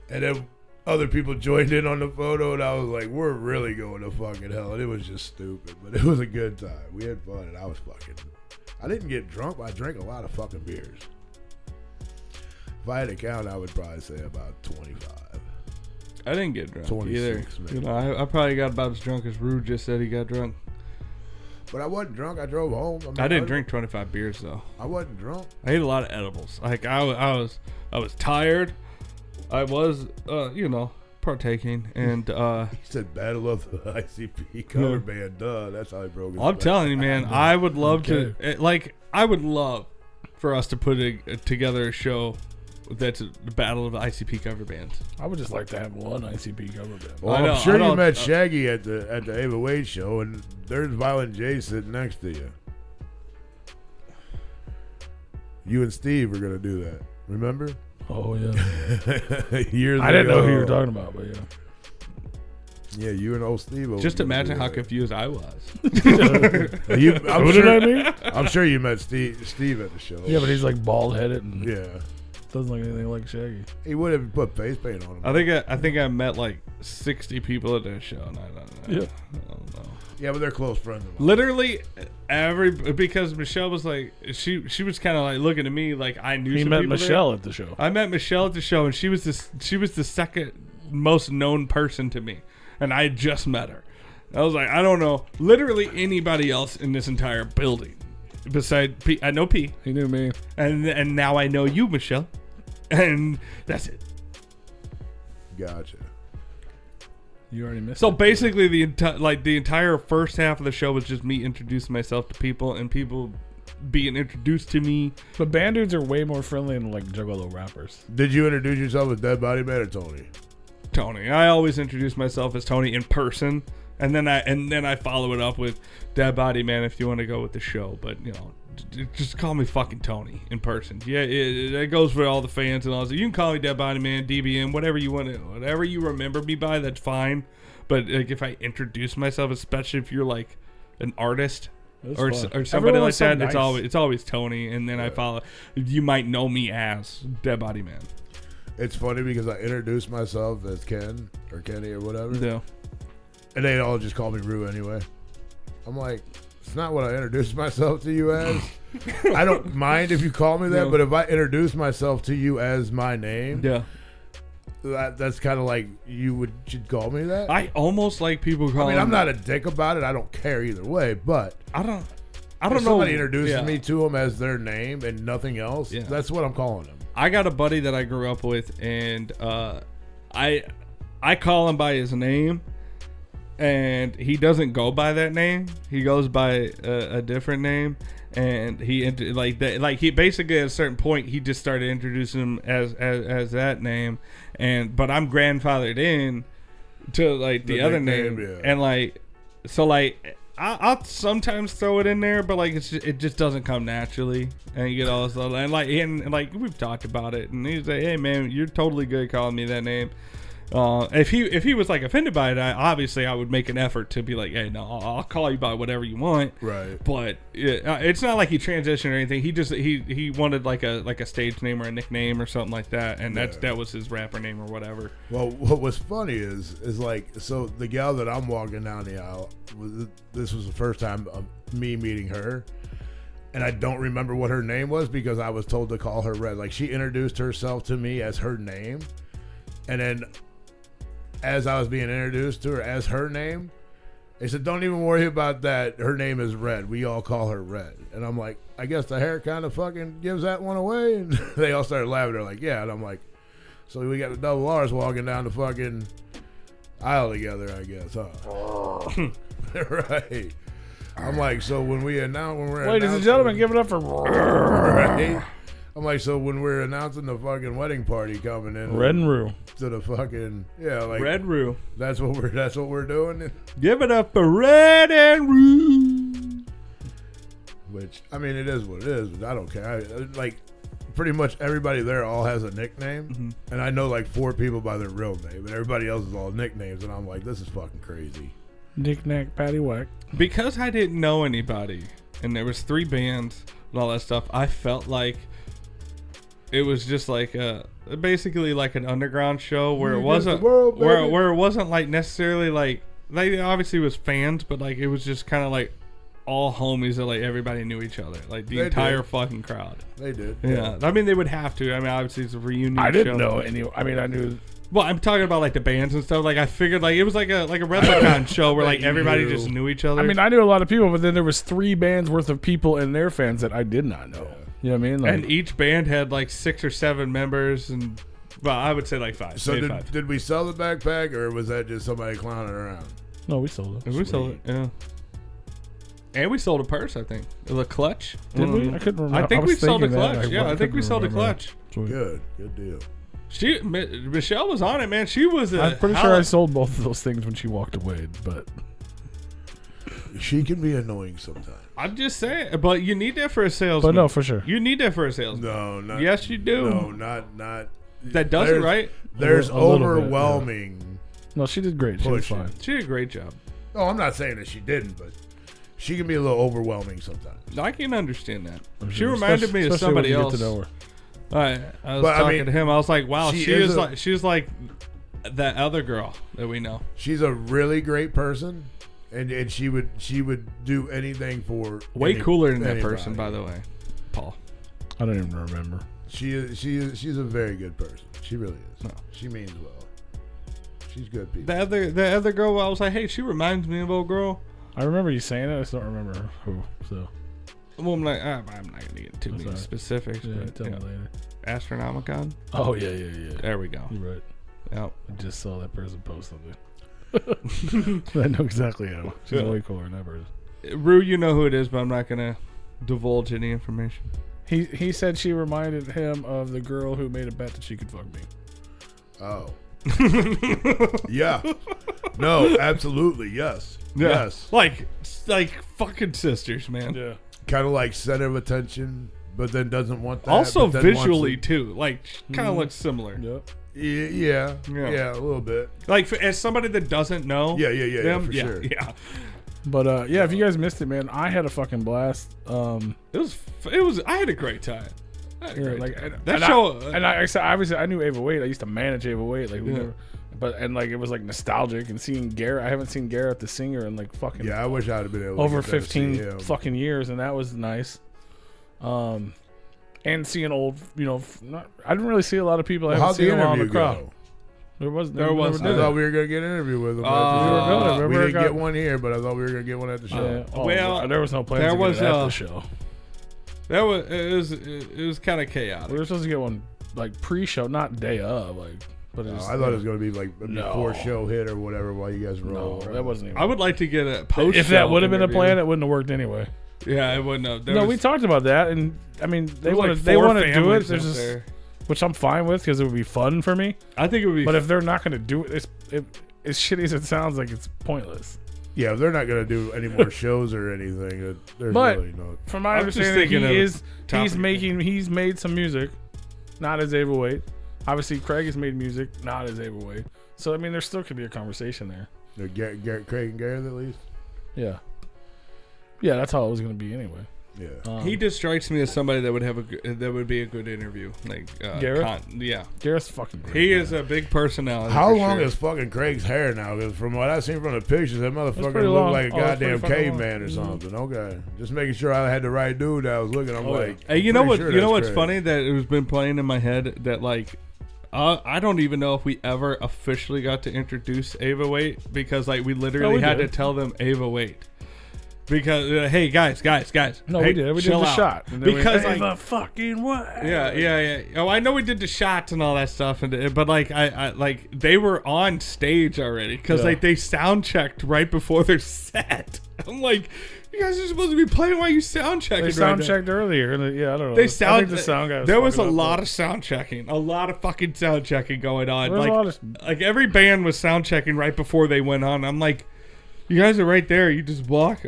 And then other people joined in on the photo and I was like, we're really going to fucking hell. And it was just stupid, but it was a good time. We had fun and I didn't get drunk, but I drank a lot of fucking beers. If I had to count, I would probably say about 25. I didn't get drunk 26, either. maybe. You know, I probably got about as drunk as Rude just said he got drunk. But I wasn't drunk. I drove home. I didn't drink 25 beers though. I wasn't drunk. I ate a lot of edibles. Like I was tired. I was, partaking, and he said Battle of the ICP cover band. Duh, that's how he broke his I'm back. telling you, man, I would love I would love for us to put together a show that's the Battle of the ICP cover bands. I would just like to have one ICP cover band. Well, I'm sure you met Shaggy at the Ava Wade show, and there's Violent J sitting next to you. You and Steve were gonna do that. Remember? Oh yeah. Years I didn't ago. know who you were talking about, but yeah. Yeah, you and old Steve. Just imagine how confused I was. What did I mean? I'm sure you met Steve at the show. Yeah, but he's like bald headed and yeah, doesn't look anything like Shaggy. he would have put face paint on him. I think I met like 60 people at that show. And I don't know. Yeah, but they're close friends of mine. Literally because Michelle was like she was kind of like looking at me like I knew. He some met people Michelle there. at the show. I met Michelle at the show, and she was the second most known person to me, and I had just met her. I was like, I don't know literally anybody else in this entire building besides P. I know P. He knew me, and now I know you, Michelle, and that's it. Gotcha. You already missed. So it. basically, the entire first half of the show was just me introducing myself to people and people being introduced to me. But band dudes are way more friendly than like juggalo rappers. Did you introduce yourself as Dead Body Man or Tony? Tony. I always introduce myself as Tony in person, and then I follow it up with Dead Body Man if you want to go with the show. But just call me fucking Tony in person. Yeah, it goes for all the fans and all. So you can call me Dead Body Man, DBM, whatever you want to, whatever you remember me by. That's fine. But like if I introduce myself, especially if you're like an artist or somebody Everyone like was so that, nice. it's always Tony, and then I follow. You might know me as Dead Body Man. It's funny because I introduced myself as Ken or Kenny or whatever. Yeah. And they all just call me Rue anyway. I'm like, it's not what I introduced myself to you as. I don't mind if you call me that, but if I introduce myself to you as my name, that's kind of like you should call me that. I almost like people calling. I'm not a dick about it. I don't care either way, but I don't if know. somebody introduces me to them as their name and nothing else, Yeah. that's what I'm calling them. I got a buddy that I grew up with, and I call him by his name, and he doesn't go by that name. He goes by a different name, and he basically at a certain point he just started introducing him as that name, but I'm grandfathered in to like the other nickname, name, yeah. and like so like. I'll sometimes throw it in there, but like it just doesn't come naturally, and you get all this stuff. And like we've talked about it, and he's like, "Hey man, you're totally good calling me that name." If he was like offended by it, I would make an effort to be like, "Hey, no, I'll call you by whatever you want." Right. But it's not like he transitioned or anything. He just he wanted like a stage name or a nickname or something like that, and that was his rapper name or whatever. Well, what was funny is like, so the gal that I'm walking down the aisle, this was the first time of me meeting her, and I don't remember what her name was because I was told to call her Red. Like, she introduced herself to me as her name, and then as I was being introduced to her as her name, they said, "Don't even worry about that. Her name is Red. We all call her Red." And I'm like, I guess the hair kind of fucking gives that one away. And they all started laughing. They're like, yeah. And I'm like, so we got the double R's walking down the fucking aisle together, I guess, huh? Right. I'm like, so when we're Ladies and gentlemen, give it up for right? I'm like, so when we're announcing the fucking wedding party coming in, Red and Rue to the fucking like Red Rue. That's what we're doing. Give it up for Red and Rue. Which, I mean, it is what it is. But I don't care. Like, pretty much everybody there all has a nickname, and I know like 4 people by their real name, and everybody else is all nicknames, and I'm like, this is fucking crazy. Knick Knack Patty Whack. Because I didn't know anybody, and there was 3 bands and all that stuff, I felt like it was just like basically like an underground show where it wasn't where it wasn't like necessarily like obviously it was fans, but like it was just kind of like all homies that like everybody knew each other, like the entire fucking crowd. They did. Yeah. I mean, they would have to. I mean, obviously it's a reunion. I didn't show. know any. I mean, I knew. Well, I'm talking about like the bands and stuff. Like I figured like it was like a Replicon show where like everybody just knew each other. I mean, I knew a lot of people, but then there was 3 bands worth of people and their fans that I did not know. You know what I mean? Like, and each band had like 6 or 7 members, and well, I would say like 5. So maybe 5. did we sell the backpack, or was that just somebody clowning around? no, we sold it. And we sold it, yeah. And we sold a purse, I think. The clutch. Did we? I couldn't remember. I think was we sold a thinking that. clutch. Yeah, I think we sold a clutch. Sweet. Good deal. Michelle was on it, man. She was. I'm pretty sure I sold both of those things when she walked away, but She can be annoying sometimes. I'm just saying, but you need that for a salesman. no, for sure. You need that for a salesman. No, not. Yes, you do. No, not. That does it right. There's A little bit, overwhelming. No, she did great. She was Pushing. fine. She did a great job. Oh, I'm not saying that she didn't, but she can be a little overwhelming sometimes. I can understand that. For She sure. reminded me of Especially when somebody you else. Get to know her. I was But, I talking mean, to him. I was like, "Wow, she she is is like that other girl that we know." She's a really great person, and she would do anything for Way cooler than that anybody. person, by the way, Paul. I don't even remember. She's a very good person. She really is. No. She means well. She's good people. The other girl, I was like, "Hey, she reminds me of old girl." I remember you saying it. I just don't remember who. So Well, I'm like, I'm not gonna get too many right. specifics, yeah, but tell you me know, later. Astronomicon. Oh yeah. There we go. You're right. Yep. I just saw that person post something. I know exactly how. She's Yeah. way cooler than that person. Rue, you know who it is, but I'm not gonna divulge any information. He said she reminded him of the girl who made a bet that she could fuck me. Oh. Yeah. No, absolutely. Yes. Yeah. Yes. Like fucking sisters, man. Yeah. Kind of like center of attention, but then doesn't want that. Also but then visually wants too, like kind of looks similar. Yep. it. Yeah, a little bit. Like as somebody that doesn't know, Yeah, them, for sure. Yeah. But if you guys missed it, man, I had a fucking blast. It was. I had a great time. That show. I said obviously I knew Ava Wade. I used to manage Ava Wade. Like we never. But it was like nostalgic and seeing Garrett. I haven't seen Garrett the singer in like fucking. Yeah, I wish I'd have been able over to 15 fucking years, and that was nice. And seeing old, I didn't really see a lot of people. I haven't seen around the crowd. There was. I thought we were gonna get an interview with him. We didn't get one here, but I thought we were gonna get one at the show. Well, there was no plans to get it at the show. It was kind of chaotic. We were supposed to get one like pre-show, not day of, But I thought it was going to be like a before show hit or whatever while you guys roll. No, that wasn't even. I would like to get a post. If that would have been a plan, it wouldn't have worked anyway. Yeah, it wouldn't have. We talked about that, and I mean, they want to do it. There's just, which I'm fine with because it would be fun for me. I think it would be. But if they're not going to do it, as shitty as it sounds, like it's pointless. Yeah, if they're not going to do any more shows or anything, there's really no. From my understanding, he's made some music, not as Ava Wade. Obviously, Craig has made music, not as Ava Wade. So I mean, there still could be a conversation there. Craig and Gareth at least. Yeah. Yeah, that's how it was going to be anyway. Yeah. He just strikes me as somebody that would be a good interview. Like Gareth. Yeah. Gareth's fucking great. He is a big personality. How long is fucking Craig's hair now? Because from what I've seen from the pictures, that motherfucker looked like a goddamn caveman or something. Okay, just making sure I had the right dude that I was looking. I'm like, hey, you know what? You know what's funny that it was been playing in my head that like. I don't even know if we ever officially got to introduce Ava Wade because like we literally had to tell them Ava Wade. Because hey guys. No, hey, we did. We did the shot. Because Ava fucking what? Yeah. Oh, I know we did the shots and all that stuff, but like I like they were on stage already because like they sound checked right before their set. I'm like, you guys are supposed to be playing while you sound checking. They sound checked earlier. I don't know. They sound. I think the sound guy was there was a lot of sound checking, a lot of fucking sound checking going on. Like every band was sound checking right before they went on. I'm like, you guys are right there. You just walk.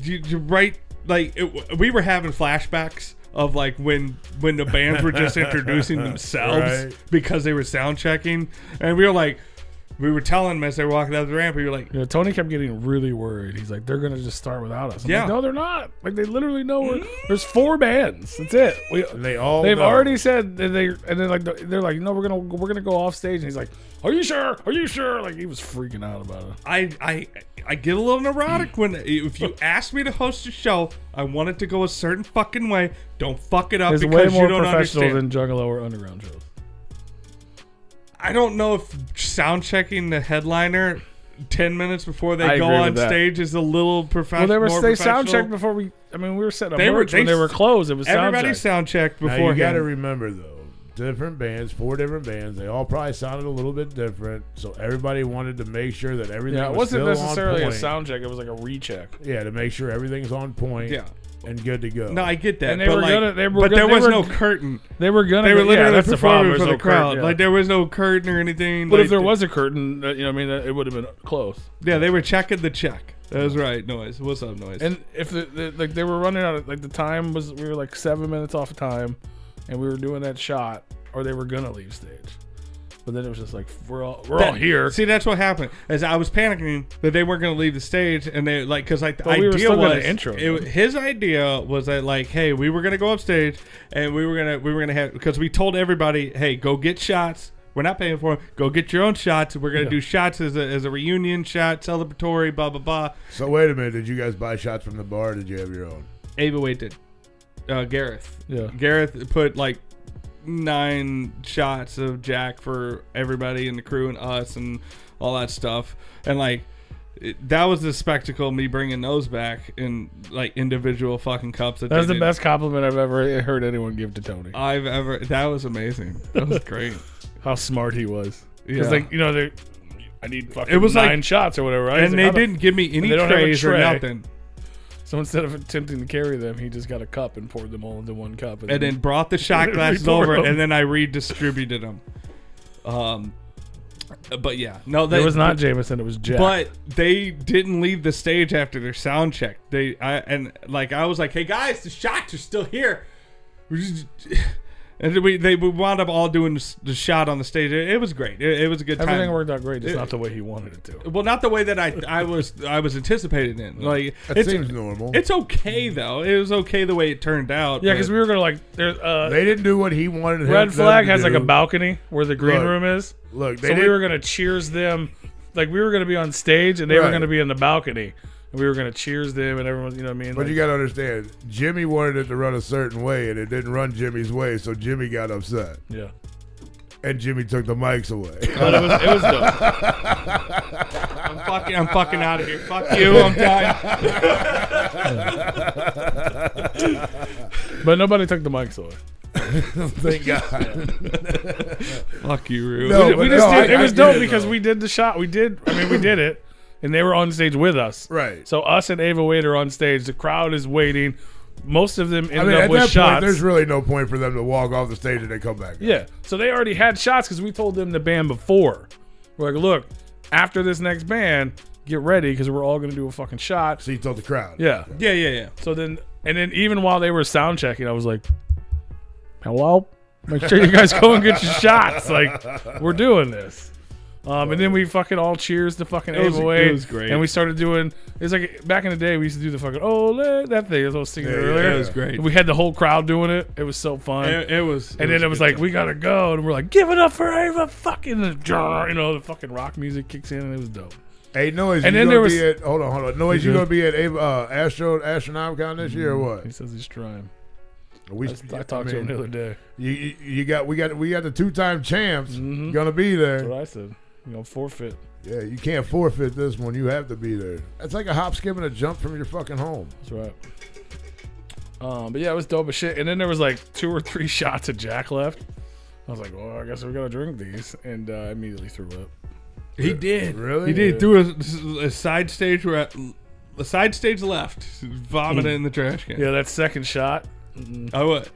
You right like we were having flashbacks of like when the bands were just introducing themselves because they were sound checking, and we were telling them as they were walking down the ramp, we were like, Tony kept getting really worried. He's like, they're gonna just start without us. I'm like, no, they're not. Like they literally know there's 4 bands. That's it. They've already said that they're like, no, we're gonna go off stage, and he's like, are you sure? Are you sure? Like he was freaking out about it. I get a little neurotic when if you ask me to host a show, I want it to go a certain fucking way. Don't fuck it up it's because way more you don't professional understand. than Juggalo or Underground shows. I don't know if sound checking the headliner 10 minutes before they go on stage is a little professional. Well, they sound checked before we were setting up merch when they were closed. It was everybody sound checked before. Now you got to remember though, different bands, 4 different bands. They all probably sounded a little bit different, so everybody wanted to make sure that everything. Yeah, it wasn't necessarily a sound check. It was like a recheck. Yeah, to make sure everything's on point. Yeah. And good to go. No, I get that. And but there was no curtain. They were literally performing for the crowd. Like there was no curtain or anything. But if there was a curtain, it would have been close. Yeah, they were checking the check. That was right. Noise. What's up, Noise? And if they were running out of the time we were like 7 minutes off of time, and we were doing that shot, or they were gonna leave stage. But then it was just like we're all here. See, that's what happened. As I was panicking that they weren't going to leave the stage, and they because the idea his idea was that like, hey, we were going to go up stage, and we were gonna have because we told everybody, hey, go get shots. We're not paying for them. Go get your own shots. We're gonna do shots as a reunion shot, celebratory, blah blah blah. So wait a minute, did you guys buy shots from the bar? Or did you have your own? Ava Wade did. Gareth. Yeah. Gareth put like 9 shots of Jack for everybody in the crew and us and all that stuff, and like that was the spectacle. Me bringing those back in like individual fucking cups. That was the best compliment I've ever heard anyone give to Tony. That was amazing. That was great. How smart he was. Because I need fucking it was 9 shots or whatever, right? And they didn't give me any trays or nothing. So instead of attempting to carry them, he just got a cup and poured them all into one cup. And then brought the shot glasses over, and then I redistributed them. But yeah, no, it was not Jameson. It was Jack. But they didn't leave the stage after their sound check. I was like, "Hey guys, the shots are still here." And they wound up all doing the shot on the stage. It was great. It was a good time. Everything worked out great, just not the way he wanted it to. Well, not the way that I was anticipating it. Like it seems normal. It's okay though. It was okay the way it turned out. Yeah, because we were gonna they didn't do what he wanted. Red Flag has like a balcony where the green room is. Look, we were gonna cheers them. Like we were gonna be on stage and they were gonna be in the balcony. We were going to cheers them and everyone, you know what I mean? But you got to understand, Jimmy wanted it to run a certain way and it didn't run Jimmy's way, so Jimmy got upset. Yeah. And Jimmy took the mics away. But it was dope. I'm fucking out of here. Fuck you. I'm done. But nobody took the mics away. Thank God. Fuck you, Rue. No, it was dope because we did the shot. We did it. And they were on stage with us. Right. So us and Ava Wade are on stage. The crowd is waiting. Most of them ended up at with that shots. Point, there's really no point for them to walk off the stage and then come back. Yeah. So they already had shots because we told them the band before. We're like, look, after this next band, get ready because we're all going to do a fucking shot. So you told the crowd. Yeah. Yeah. So then even while they were sound checking, I was like, hello? Make sure you guys go and get your shots. Like, we're doing this. And then we fucking all cheers to fucking Ava Wade. It was great. And we started doing, it's like back in the day, we used to do the fucking, that thing, as I was singing earlier. It was great. We had the whole crowd doing it. It was so fun. It was. And then it was like, we gotta go. And we're like, give it up for Ava fucking, the fucking rock music kicks in and it was dope. Hey, Noise, and then there was, hold on. Noise, you gonna be at Astronomicon this year or what? He says he's trying. I talked to him the other day. We got the 2-time champs gonna be there. That's what I said. Forfeit. Yeah, you can't forfeit this one. You have to be there. That's like a hop, skip, and a jump from your fucking home. That's right. But yeah, it was dope as shit. And then there was like 2 or 3 shots of Jack left. I was like, well, I guess we gotta drink these, and I immediately threw up. He did. Really? He did. Threw a side stage the side stage left, vomited in the trash can. Yeah, that second shot. I would.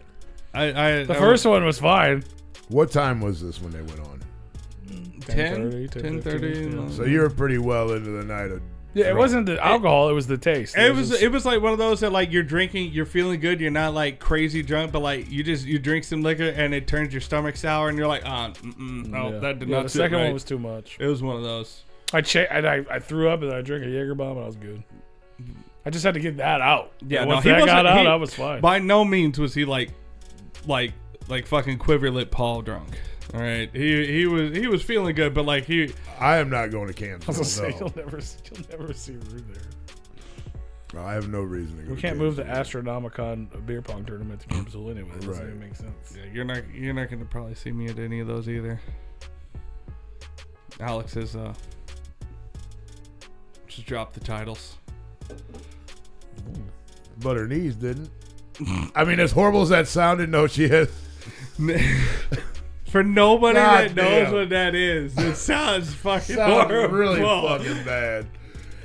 The first one was fine. What time was this when they went on? 10:30. So you were pretty well into the night. It wasn't the alcohol; it was the taste. It was like one of those that like you're drinking, you're feeling good, you're not like crazy drunk, but like you drink some liquor and it turns your stomach sour, and you're like, that did not. The second one was too much. It was one of those. I threw up and I drank a Jaeger bomb and I was good. I just had to get that out. Yeah, once that got out, I was fine. By no means was he like fucking quiver lip Paul drunk. All right, he was feeling good, but like I am not going to Kansas. I was gonna say, you'll never see Rue there. I have no reason to go. We can't move the Astronomicon beer pong tournament to Campbellsville anyway. It doesn't even make sense. Yeah, you're not gonna probably see me at any of those either. Alex has just dropped the titles, but her knees didn't. I mean, as horrible as that sounded, no, she has. For nobody that knows what that is, it sounds fucking horrible. Really fucking bad.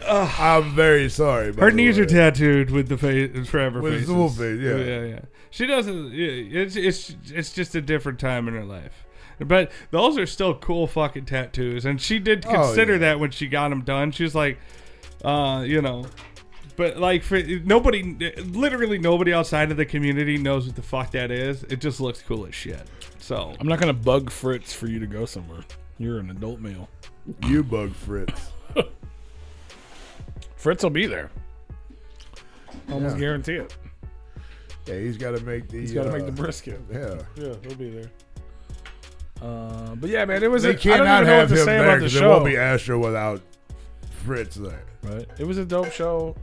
I'm very sorry. Her knees are tattooed with the face, forever faces. With the face, yeah. She doesn't. It's just a different time in her life. But those are still cool fucking tattoos, and she did consider that when she got them done. She was like, But like for literally nobody outside of the community knows what the fuck that is. It just looks cool as shit. So I'm not gonna bug Fritz for you to go somewhere. You're an adult male. You bug Fritz. Fritz will be there. Almost guarantee it. Yeah, he's got to make the. He's got to make the brisket. Yeah, he'll be there. But yeah, man, it was. They cannot have him there because it won't be Astro without Fritz there. Right. It was a dope show.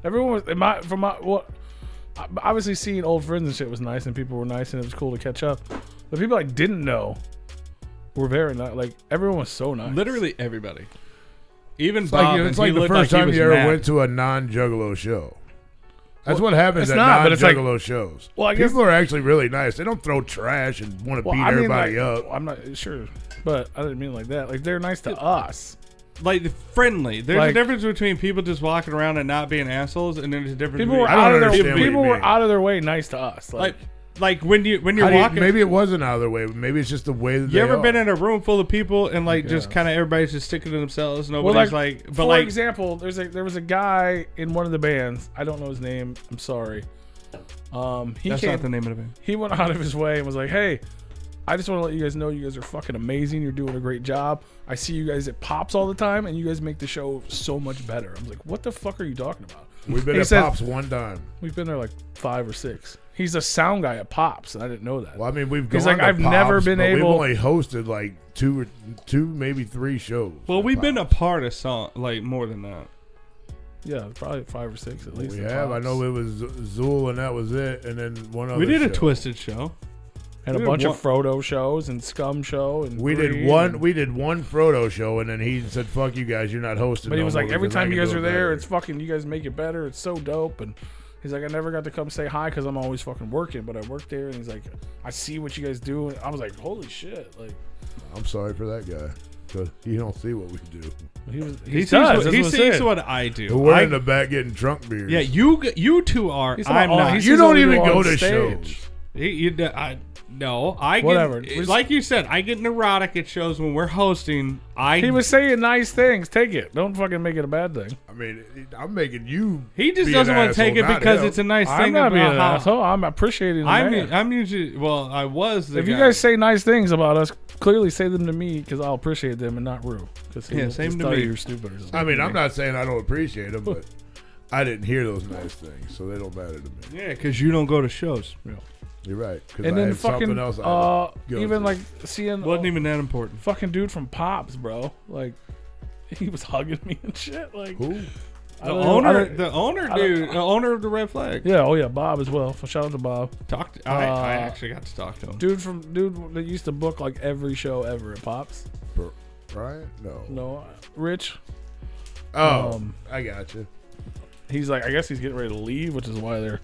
Everyone was obviously seeing old friends and shit was nice, and people were nice, and it was cool to catch up. The people I didn't know were very nice. Like everyone was so nice. Literally everybody. Even it's Bob. It's like the first time you ever went to a non-Juggalo show. That's what happens at non-Juggalo shows. Well, I guess people are actually really nice. They don't throw trash and want to beat everybody up. I'm not sure, but I didn't mean like that. Like they're nice to us. like friendly. There's Like- a difference between people just walking around and not being assholes, and then there's a difference. People were between, out of their understand what people you were mean. out of their way nice to us. like when you're How do you- walking. maybe it wasn't out of their way. Maybe it's just the way that You they ever are. been in a room full of people and like just Yeah. kind of everybody's just sticking to themselves? Well, Nobody's like, but for like example, there was a guy in one of the bands. I don't know his name. I'm sorry. He that's came. not the name of the band. He went out of his way and was like, "Hey, I just want to let you guys know you guys are fucking amazing. You're doing a great job. I see you guys at Pops all the time, and you guys make the show so much better." I was like, "What the fuck are you talking about?" We've been He at said- Pops one time. We've been there like 5 or 6. He's a sound guy at Pops, and I didn't know that. Well, I mean, we've gone He's like, to I've never Pops, been but able- We've only hosted like two, maybe 3 shows. Well, at we've been a Pops. part of song like more than that. Yeah, probably 5 or 6 at least. We at have. I Pops. know it was Zool, and that was it. And then one other. We did a show. Twisted show. and a we bunch did of Frodo shows and Scum show and We did Green one. and- We did one Frodo show, and then he said, "Fuck you guys, you're not hosting." But he no was more like, every because I time can you guys do are it there, better." it's fucking. You guys make it better. It's so dope. And he's like, I never got to come say hi because I'm always fucking working, but I work there. And he's like, I see what you guys do. And I was like, holy shit! Like I'm sorry for that guy, because he don't see what we do. he was. He He sees, does. what, That's he what I sees said. what I do. We're I- in the back getting drunk beers. yeah, you two are. He's I'm about- not. he You sees don't what we even do go on to stage. shows. No, I get, Whatever. Like you said, I get neurotic at shows when we're hosting. He was saying nice things. Take it. Don't fucking make it a bad thing. I mean, I'm making you. He just be doesn't an want to take it asshole, not because him. it's a nice I'm thing not being about an how. asshole. I'm appreciating the man. I'm usually I was the If guy. you guys say nice things about us, clearly say them to me because I'll appreciate them and not Rue. Because Yeah, same to tell me. you you're stupid or something. I mean, I'm not saying I don't appreciate them, but I didn't hear those nice things, so they don't matter to me. Yeah, because you don't go to shows. You're right. Because And I then had fucking, something else. I had to go even to. like seeing Wasn't even that important. fucking dude from Pops, bro. Like, he was hugging me and shit. Like, Who? I The don't- I owner, don't- the owner, I don't- dude, the owner of the Red Flag. Yeah, oh yeah, Bob as well. Shout out to Bob. I actually got to talk to him. Dude that used to book like every show ever at Pops. Brian? No. No, Rich. Oh, I got you. He's like, I guess he's getting ready to leave, which is why they're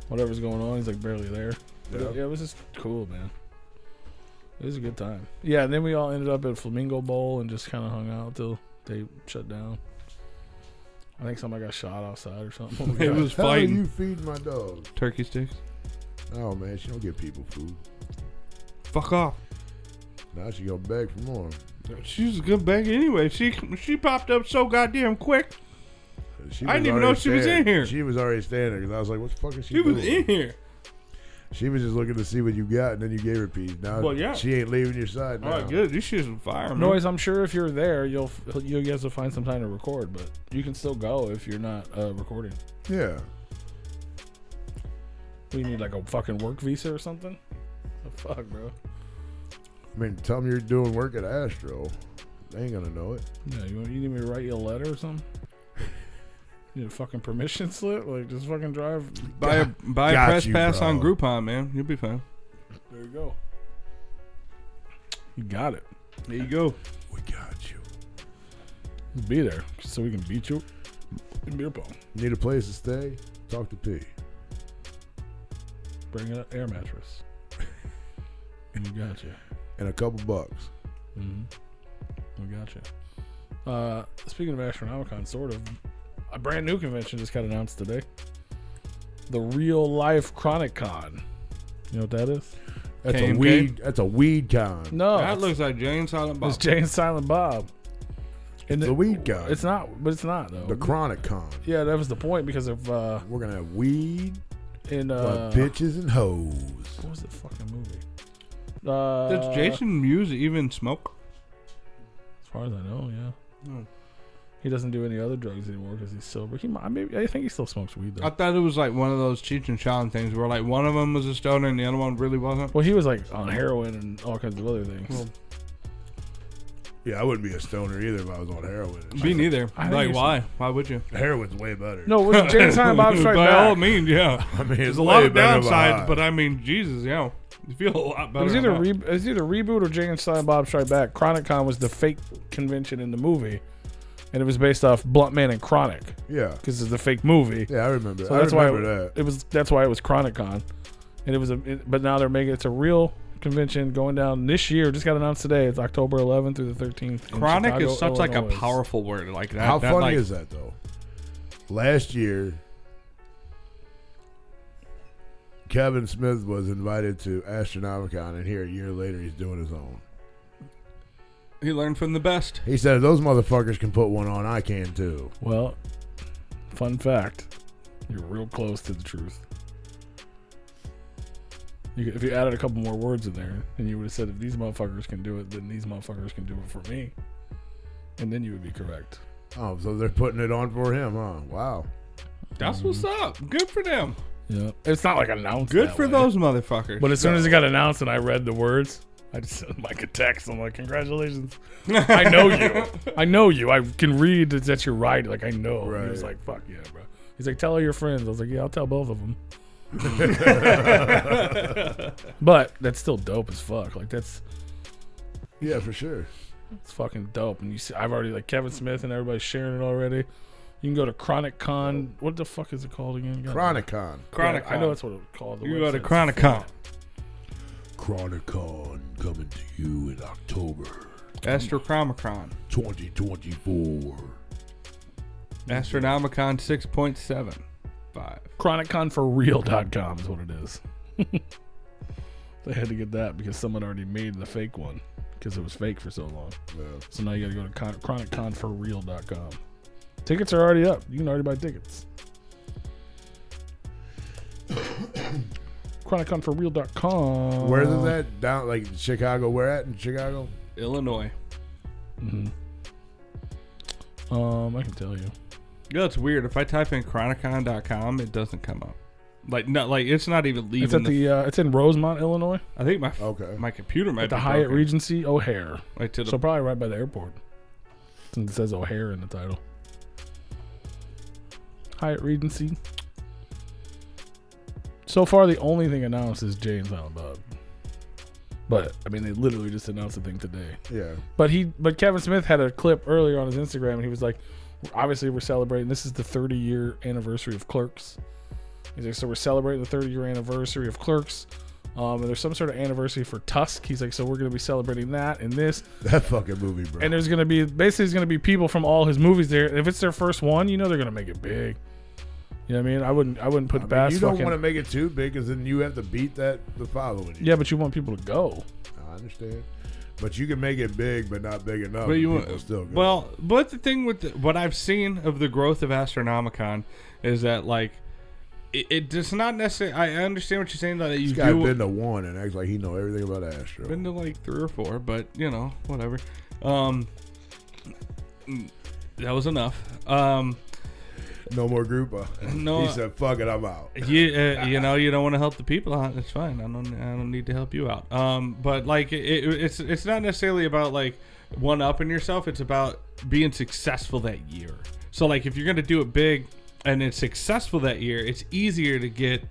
whatever's going on. He's like barely there. But Yeah. it was just cool, man. It was a good time. Yeah, and then we all ended up at Flamingo Bowl and just kind of hung out till they shut down. I think somebody got shot outside or something. It was How are fighting. you feeding my dog? Turkey sticks. Oh man, she don't give people food. Fuck off. Now she gonna beg for more. She was a good bag anyway. She popped up so goddamn quick. She I didn't was even know already she was in standing- here. She was already standing because I was like, "What the fuck is she She doing?" was in here. She was just looking to see what you got, and then you gave her peas. Now Well, yeah. she ain't leaving your side now. All right, good. This shit's on fire, man. Noise, I'm sure if you're there, you guys will find some time to record, but you can still go if you're not recording. Yeah. We need like a fucking work visa or something. The fuck, bro. I mean, tell them you're doing work at Astro. They ain't gonna know it. Yeah, you need me to write you a letter or something? You need a fucking permission slip? Like, just fucking drive. Buy a Got press you, pass bro. on Groupon, man. You'll be fine. There you go. You got it. There you go. We got you. Be there so we can beat you in beer pong. Need a place to stay? Talk to P. Bring an air mattress. And we got you. And a couple bucks. Mm-hmm. We got you. Speaking of Astronomicon, sort of, a brand new convention just got announced today. The Real Life Chronic Con. You know what that is? That's KMK? a weed. That's a weed con. No, That looks like Jay and Silent Bob. it's Jay and Silent Bob. And The weed con. It's not, but it's not though. the chronic con. Yeah, that was the point because of We're gonna have weed, in bitches and hoes. what was the fucking movie? Does Jason Mewes even smoke? As far as I know, yeah. Hmm. He doesn't do any other drugs anymore because he's sober. I think he still smokes weed though. I thought it was like one of those Cheech and Chong things where like one of them was a stoner and the other one really wasn't. Well, he was like on heroin and all kinds of other things. Well, Yeah, I wouldn't be a stoner either if I was on heroin. Me neither. I think Like, it's- why? Why would you? Heroin's way better. No, it was Jay and Silent Bob Strike By all Back. means, yeah. I mean, There's it's a lot way of better than downsides, high. but I mean, Jesus, yeah. You feel a lot It better. was either on that. it was either Reboot or Jay and Silent Bob Strike Back. Chronic Con was the fake convention in the movie, and it was based off Blunt Man and Chronic Yeah, because it's a fake movie. yeah, I remember. So I that's why remember that. that's why it was Chronic Con, and it was but now they're making it's a real convention going down this year. Just got announced today. It's October 11th through the 13th. Chronic Chicago, is such like a Illinois. powerful word. Like that. How that, funny like, is that though? Last year, Kevin Smith was invited to Astronomicon, and here a year later he's doing his own. He learned from the best. He said, if those motherfuckers can put one on, I can too. Well, fun fact, you're real close to the truth. If you added a couple more words in there, and you would have said, if these motherfuckers can do it, then these motherfuckers can do it for me. And then you would be correct. Oh, so they're putting it on for him, huh? Wow. That's what's up. Good for them. Yeah. It's not like announced. Good that for way. those motherfuckers. But as soon as it got announced and I read the words, I just sent Mike a text. I'm like, congratulations. I know you. I know you. I can read that you're right. Like, I know. Right. He was like, fuck yeah, bro. He's like, tell all your friends. I was like, yeah, I'll tell both of them. But that's still dope as fuck. Like, that's Yeah, for sure. it's fucking dope. And you see, I've already, like, Kevin Smith and everybody's sharing it already. You can go to Chronic Con. What the fuck is it called again? Chronicon. Chronicon. Yeah, I know that's what it's called. The You go to website's Chronicon. Chronicon coming to you in October Astrochromicon. 2024. Astronomicon 6.75. ChronicConForReal.com is what it is. They had to get that because someone already made the fake one because it was fake for so long. Yeah. So now you got to go to ChronicConForReal.com. Tickets are already up. You can already buy tickets. ChronicConForReal.com. Where is that? Down like Chicago. Where at in Chicago? Illinois. I can tell you. You know, it's weird. If I type in chronicon.com, it doesn't come up. Like, not like it's not even leaving. It's at it's in Rosemont, Illinois. I think my Okay. my computer might At the be Hyatt broken. Regency O'Hare. Like to the So probably right by the airport. Since it says O'Hare in the title. Hyatt Regency. So far, the only thing announced is Jay and Silent Bob. But I mean, they literally just announced the thing today. Yeah. But Kevin Smith had a clip earlier on his Instagram, and he was like, "Obviously, we're celebrating. This is the 30-year anniversary of Clerks." He's like, "So we're celebrating the 30-year anniversary of Clerks." And there's some sort of anniversary for Tusk. He's like, "So we're gonna be celebrating that and this." That fucking movie, bro. And there's gonna be people from all his movies there. And if it's their first one, you know they're gonna make it big. You know what I mean? I wouldn't put Bass. You don't want to make it too big, because then you have to beat that the following year. Yeah, but you want people to go. I understand, but you can make it big, but not big enough. But you and people want, still go. well, but the thing with what I've seen of the growth of Astronomicon is that like it does not necessarily. I understand what you're saying that you this guy do. been to one and acts like he know everything about Astro. Been to like 3 or 4, but you know, whatever. That was enough. No more group. No, He said, "Fuck it, I'm out." you know, you don't want to help the people out. It's fine. I don't need to help you out. But like it's not necessarily about like one upping yourself. It's about being successful that year. So like if you're gonna do it big and it's successful that year, it's easier to get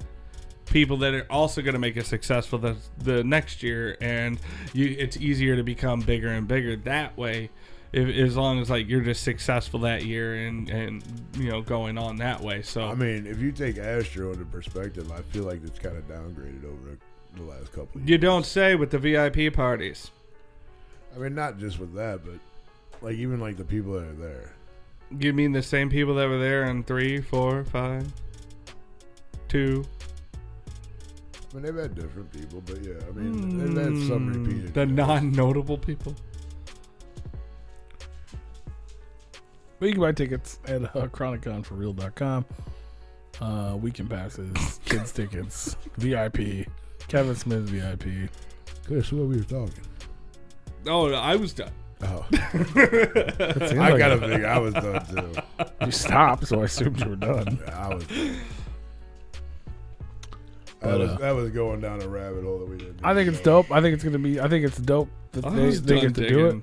people that are also going to make it successful the next year, and it's easier to become bigger and bigger that way. As long as like you're just successful that year and you know going on that way. So I mean, if you take Astro into perspective, I feel like it's kind of downgraded over the last couple of years. you don't say with the VIP parties. I mean, not just with that, but like even like the people that are there. You mean the same people that were there in 3, 4, 5, 2? I mean, they've had different people, but yeah, I mean, they've had some repeated. The non-notable people. But you can buy tickets at ChronicConForReal.com. Weekend passes, kids tickets, VIP, Kevin Smith VIP. Could have sworn we were talking. Oh, I was done. Oh, I I gotta think I was done too. You stopped, so I assumed you were done. Yeah, I was. But, That was going down a rabbit hole that we didn't. I think it's dope. I think it's dope that they get to do it.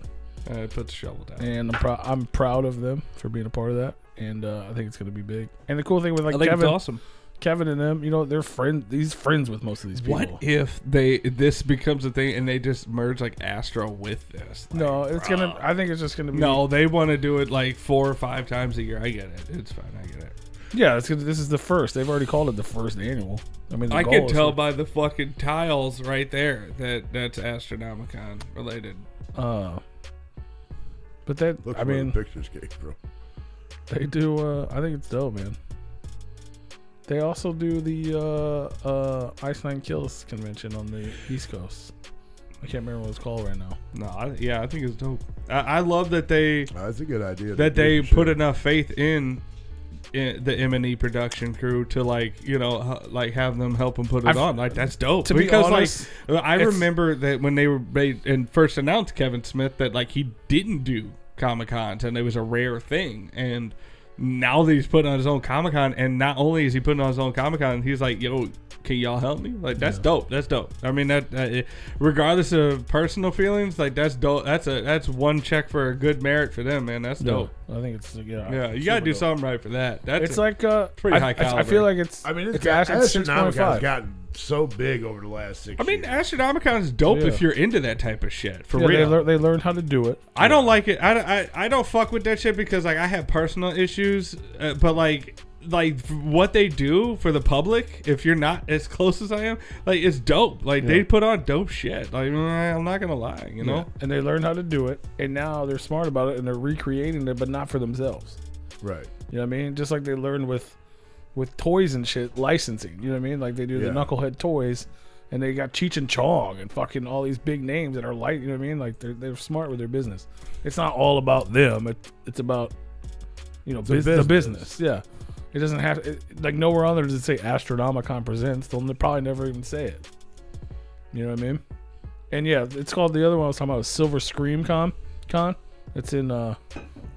Put the shovel down. And I'm proud of them for being a part of that. And I think it's gonna be big. And the cool thing with like I think Kevin, it's awesome. Kevin and them, you know, they're friends. He's friends with most of these people. What if this becomes a thing and they just merge like Astro with this? Like, No, it's bro. gonna. I think it's just gonna be. No, they want to do it like 4 or 5 times a year. I get it. It's fine. I get it. Yeah, this is the first. They've already called it the first annual. I mean, I can tell by the fucking tiles right there that's Astronomicon related. But that, Look I where mean, the pictures came from. they do. I think it's dope, man. They also do the Ice Nine Kills convention on the East Coast. I can't remember what it's called right now. No, I think it's dope. I love that they. That's a good idea. That they put enough faith in the M&E production crew to like have them help them put it on. Like that's dope. To be honest, I remember that when they were and first announced Kevin Smith that like he didn't do Comic-Cons and it was a rare thing, and now that he's putting on his own Comic-Con, and not only is he putting on his own Comic-Con, he's like, yo, can y'all help me? Like that's dope. That's dope. I mean that regardless of personal feelings, like that's dope. That's one check for a good merit for them, man. That's dope. I think it's yeah. You gotta do dope. something right for that. That's it's like pretty high caliber. I feel like it's. I mean, it's Astronomicon's gotten so big over the last 6 years. I mean, Astronomicon is dope if you're into that type of shit. For real, they learned how to do it. I don't like it. I don't fuck with that shit because like I have personal issues, but like what they do for the public, if you're not as close as I am, like it's dope. Like they put on dope shit. Like I'm not gonna lie, you know. And they learned how to do it, and now they're smart about it, and they're recreating it, but not for themselves. Right. You know what I mean? Just like they learned with toys and shit, licensing. You know what I mean? Like they do the Knucklehead toys, and they got Cheech and Chong and fucking all these big names that are you know what I mean? Like they're smart with their business. It's not all about them. It's about the business. Yeah. It doesn't have like nowhere on there does it say Astronomicon presents. They'll probably never even say it. You know what I mean? And yeah, it's called, the other one I was talking about was Silver Scream Con. It's in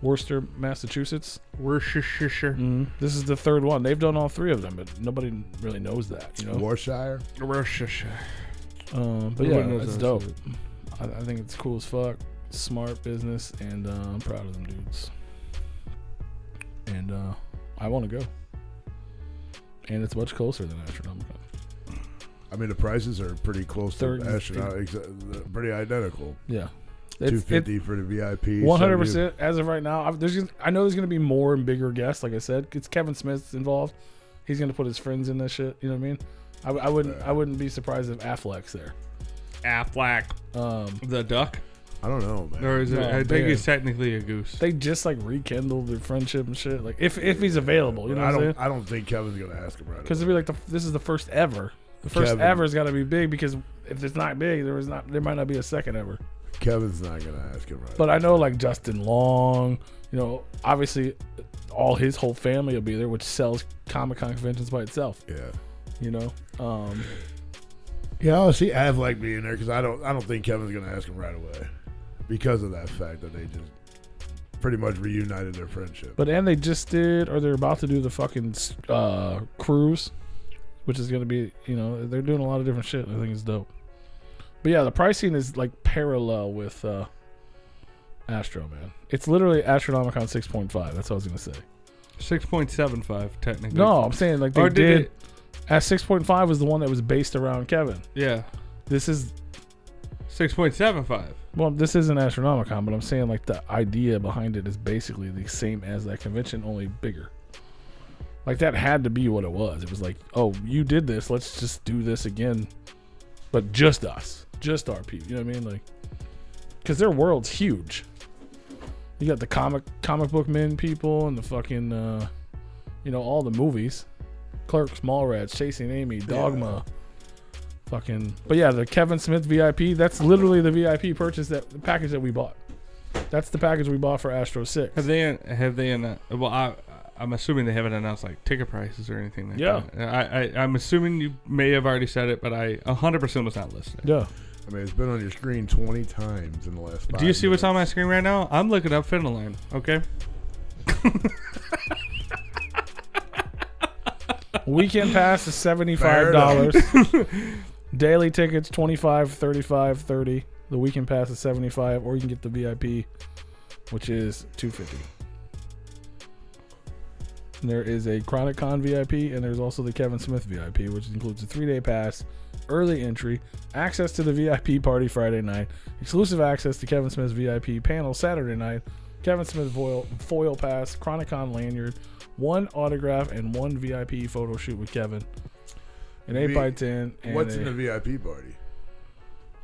Worcester, Massachusetts. Worcestershire. This is the third one. They've done all three of them, but nobody really knows that. You know, Worcestershire. But yeah, it's dope. I think it's cool as fuck. Smart business, and I'm proud of them dudes. And I want to go. And it's much closer than Astronomicon. I mean, the prices are pretty close to Astronomicon. Pretty identical. Yeah. $250 for the VIP. 100% as of right now. I know there's going to be more and bigger guests. Like I said, it's Kevin Smith's involved. He's going to put his friends in this shit. You know what I mean? I wouldn't be surprised if Affleck's there. Affleck. The duck. I don't know, man. Or is it? I think he's technically a goose. They just like rekindled their friendship and shit. Like if he's available, you know what I'm saying? I don't think Kevin's gonna ask him right. Because it'd be like this is the first ever. The first ever's got to be big, because if it's not big, there might not be a second ever. Kevin's not gonna ask him right. But I know like Justin Long, obviously all his whole family will be there, which sells Comic-Con conventions by itself. Yeah. Yeah, I'll see Affleck being there because I don't think Kevin's gonna ask him right away, because of that fact that they just pretty much reunited their friendship. But they just did, or they're about to do the fucking cruise, which is gonna be, they're doing a lot of different shit. I think it's dope. But yeah, the pricing is like parallel with Astro, man. It's literally Astronomicon 6.5. That's what I was gonna say. 6.75 technically. No, I'm saying like they did. At 6.5 was the one that was based around Kevin. Yeah. This is 6.75. Well, this isn't Astronomicon, but I'm saying like the idea behind it is basically the same as that convention, only bigger. Like that had to be what it was. It was like, oh, you did this, let's just do this again, but just us, just our people. You know what I mean? Like, because their world's huge. You got the comic book men people and the fucking, all the movies. Clerks, Mallrats, Chasing Amy, Dogma, fucking. But yeah, the Kevin Smith VIP. That's literally the VIP purchase, the package that we bought. That's the package we bought for Astro 6. Have they? Well, I'm assuming they haven't announced like ticket prices or anything like that. I'm assuming you may have already said it, but I 100% was not listening. Yeah. I mean, it's been on your screen 20 times in the last 5 Do you see minutes. what's on my screen right now? I'm looking up Finland. Okay. Weekend pass is $75. Daily tickets $25, $35, $30. The weekend pass is $75, or you can get the VIP, which is $250. And there is a Chronic Con VIP, and there's also the Kevin Smith VIP, which includes a 3-day pass, early entry, access to the VIP party Friday night, exclusive access to Kevin Smith's VIP panel Saturday night, Kevin Smith foil pass, Chronicon lanyard, 1 autograph, and 1 VIP photo shoot with Kevin. An 8x10. And what's in the VIP party?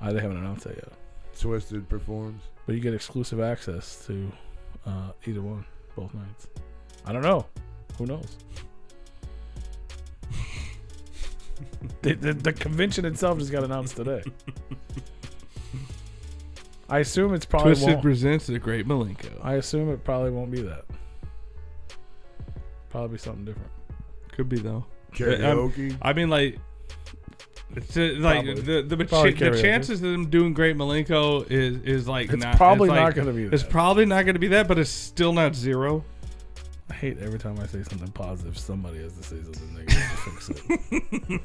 They haven't announced that yet. Twisted performs. But you get exclusive access to either one, both nights. I don't know. Who knows? the convention itself just got announced today. I assume it's probably Twisted presents the Great Malenko. I assume it probably won't be that. Probably something different. Could be though. Karaoke. I mean, like, it's like the chances of them doing Great Malenko is like it's not. Probably it's not like, going to be that. It's probably not going to be that, but it's still not 0. I hate every time I say something positive, somebody has to say something negative to fix it.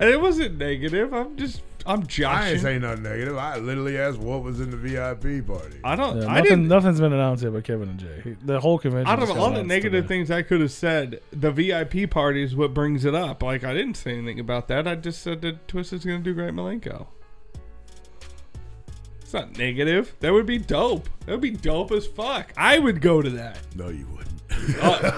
It wasn't negative. I'm joshing. I ain't saying nothing negative. I literally asked what was in the VIP party. I don't. Yeah, I didn't. Nothing's been announced yet by Kevin and Jay. The whole convention. Out of just got all the announced negative today. things I could have said, the VIP party is what brings it up. Like, I didn't say anything about that. I just said that Twisted's going to do Great Malenko. It's not negative. That would be dope. That would be dope as fuck. I would go to that. No, you wouldn't.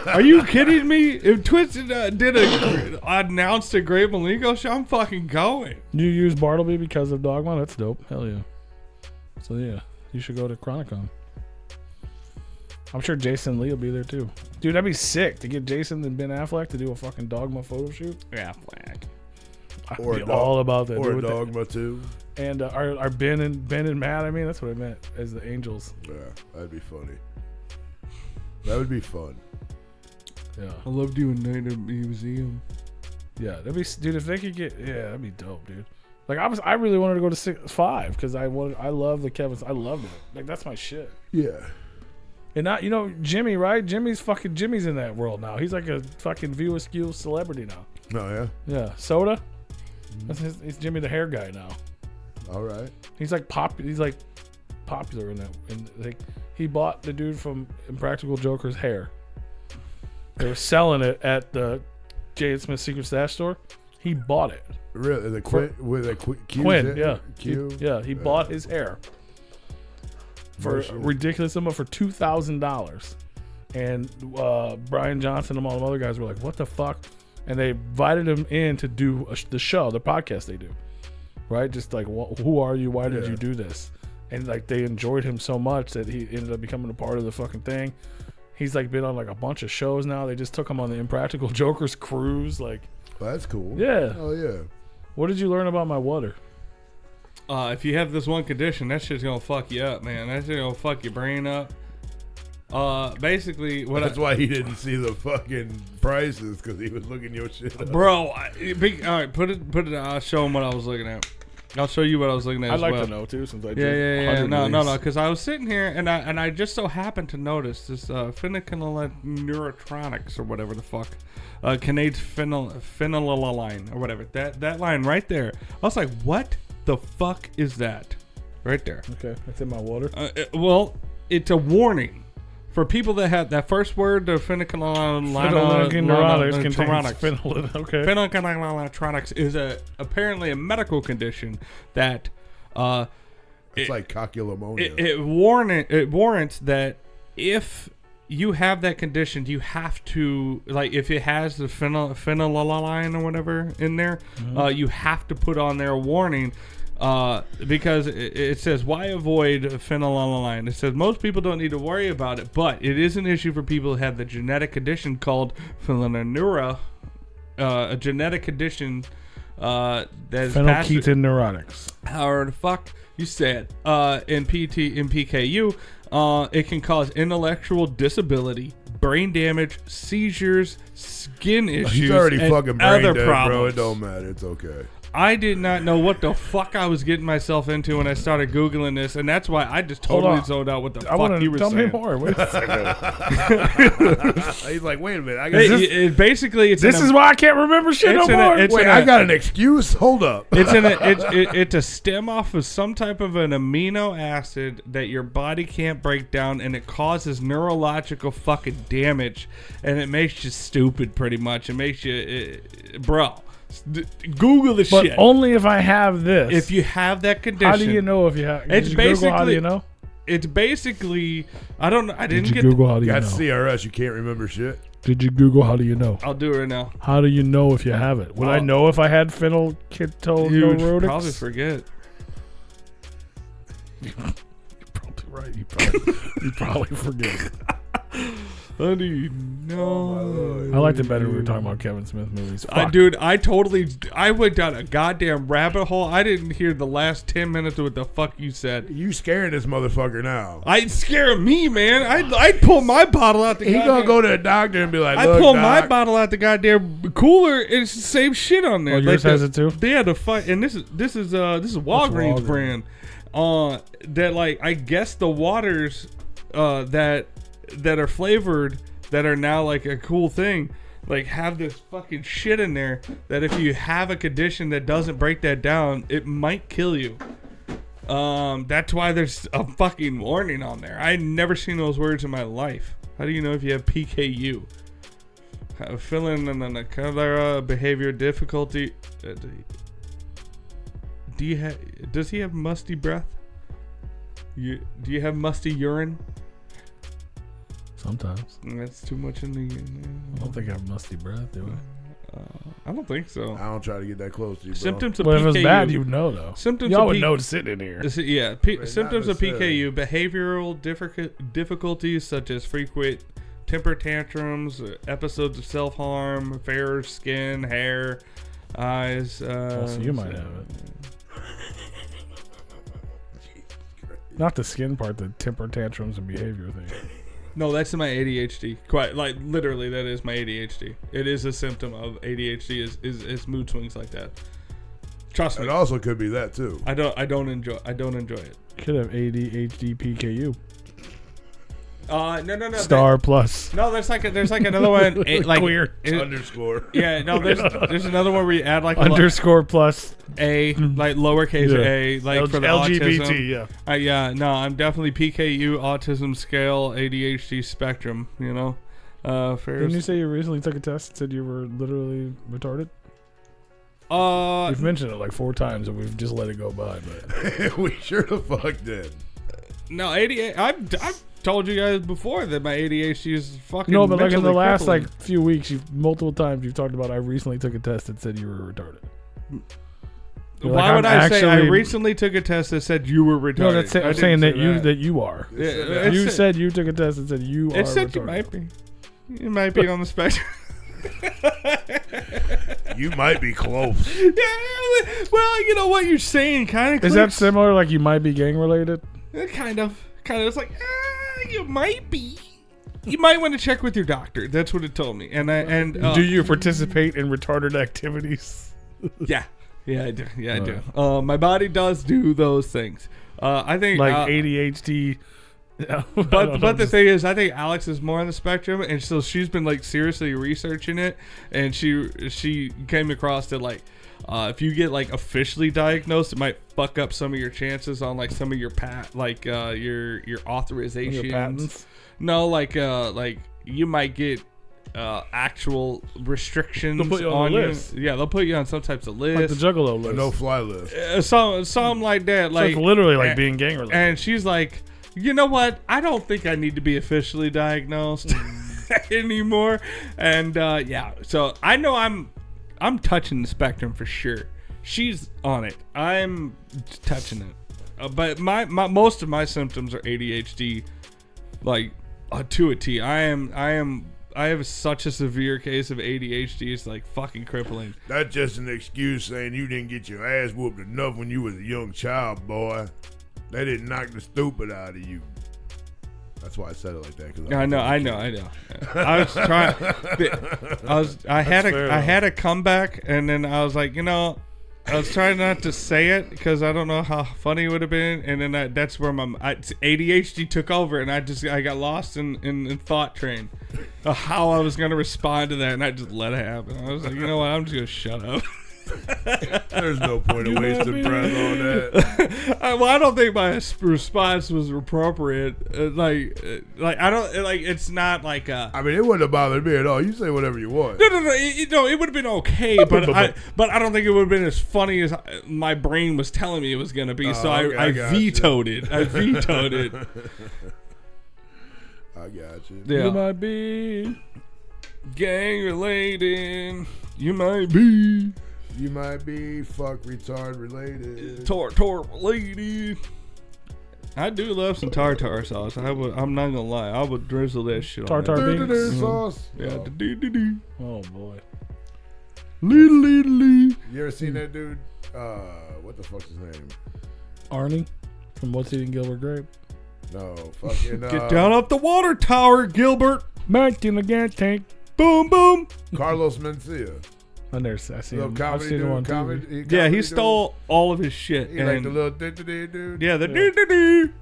Are you kidding me? If Twisted announced a Great Malenko show, I'm fucking going. You use Bartleby because of Dogma? That's dope. Hell yeah. So yeah, you should go to Chronicon. I'm sure Jason Lee will be there too. Dude, that'd be sick to get Jason and Ben Affleck to do a fucking Dogma photo shoot. Yeah, flag. Or I'd be all about that. Or dude, Dogma 2. And our Ben and Matt, I mean, that's what I meant as the Angels. Yeah, that'd be funny. That would be fun. Yeah. I love doing Night at Museum. Yeah, that'd be, dude, if they could get, that'd be dope, dude. Like I really wanted to go to 5 because I love the Kevin's. I loved it. Like that's my shit. Yeah. And not, Jimmy, right? Jimmy's in that world now. He's like a fucking View Askew celebrity now. Oh, yeah? Yeah. Soda? He's Jimmy the hair guy now. All right. He's like popular in that. And like he bought the dude from Impractical Joker's hair. They were selling it at the J.H. Smith Secret Stash store. He bought it. Really? The Quinn with a Q? Quinn, yeah. Q? He bought his hair for a ridiculous amount for $2,000. And Brian Johnson and all the other guys were like, what the fuck? And they invited him in to do the show, the podcast they do. Right? Just like, who are you? Why did you do this? And like they enjoyed him so much that he ended up becoming a part of the fucking thing. He's like been on like a bunch of shows now. They just took him on the Impractical Jokers cruise. Like, well, that's cool. Yeah. Oh, yeah. What did you learn about my water? If you have this one condition, that shit's gonna fuck you up, man. That shit's gonna fuck your brain up. Basically, that's why he didn't see the fucking prices because he was looking your shit up. Bro, all right, put it. I'll show him what I was looking at. I'll show you what I was looking at. I'd as like well. to know too, since I yeah. No, because I was sitting here and I just so happened to notice this phenylneuronics or whatever the fuck, Canade phenylalanine or whatever that line right there. I was like, what the fuck is that? Right there. Okay, that's in my water. Well, it's a warning. For people that have that first word, the phenylneuronics is apparently a medical condition that it's like cocculomonia. It warrants that if you have that condition, you have to, like, if it has the phenylalanine or whatever in there, you have to put on there a warning. Because it says, why avoid phenylalanine? It says most people don't need to worry about it, but it is an issue for people who have the genetic condition called phenylneura, a genetic condition that is phenylketonurotics. However the fuck you said in PKU, it can cause intellectual disability, brain damage, seizures, skin issues, He's already and fucking brain other dead, problems. bro. It don't matter. It's okay. I did not know what the fuck I was getting myself into when I started Googling this, and that's why I just totally zoned out what the fuck you were saying. Tell me more. Wait a second. He's like, wait a minute. This is why I can't remember shit no more. Wait, I got an excuse? Hold up. It's a stem off of some type of an amino acid that your body can't break down, and it causes neurological fucking damage, and it makes you stupid pretty much. It makes you, bro. Google the shit. But only if I have this. If you have that condition. How do you know if you have? It's Google, basically. how do you know? it's basically I don't know. I didn't Did get you Google how do you Got know? CRS, you can't remember shit. Did you Google how do you know? I'll do it right now. How do you know if you have it? Would I know if I had phenylketonuria? Probably forget. You're probably right. You probably forget. How do you know? I liked it better when we were talking about Kevin Smith movies. Dude, I went down a goddamn rabbit hole. I didn't hear the last 10 minutes of what the fuck you said. You scaring this motherfucker now. I'd scare me, man. I'd pull my bottle out the He goddamn... gonna go to a doctor and be like, I look, pull doc, my bottle out the goddamn cooler. It's the same shit on there. Oh, yours has it too? They had to fight, and this is Walgreens brand. That like I guess the waters that are flavored that are now like a cool thing, like have this fucking shit in there that if you have a condition that doesn't break that down, it might kill you. That's why there's a fucking warning on there. I never seen those words in my life. How do you know if you have PKU? Feeling and a cholera, behavior difficulty. Does he have musty breath? Do you have musty urine? Sometimes. That's too much in the. I don't think I have musty breath, do I? I don't think so. I don't try to get that close to you, bro. Symptoms of Well, if PKU. it's bad, you'd know though. Symptoms Y'all of would know to sit in here. Symptoms of PKU: behavioral difficulties such as frequent temper tantrums, episodes of self-harm, fair skin, hair, eyes. So you might have it. Not the skin part, the temper tantrums and behavior thing. No, that's my ADHD. Quite like literally, that is my ADHD. It is a symptom of ADHD. Is mood swings like that. Trust me. It also could be that too. I don't enjoy it. Could have ADHD PKU. No. Star plus. No, there's like another one. Like Queer. Underscore. Yeah, no. There's another one where you add like Underscore plus A, like lowercase a, like for the LGBT. autism. Yeah. Yeah. No, I'm definitely PKU, autism scale, ADHD spectrum. You know. Didn't you say you recently took a test and said you were literally retarded? We've mentioned it like 4 times and we've just let it go by. But We sure the fuck did. No, ADHD. I've told you guys before that my ADHD is fucking. no, but like in the last crippling. like few weeks, multiple times you've talked about I recently took a test that said you were retarded. You're Why like, would I'm I say I actually- recently took a test that said you were retarded? No, that's it. I I'm didn't saying say that you are. Yeah, You it said you took a test and said you are It said retarded. you might be. You might be on the spectrum. You might be close. Yeah, well, you know what you're saying, kind of. Is that similar? Like you might be gang related? Kind of. It's like you might be. You might want to check with your doctor. That's what it told me. And Do you participate in retarded activities? Yeah, I do. Yeah, I do. My body does do those things. I think Like ADHD. But the thing is, I think Alex is more on the spectrum, and so she's been like seriously researching it, and she came across that like if you get like officially diagnosed, it might fuck up some of your chances on like some of your your authorizations. Your patents? No, like you might get actual restrictions They'll put you on the you. list. Yeah, they'll put you on some types of Like list. the juggalo A list. no-fly list. Something like that. So Like it's literally like and- being gang related. And she's like, you know what? I don't think I need to be officially diagnosed anymore. And yeah, so I know I'm touching the spectrum for sure. She's on it. I'm touching it. But my most of my symptoms are ADHD, like to a T. I have such a severe case of ADHD. It's like fucking crippling. That's just an excuse saying you didn't get your ass whooped enough when you was a young child, boy. They didn't knock the stupid out of you. That's why I said it like that. Cause I know. I was trying. I had a comeback, and then I was like, I was trying not to say it because I don't know how funny it would have been, and then that's where my ADHD took over, and I got lost in thought train of how I was gonna respond to that, and I just let it happen. I was like, you know what? I'm just gonna shut up. There's no point in wasting breath on that. Well, I don't think my response was appropriate. I don't like. It's not like. I mean, it wouldn't have bothered me at all. You say whatever you want. No. It would have been okay, but I don't think it would have been as funny as my brain was telling me it was going to be. So I vetoed it. I vetoed it. I got you. Yeah. You might be gang related. You might be. You might be fuck retard related. Tartar related. I do love some tartar sauce. I'm not gonna lie. I would drizzle that shit Tartar on beans? Sauce. Yeah. Oh boy. You ever seen that dude? What the fuck's his name? Arnie from What's Eating Gilbert Grape. No, fucking. Get down off the water tower, Gilbert. Back in the gas tank. Boom, boom. Carlos Mencia. I see Little him. I've comedy seen him on dude. TV. Yeah, he comedy stole all of his shit. dude. He like the little dude. Yeah, the doo-doo-doo.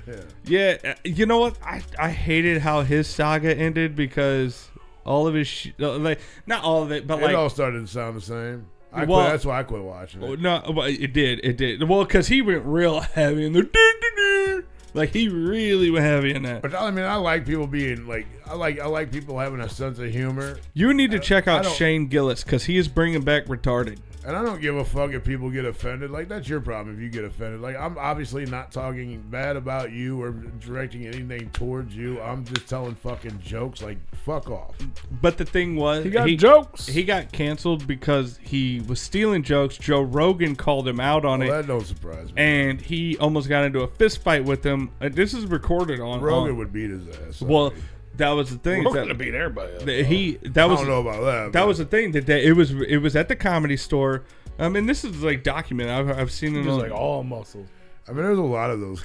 Yeah. Yeah, you know what? I hated how his saga ended because all of his like not all of it, but It all started to sound the same. That's why I quit watching it. No, but it did. Well, because he went real heavy in the doo-doo-doo. Like he really went heavy in that. But I mean, I like people being like, I like people having a sense of humor. You need to check out Shane Gillis because he is bringing back retarded. And I don't give a fuck if people get offended. Like, that's your problem if you get offended. Like, I'm obviously not talking bad about you or directing anything towards you. I'm just telling fucking jokes. Like, fuck off. But the thing was, he got jokes. He got canceled because he was stealing jokes. Joe Rogan called him out on it. That don't surprise me. And he almost got into a fist fight with him. This is recorded on. Rogan would beat his ass. Sorry. Well, that was the thing. We're gonna beat everybody. I don't know about that. That was the thing that it was at the Comedy Store. I mean, this is like documented. I've seen it. It was like all muscles. I mean, there's a lot of those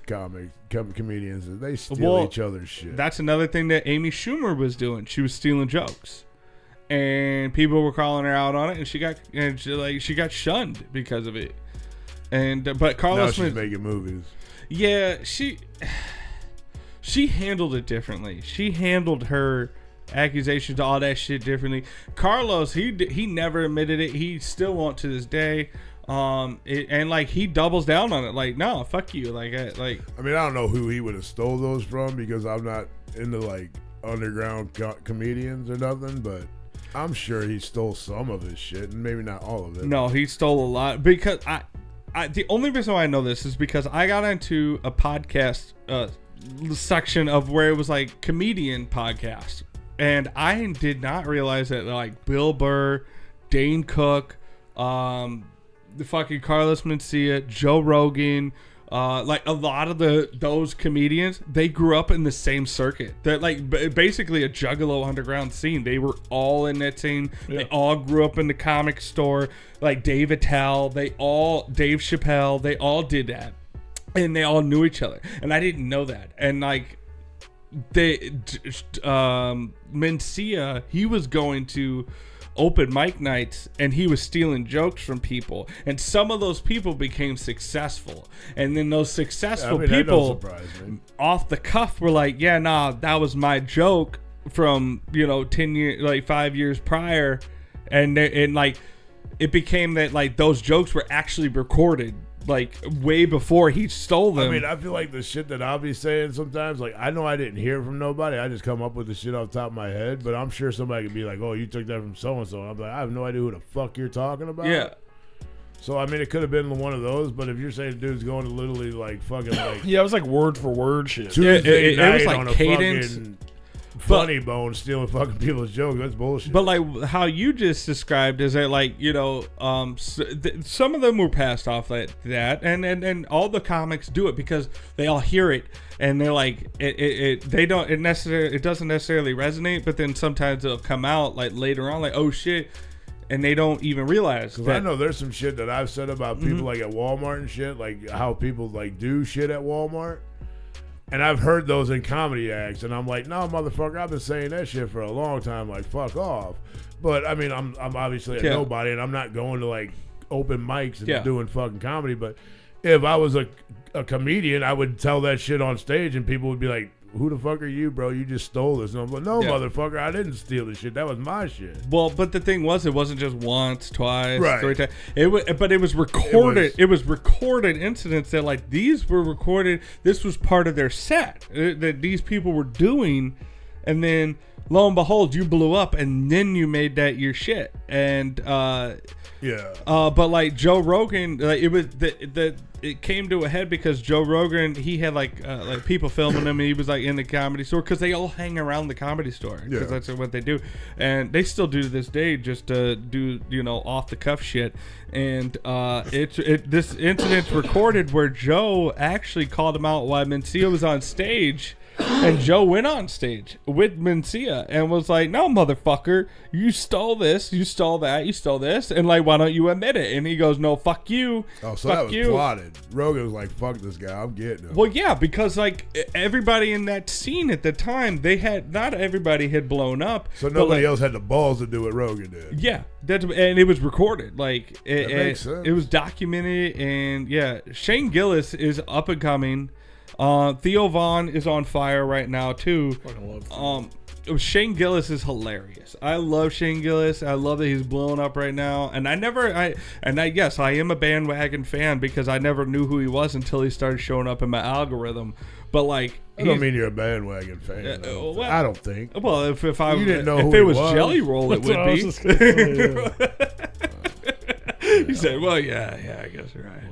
comedians that they steal each other's shit. That's another thing that Amy Schumer was doing. She was stealing jokes, and people were calling her out on it, and she got shunned because of it. And but Carlos now she's making movies. Yeah, she handled it differently. She handled her accusations, all that shit differently. Carlos, he never admitted it. He still won't to this day. And like he doubles down on it. Like, no, fuck you. I mean, I don't know who he would have stole those from because I'm not into like underground comedians or nothing. But I'm sure he stole some of his shit and maybe not all of it. No, he stole a lot because the only reason why I know this is because I got into a podcast section of where it was like comedian podcast, and I did not realize that like Bill Burr, Dane Cook, the fucking Carlos Mencia, Joe Rogan, like a lot of those comedians, they grew up in the same circuit. That like basically a juggalo underground scene. They were all in that scene. Yeah. They all grew up in the comic store. Like Dave Attell, Dave Chappelle, they all did that. And they all knew each other, and I didn't know that. And like, Mencia, he was going to open mic nights, and he was stealing jokes from people, and some of those people became successful. And then those successful people, off the cuff, were like, "Yeah, nah, that was my joke from 10 years, like 5 years prior," and like, it became that like those jokes were actually recorded. Like way before he stole them. I mean, I feel like the shit that I'll be saying sometimes, like I know I didn't hear from nobody. I just come up with the shit off the top of my head. But I'm sure somebody could be like, "Oh, you took that from so and so." I'm like, I have no idea who the fuck you're talking about. Yeah. So I mean, it could have been one of those. But if you're saying the dude's going to literally like fucking like yeah, it was like word for word shit. Tuesday night it was like on a cadence. Fucking funny bone stealing fucking people's jokes. That's bullshit. But like how you just described is that like some of them were passed off like that, and all the comics do it because they all hear it and they're like it doesn't necessarily resonate, but then sometimes it'll come out like later on like, oh shit, and they don't even realize. Because I know there's some shit that I've said about people like at Walmart and shit, like how people like do shit at Walmart. And I've heard those in comedy acts, and I'm like, no, motherfucker, I've been saying that shit for a long time. Like, fuck off. But I mean, I'm obviously a nobody, and I'm not going to like open mics and doing fucking comedy. But if I was a comedian, I would tell that shit on stage, and people would be like, who the fuck are you, bro? You just stole this. And I'm like, no, motherfucker, I didn't steal this shit. That was my shit. Well, but the thing was, it wasn't just once, twice, Right. 3 times. But it was recorded. It was recorded incidents that like these were recorded. This was part of their set that these people were doing, and then lo and behold, you blew up, and then you made that your shit. And but like Joe Rogan, like it was it came to a head because Joe Rogan, he had like people filming him, and he was like in the comedy store because they all hang around the comedy store because that's what they do, and they still do to this day, just to do off the cuff shit. And this incident's recorded where Joe actually called him out while Mencia was on stage. And Joe went on stage with Mencia and was like, no, motherfucker, you stole this, you stole that, you stole this, and like, why don't you admit it? And he goes, no, fuck you. Oh, so that was plotted. Rogan was like, fuck this guy, I'm getting him. Well, yeah, because like everybody in that scene at the time, not everybody had blown up. So nobody else had the balls to do what Rogan did. Yeah, and it was recorded. Like, that makes sense. It was documented, and yeah, Shane Gillis is up and coming. Theo Von is on fire right now too. Fucking love Shane Gillis is hilarious. I love Shane Gillis. I love that he's blowing up right now. And yes, I am a bandwagon fan because I never knew who he was until he started showing up in my algorithm. But like, I don't mean you're a bandwagon fan. I don't think. Well, if you didn't know if who it was was. Jelly Roll, it would be. He said, "Well, yeah, I guess you're right."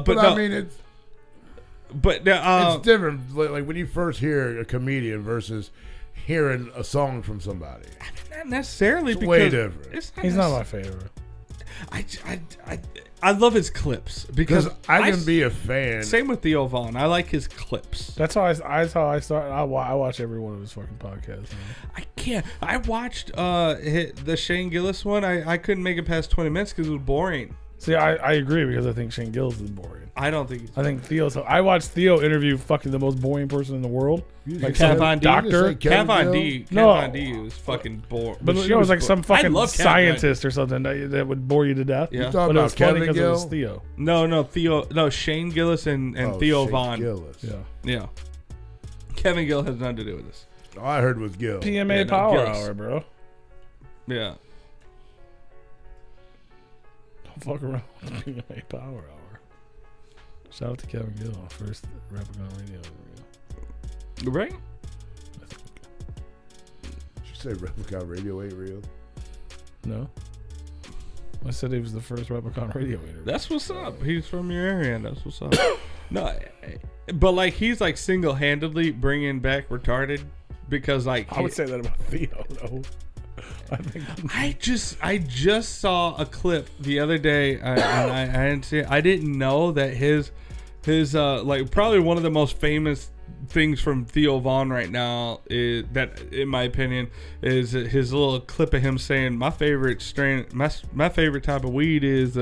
But no, I mean, it's different. Like when you first hear a comedian versus hearing a song from somebody. Not necessarily. It's way different. He's not my favorite. I love his clips because I can be a fan. Same with Theo Von. I like his clips. That's how I started. I watch every one of his fucking podcasts. I can't. I watched the Shane Gillis one. I couldn't make it past 20 minutes because it was boring. See, I agree because I think Shane Gillis is boring. I don't think. I think Theo's. I watched Theo interview fucking the most boring person in the world, like Cav some Von D. doctor. Cav Von D. No. Cav Von D was fucking boring. But it was like some fucking scientist or something that would bore you to death. You Yeah. talking But it was about funny Kevin because it was Gill? Theo. No, Shane Gillis and Theo Shane Von. Gillis. Yeah. Kevin Gill has nothing to do with this. All I heard was Gill. PMA Power Hour, bro. Yeah. Don't fuck around with PMA Power Hour. Shout out to Kevin Gill, first Replicon Radio. Right? Did you say Replicon Radio ain't real? No. I said he was the first Replicon Radio interview. That's what's up. He's from your area, and that's what's up. No, but like he's like single-handedly bringing back retarded because like I would say that about Theo, though. I just saw a clip the other day, and I didn't see it. I didn't know that his like probably one of the most famous things from Theo Von right now is that, in my opinion, is his little clip of him saying my favorite strain, my favorite type of weed is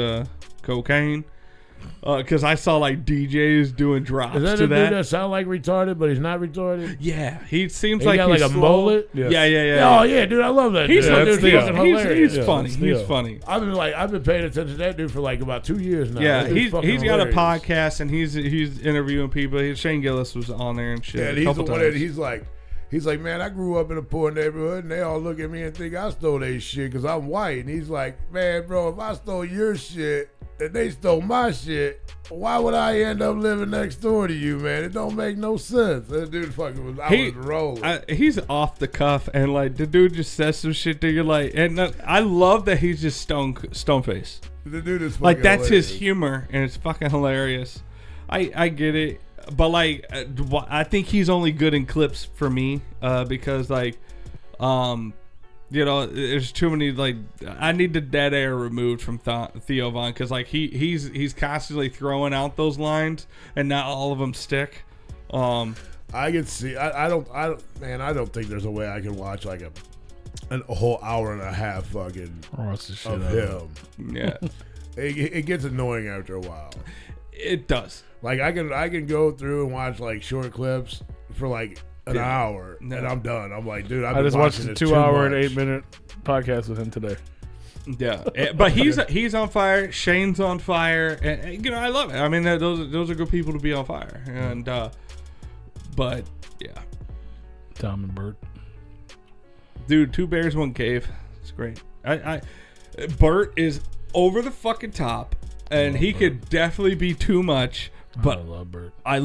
cocaine. Because I saw like DJs doing drops Is that to a that. dude that sound like retarded, but he's not retarded? Yeah, he seems He like got he's like a slow. mullet? Yes. Yeah. Oh yeah, dude, I love that. He's dude. That he's, dude's fucking hilarious. he's funny. That's He's Theo. funny. I've been paying attention to that dude for like about 2 years now. Yeah, That dude's fucking he's got a hilarious. podcast and he's interviewing people. Shane Gillis was on there and shit. Yeah, and a he's the couple one times. that he's like, man, I grew up in a poor neighborhood, and they all look at me and think I stole their shit because I'm white. And he's like, man, bro, if I stole your shit and they stole my shit, why would I end up living next door to you, man? It don't make no sense. That dude fucking was, I was rolling. He's off the cuff, and like the dude just says some shit that you're like, and I love that he's just stone face. The dude is fucking Like that's hilarious. his humor, and it's fucking hilarious. I get it, but like I think he's only good in clips for me because like there's too many like I need the dead air removed from Theo Von because like he's constantly throwing out those lines and not all of them stick. I can see. I don't think there's a way I can watch like a whole hour and a half fucking of him. Yeah, it gets annoying after a while. it does. Like I can go through and watch like short clips for like an hour and I'm done. I'm like, dude, I just watched a 2 hour and 8 minute podcast with him today. Yeah, but he's on fire. Shane's on fire, and I love it. I mean, those are good people to be on fire, and but Yeah. Tom and Bert. Dude, 2 Bears, 1 Cave. It's great. Bert is over the fucking top, and he could definitely be too much. But I love Bert. I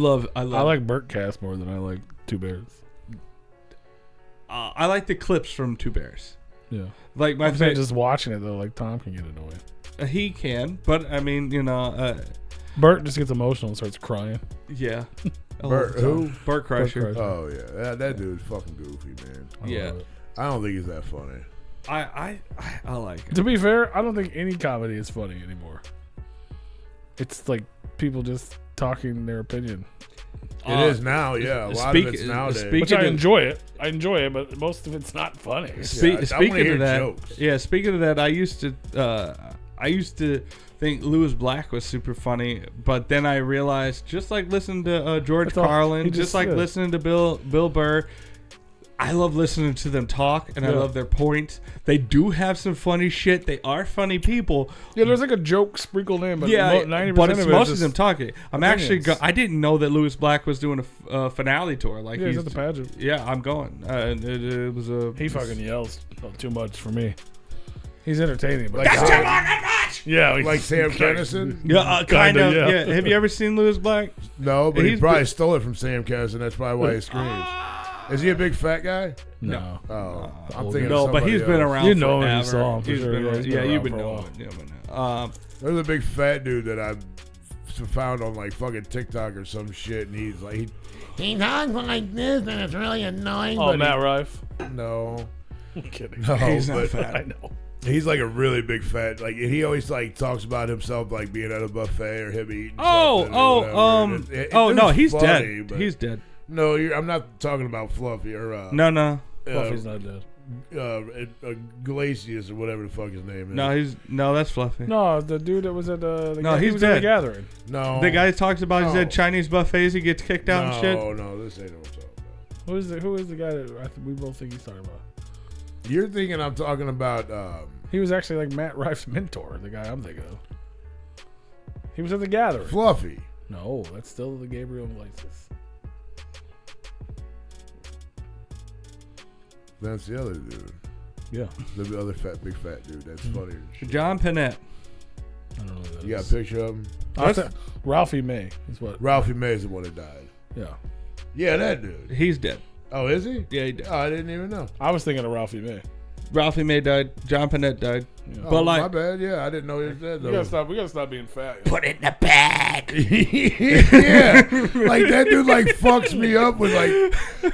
like Bert Cast more than I like 2 Bears. I like the clips from 2 Bears. Yeah. Like my I'm saying just watching it though, like Tom can get annoying. He can, but I mean, Bert just gets emotional and starts crying. Yeah. Bert who? Bert Kreischer. Oh yeah, that dude's fucking goofy, man. Yeah. I don't think he's that funny. I like it. To be fair, I don't think any comedy is funny anymore. It's like people just talking their opinion. It is now, yeah. A lot of it's nowadays. Which I enjoy it. I enjoy it, but most of it's not funny. Speaking of that, jokes. yeah. Speaking of that, I used to think Lewis Black was super funny, but then I realized, just like listening to George Carlin, just like listening to Bill Burr, I love listening to them talk, and I love their points. They do have some funny shit. They are funny people. Yeah, there's like a joke sprinkled in, but 90% but it's of it most is of them talking. I'm opinions. actually. I didn't know that Lewis Black was doing a finale tour. Like he's at the pageant. Yeah, I'm going. It was a. He fucking yells too much for me. He's entertaining, but Like That's too much. yeah, like Sam Kinison? Yeah, kind of. yeah. Yeah. Have you ever seen Lewis Black? No, but he He's probably stole it from Sam Kinison. That's probably why he screams. Is he a big fat guy? No. Oh, I'm thinking. No, of but he's somebody been else. around. You know him, forever. you saw him for He's sure. been Yeah, around- he's yeah, been you've been around for a knowing. while. Yeah, but no. There's a big fat dude that I've found on like fucking TikTok or some shit, and he's like, he talks like this, and it's really annoying. Oh, but Matt Rife. No, I'm kidding. no, He's not but fat. I know. he's like a really big fat. Like, and he always like talks about himself like being at a buffet or him eating. something or whatever. And no, it's he's funny, dead. but- He's dead. No, I'm not talking about Fluffy or No. Fluffy's not dead. Glacius or whatever the fuck his name is. No, that's Fluffy. No, the dude that was at the No, he he's was at the dead. gathering. No, The guy talks about he's No. at Chinese buffets. He gets kicked out and shit. No, this ain't what I'm talking about. Who is the guy that we both think he's talking about? You're thinking I'm talking about. He was actually like Matt Rife's mentor, the guy I'm thinking of. He was at the gathering. Fluffy. No, that's still the Gabriel Iglesias. That's the other dude. Yeah. The other big fat dude. That's funny. as shit. John Panette. I don't know who that You got a is. picture of him? Ralphie May is what. Ralphie May is the one that died. Yeah. Yeah, that dude. He's dead. Oh, is he? Yeah, he died. Oh, I didn't even know. I was thinking of Ralphie May. Ralphie May died. John Panette died. Yeah. But Oh, like, my bad. Yeah, I didn't know he was dead. We Though. gotta stop being fat. put it in the bag. Yeah, like that dude like fucks me up with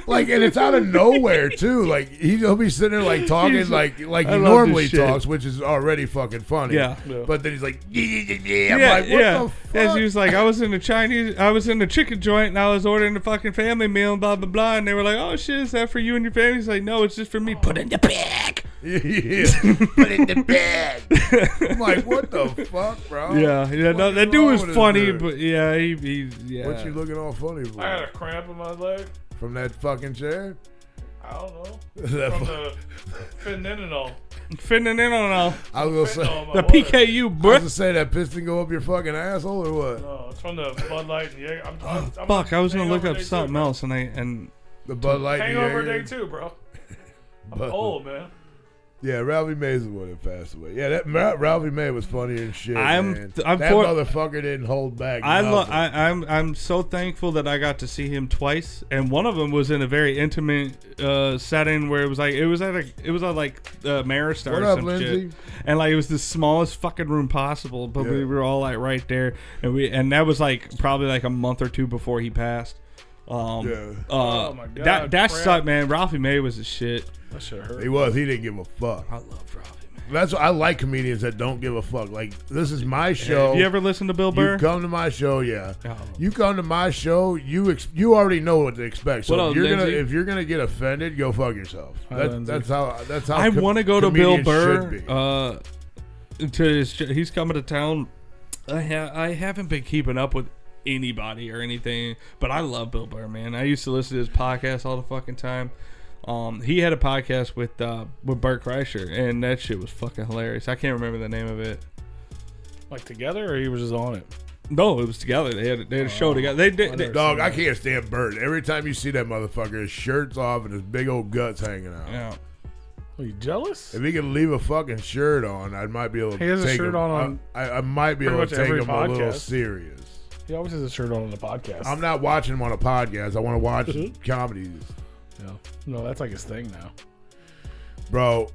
like, and it's out of nowhere too. Like he'll be sitting there like talking like he I love normally this shit. talks, which is already fucking funny. Yeah. But then he's like, yeah. I'm like, what the fuck? As he was like, I was in the chicken joint and I was ordering the fucking family meal and blah blah blah, and they were like, oh shit, is that for you and your family? He's like, no, it's just for me. Put it in the bag. Yeah, put it in the bag. I'm like, what the fuck, bro? Yeah. No, What that is dude wrong was with this funny, dude? but yeah, yeah. What you looking all funny for? I had a cramp in my leg. From that fucking chair? I don't know. That From fu- the fentanyl. Fitting in on I was gonna say, Fentanyl in my the blood. PKU, I was bro. gonna say that piston go up your fucking asshole or what? No, it's from the Bud Light and Jaeger. I'm Fuck, I was gonna look hangover up day something two, else and The Bud Light. and Hangover Jaeger? day 2, bro. I'm Bud- old, man. Yeah, Ralphie May's the one that passed away. Yeah, that Ralphie May was funny and shit. I'm man. for- that motherfucker didn't hold back. nothing. I'm so thankful that I got to see him twice, and one of them was in a very intimate setting where it was at Maristar What or up, some Lindsay? shit, and like it was the smallest fucking room possible, but we Yeah. were all like right there, and that was like probably like a month or two before he passed. Yeah. Oh my God, that crap. sucked, man. Ralphie May was a shit. That shit hurt. He was. He didn't give a fuck. I love Ralphie May. That's what I like comedians that don't give a fuck. Like, this is my show. Have you ever listened to Bill Burr? You come to my show, yeah. Oh. You come to my show, you already know what to expect. So What up, Lindsay? if you're gonna get offended, go fuck yourself. Hi, Lindsay. That's how I want to go to Bill comedians should Burr. He's coming to town. I haven't been keeping up with anybody or anything, but I love Bill Burr, man. I used to listen to his podcast all the fucking time. He had a podcast with Bert Kreischer, and that shit was fucking hilarious. I can't remember the name of it. Like together, or he was just on it? No, it was together. They had a show together. They did. Dog, I can't stand Bert. Every time you see that motherfucker, his shirt's off and his big old guts hanging out. Yeah. Are you jealous? If he could leave a fucking shirt on, I might be able to He has a take shirt him. on I might be pretty able much to take every him a little podcast. serious. He always has a shirt on the podcast. I'm not watching him on a podcast. I want to watch comedies. Yeah. No, that's like his thing now. Bro,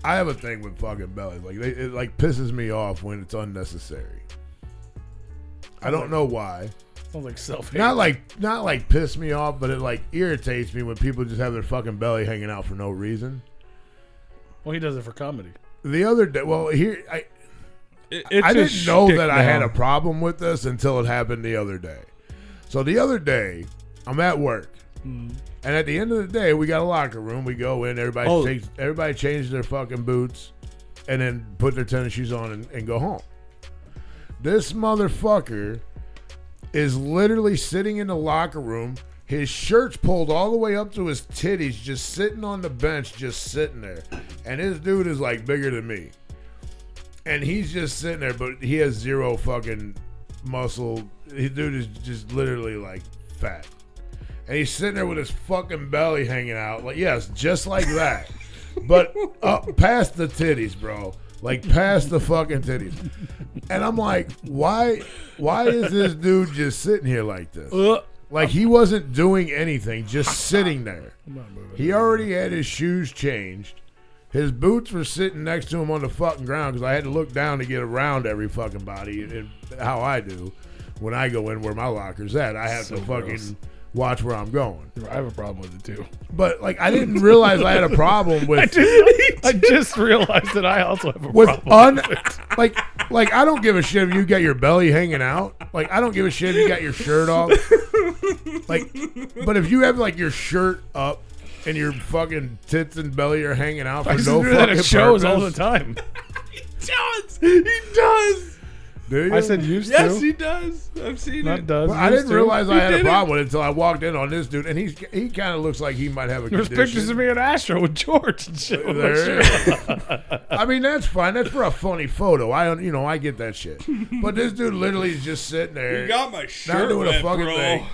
I have a thing with fucking bellies. Like it like pisses me off when it's unnecessary. I don't know why. Sounds like self-hate. Not like piss me off, but it like irritates me when people just have their fucking belly hanging out for no reason. Well, he does it for comedy. The other day, well, here I It's didn't know that I had a now. problem with this until it happened the other day. So the other day, I'm at work, and at the end of the day, we got a locker room. We go in, everybody changes their fucking boots, and then put their tennis shoes on and go home. This motherfucker is literally sitting in the locker room. His shirt's pulled all the way up to his titties, just sitting on the bench, just sitting there. And this dude is like bigger than me. And he's just sitting there, but he has zero fucking muscle. His dude is just literally like fat. And he's sitting there with his fucking belly hanging out. Like, yes, just like that. But up past the titties, bro. Like past the fucking titties. And I'm like, why is this dude just sitting here like this? Like he wasn't doing anything, just sitting there. He already had his shoes changed. His boots were sitting next to him on the fucking ground because I had to look down to get around every fucking body, and how I do when I go in where my locker's at. I have to fucking watch where I'm going. I have a problem with it too. But like I didn't realize I had a problem with I just realized that I also have a with problem with it. like I don't give a shit if you got your belly hanging out. Like I don't give a shit if you got your shirt off. Like, but if you have like your shirt up and your fucking tits and belly are hanging out for no fucking It shows purpose, all the time. He does. do you? I said used Yes, to. he does. I've seen Not it. does. Well, I used didn't to. realize I had a did it. problem with it until I walked in on this dude, and he kind of looks like he might have a There's condition. pictures of me at Astro with George and shit. on my There shirt. I mean, that's fine. That's for a funny photo. I get that shit. But this dude literally is just sitting there, You got my not shirt doing wet, a fucking bro. thing,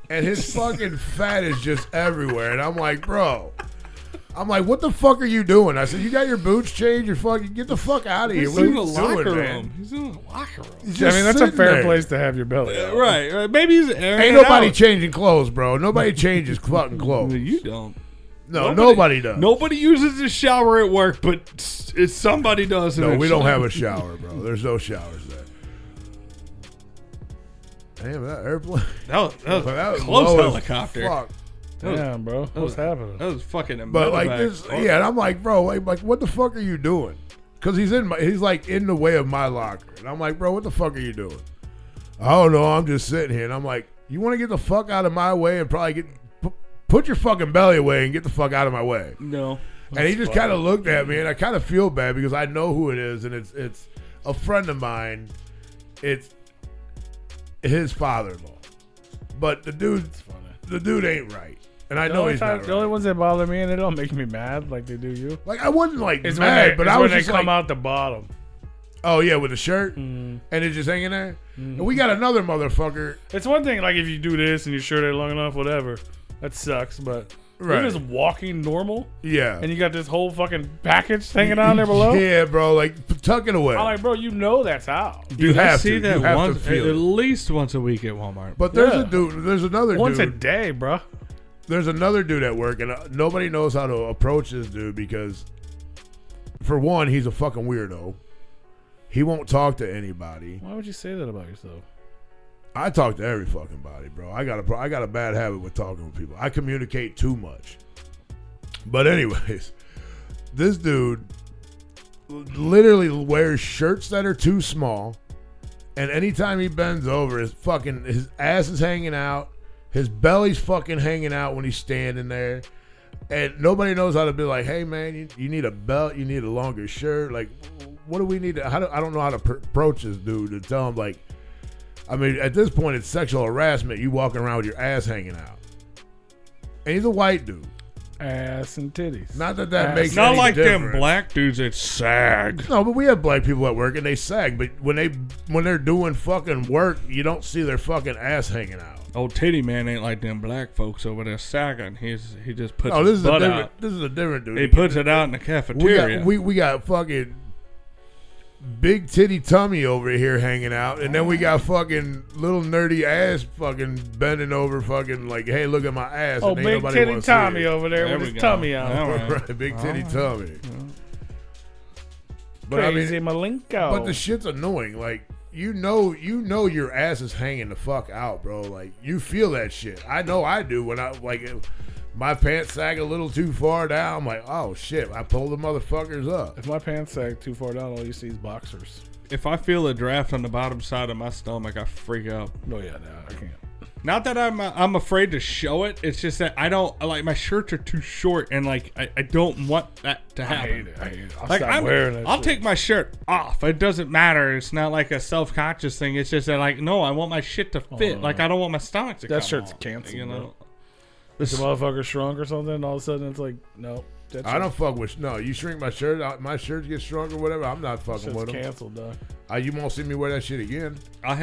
and his fucking fat is just everywhere. And I'm like, bro. I'm like, what the fuck are you doing? I said, you got your boots changed? You're fucking get the fuck out of here. He's What are in the you locker doing, room. man? He's in the locker room. He's I just mean, that's a sitting fair there. place to have your belly out. Right. Maybe he's airing Ain't it nobody out. changing clothes, bro. Nobody changes fucking clothes. You don't. No, nobody does. Nobody uses the shower at work, but somebody does. No, we don't eventually. have a shower, bro. There's no showers there. Damn, that airplane. That was That was close low as helicopter. fuck. Damn, bro. What's happening? That was fucking. But like this, yeah, and I'm like, bro, like what the fuck are you doing? Because he's like in the way of my locker, and I'm like, bro, what the fuck are you doing? I don't know. I'm just sitting here, and I'm like, you want to get the fuck out of my way and probably put your fucking belly away and get the fuck out of my way. No. And he just kind of looked at me, and I kind of feel bad because I know who it is, and it's a friend of mine. It's his father-in-law, but the dude ain't right, and I know he's not The only right. ones that bother me and they don't make me mad like they do you. Like I wasn't like It's mad, but I was when just they come like, out the bottom. oh yeah, with the shirt, and it's just hanging there. And we got another motherfucker. It's one thing like if you do this and your shirt ain't long enough, whatever. That sucks, but Right. you're just walking normal Yeah, and you got this whole fucking package hanging on there below. Yeah, bro, like tuck it away. I'm like, bro, you know that's how. you I have see to. that You have once, to feel at it. least once a week at Walmart. But there's Yeah. a dude. There's another Once a dude. day, bro. There's another dude at work, and nobody knows how to approach this dude because, for one, he's a fucking weirdo. He won't talk to anybody. Why would you say that about yourself? I talk to every fucking body, bro. I got a bad habit with talking with people. I communicate too much. But anyways, this dude literally wears shirts that are too small, and anytime he bends over, his ass is hanging out, his belly's fucking hanging out when he's standing there, and nobody knows how to be like, hey man, you need a belt, you need a longer shirt. Like, what do we need to? I don't know how to approach this dude to tell him like. I mean, at this point, it's sexual harassment. You walking around with your ass hanging out. And he's a white dude. ass and titties. Not that makes Not any like difference. them black dudes that sag. No, but we have black people at work and they sag. But when they're doing fucking work, you don't see their fucking ass hanging out. Old titty man ain't like them black folks over there sagging. He just puts Oh, his butt out. This is a different dude. He puts it out in the cafeteria. We got fucking big titty tummy over here hanging out, and then we got fucking little nerdy ass fucking bending over, fucking like, hey, look at my ass. Oh, and ain't big nobody titty wanna see Tommy it. over there There with we his go. tummy out. All right. Right, big titty tummy. But Crazy I mean, Malenko. but the shit's annoying. Like you know your ass is hanging the fuck out, bro. Like you feel that shit. I know I do when I like. My pants sag a little too far down. I'm like, oh shit! I pulled the motherfuckers up. If my pants sag too far down, all you see is boxers. If I feel a draft on the bottom side of my stomach, I freak out. No, yeah, no, I can't. Not that I'm afraid to show it. It's just that I don't like my shirts are too short, and like I don't want that to happen. I hate it. I'll Like stop wearing that I'll shit. take my shirt off. It doesn't matter. It's not like a self-conscious thing. It's just that like no, I want my shit to fit. Like I don't want my stomach to come That shirt's off, canceled, You know. bro. If the motherfucker shrunk or something, and all of a sudden it's like, no. That I don't fuck with you shrink my shirt. My shirts get shrunk or whatever. I'm not fucking shit's with them. canceled, dog. You won't see me wear that shit again. I'll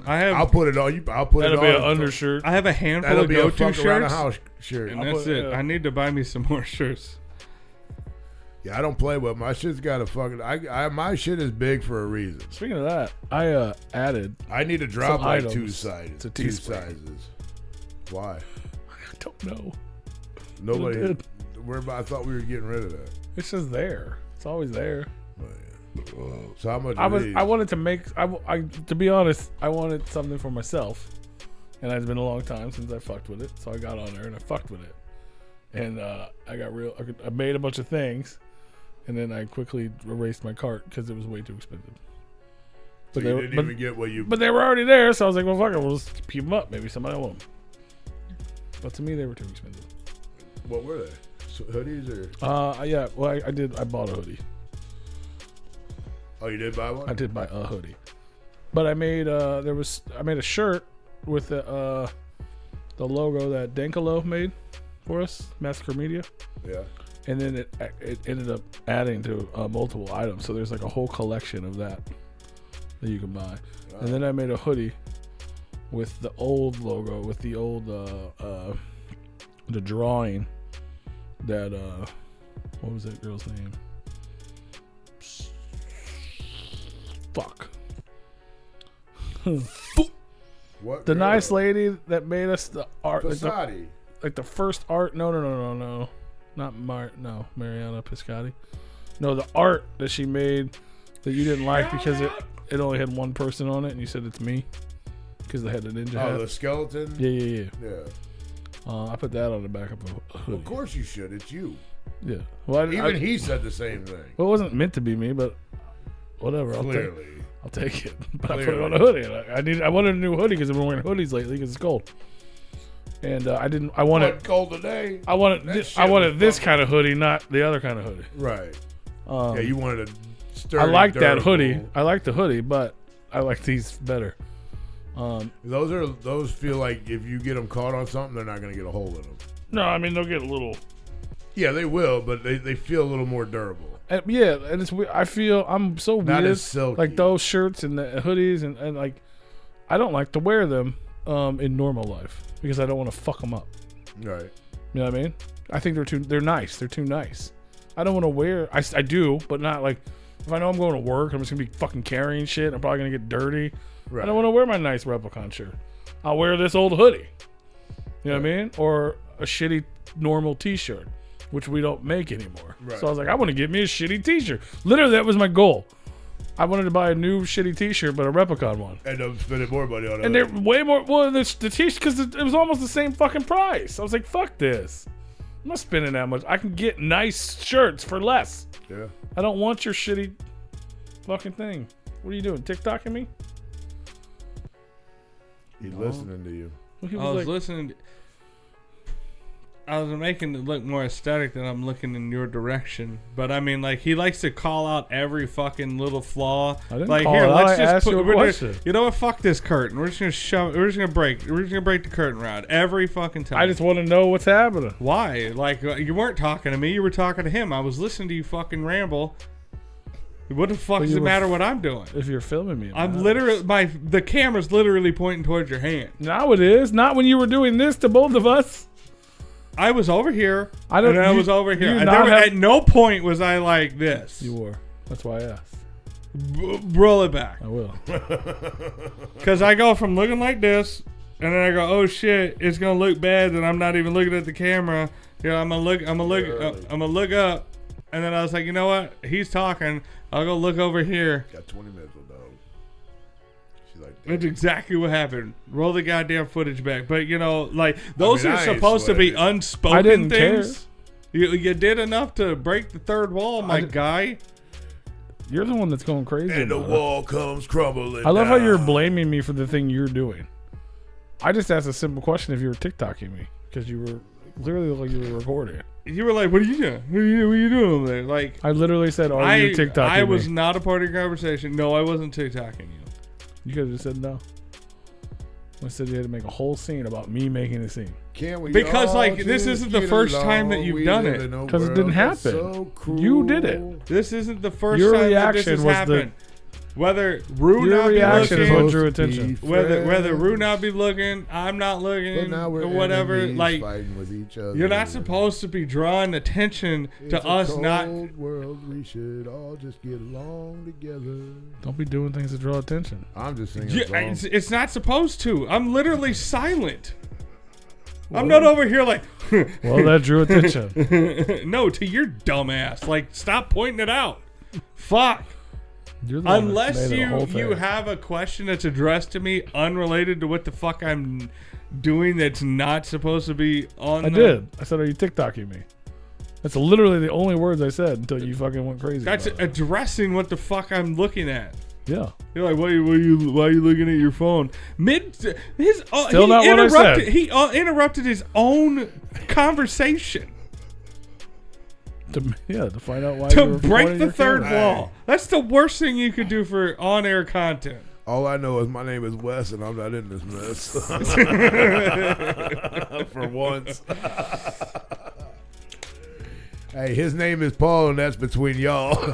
I'll put it on you. I'll put That'll it be on. an undershirt. I have a handful That'll of be a go-to fuck around the shirts, house shirt. and that's it. I need to buy me some more shirts. Yeah, I don't play with my shit's got a fucking. My shit is big for a reason. Speaking of that, I added. I need to drop Some like items two sizes. to Two Teespring. sizes. Why? I don't know. Nobody. did. I thought we were getting rid of that. It's just there. It's always there. So how much? I wanted to make. To be honest, I wanted something for myself, and it's been a long time since I fucked with it. So I got on there and I fucked with it, and I got real. I made a bunch of things, and then I quickly erased my cart because it was way too expensive. So you didn't even get what you. But they were already there, so I was like, well, fuck it, we'll just keep them up. Maybe somebody will want them. But to me, they were too expensive. What were they? So hoodies or? Yeah. Well, I did. I bought a hoodie. Oh, you did buy one? I did buy a hoodie, but I made I made a shirt with the logo that Denkalo made for us, Massacre Media. Yeah. And then it ended up adding to multiple items. So there's like a whole collection of that you can buy. And then I made a hoodie with the old logo, with the old the drawing that what was that girl's name? Fuck. What? The girl? nice lady that made us the art, Pisati. like the first art. No, not Mariana Piscotti. No, the art that she made that you didn't like because it only had one person on it, and you said it's me because they had the ninja hat. Oh, the skeleton. Yeah. Yeah. I put that on the back of a hoodie. Of course you should. It's you. Yeah. Well, Even he said the same thing. Well, it wasn't meant to be me, but whatever. Clearly. I'll take it. But I put it on a hoodie. I wanted a new hoodie because I've been wearing hoodies lately because it's cold. And I wanted What, cold today. I wanted That this, shit I wanted was this fucking- kind of hoodie, not the other kind of hoodie. Right. Yeah, you wanted a sturdy, I like that durable. hoodie. I like the hoodie, but I like these better. Those feel like if you get them caught on something, they're not going to get a hole in them. No, I mean they'll get a little. Yeah, they will, but they feel a little more durable. And it's weird. I feel I'm so weird. Not as silky. Like those shirts and the hoodies and like, I don't like to wear them in normal life because I don't want to fuck them up. Right. You know what I mean? I think they're nice. They're too nice. I don't want to wear. I do, but not like if I know I'm going to work, I'm just gonna be fucking carrying shit. I'm probably gonna get dirty. Right. I don't want to wear my nice Replicon shirt. I'll wear this old hoodie. You know what I mean? Or a shitty normal T-shirt, which we don't make anymore. Right. So I was like, I want to get me a shitty T-shirt. Literally, that was my goal. I wanted to buy a new shitty T-shirt, but a Replicon one. End up spending more money on it. And they're way more. Well, the T-shirt because it was almost the same fucking price. I was like, fuck this. I'm not spending that much. I can get nice shirts for less. Yeah. I don't want your shitty fucking thing. What are you doing? TikToking me? He's listening to you. He I was like, listening. I was making it look more aesthetic than I'm looking in your direction. But I mean, like, he likes to call out every fucking little flaw. I didn't like, call here, it out. let's I just asked you a question. you know what? Fuck this curtain. We're just gonna shove. We're just gonna break the curtain rod every fucking time. I just want to know what's happening. Why? Like, you weren't talking to me. You were talking to him. I was listening to you fucking ramble. What the fuck does it matter what I'm doing? If you're filming me, I'm literally the camera's literally pointing towards your hand. Now it is. Not when you were doing this to both of us. I was over here. I was over here. At no point was I like this. You were. That's why I asked. Roll it back. I will. Because I go from looking like this, and then I go, oh shit, it's gonna look bad that I'm not even looking at the camera. You know, I'm gonna look up, and then I was like, you know what? He's talking. I'll go look over here. Got 20 minutes, dog. She's like, that's exactly what happened. Roll the goddamn footage back. But you know, like those are supposed to be unspoken I didn't things. Care. You did enough to break the third wall, my guy. You're the one that's going crazy. And the wall comes crumbling. I love how you're blaming me for the thing you're doing. I just asked a simple question if you were TikToking me because you were literally like you were recording. You were like, "What are you doing? What are you doing over there?" Like I literally said, "Are you TikToking me?" I was not a part of your conversation. No, I wasn't TikToking you. You could have just said no. I said you had to make a whole scene about me making a scene. Can we? Because like this isn't the first time that you've done it. Because it didn't happen. So you did it. This isn't the first your time that reaction this has was happened. Whether Rue your not be reaction is looking, what drew attention. Whether Rue not be looking, I'm not looking, or whatever. Like fighting with each other. You're not supposed to be drawing attention to us not. World, we should all just get along together. Don't be doing things to draw attention. I'm just singing. It's not supposed to. I'm literally silent. Well, I'm not over here like. Well, that drew attention. No, to your dumb ass. Like, stop pointing it out. Fuck. Unless you have a question that's addressed to me unrelated to what the fuck I'm doing that's not supposed to be on. I did. I said, "Are you TikToking me?" That's literally the only words I said until you fucking went crazy. That's addressing what the fuck I'm looking at. Yeah. You're like, why are you looking at your phone? Still not what I said. He interrupted his own conversation. To find out why. To break the third wall. That's the worst thing you could do for on-air content. All I know is my name is Wes, and I'm not in this mess. For once. Hey, his name is Paul, and that's between y'all. Oh,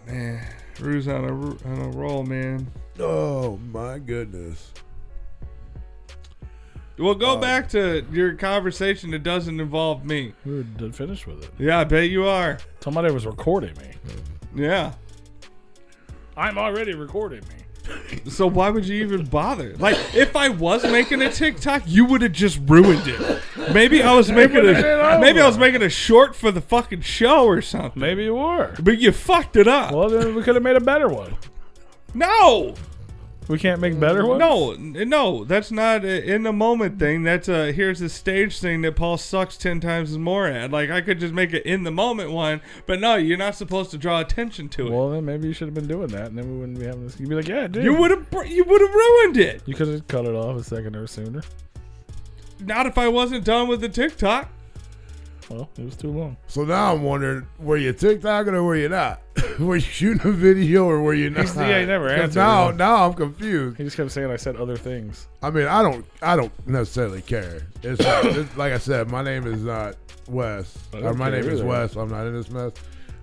man, Rue's on a roll, man. Oh my goodness. Well, go back to your conversation that doesn't involve me. We were finished with it. Yeah, I bet you are. Somebody was recording me. Yeah. I'm already recording me. So why would you even bother? Like, if I was making a TikTok, you would have just ruined it. Maybe I was making a short for the fucking show or something. Maybe you were. But you fucked it up. Well, then we could have made a better one. No. We can't make better ones? No, that's not an in the moment thing. That's a here's the stage thing that Paul sucks 10 times as more at. Like, I could just make an in the moment one, but no, you're not supposed to draw attention to it. Well, then maybe you should have been doing that, and then we wouldn't be having this. You'd be like, yeah, dude. You would have ruined it. You could have cut it off a second or sooner. Not if I wasn't done with the TikTok. Well, it was too long. So now I'm wondering, were you TikToking or were you not? Were you shooting a video or were you not? Yeah, he never answered. Now I'm confused. He just kept saying I said other things. I mean, I don't necessarily care. It's like I said, my name is not Wes. Or my name is Wes. I'm not in this mess.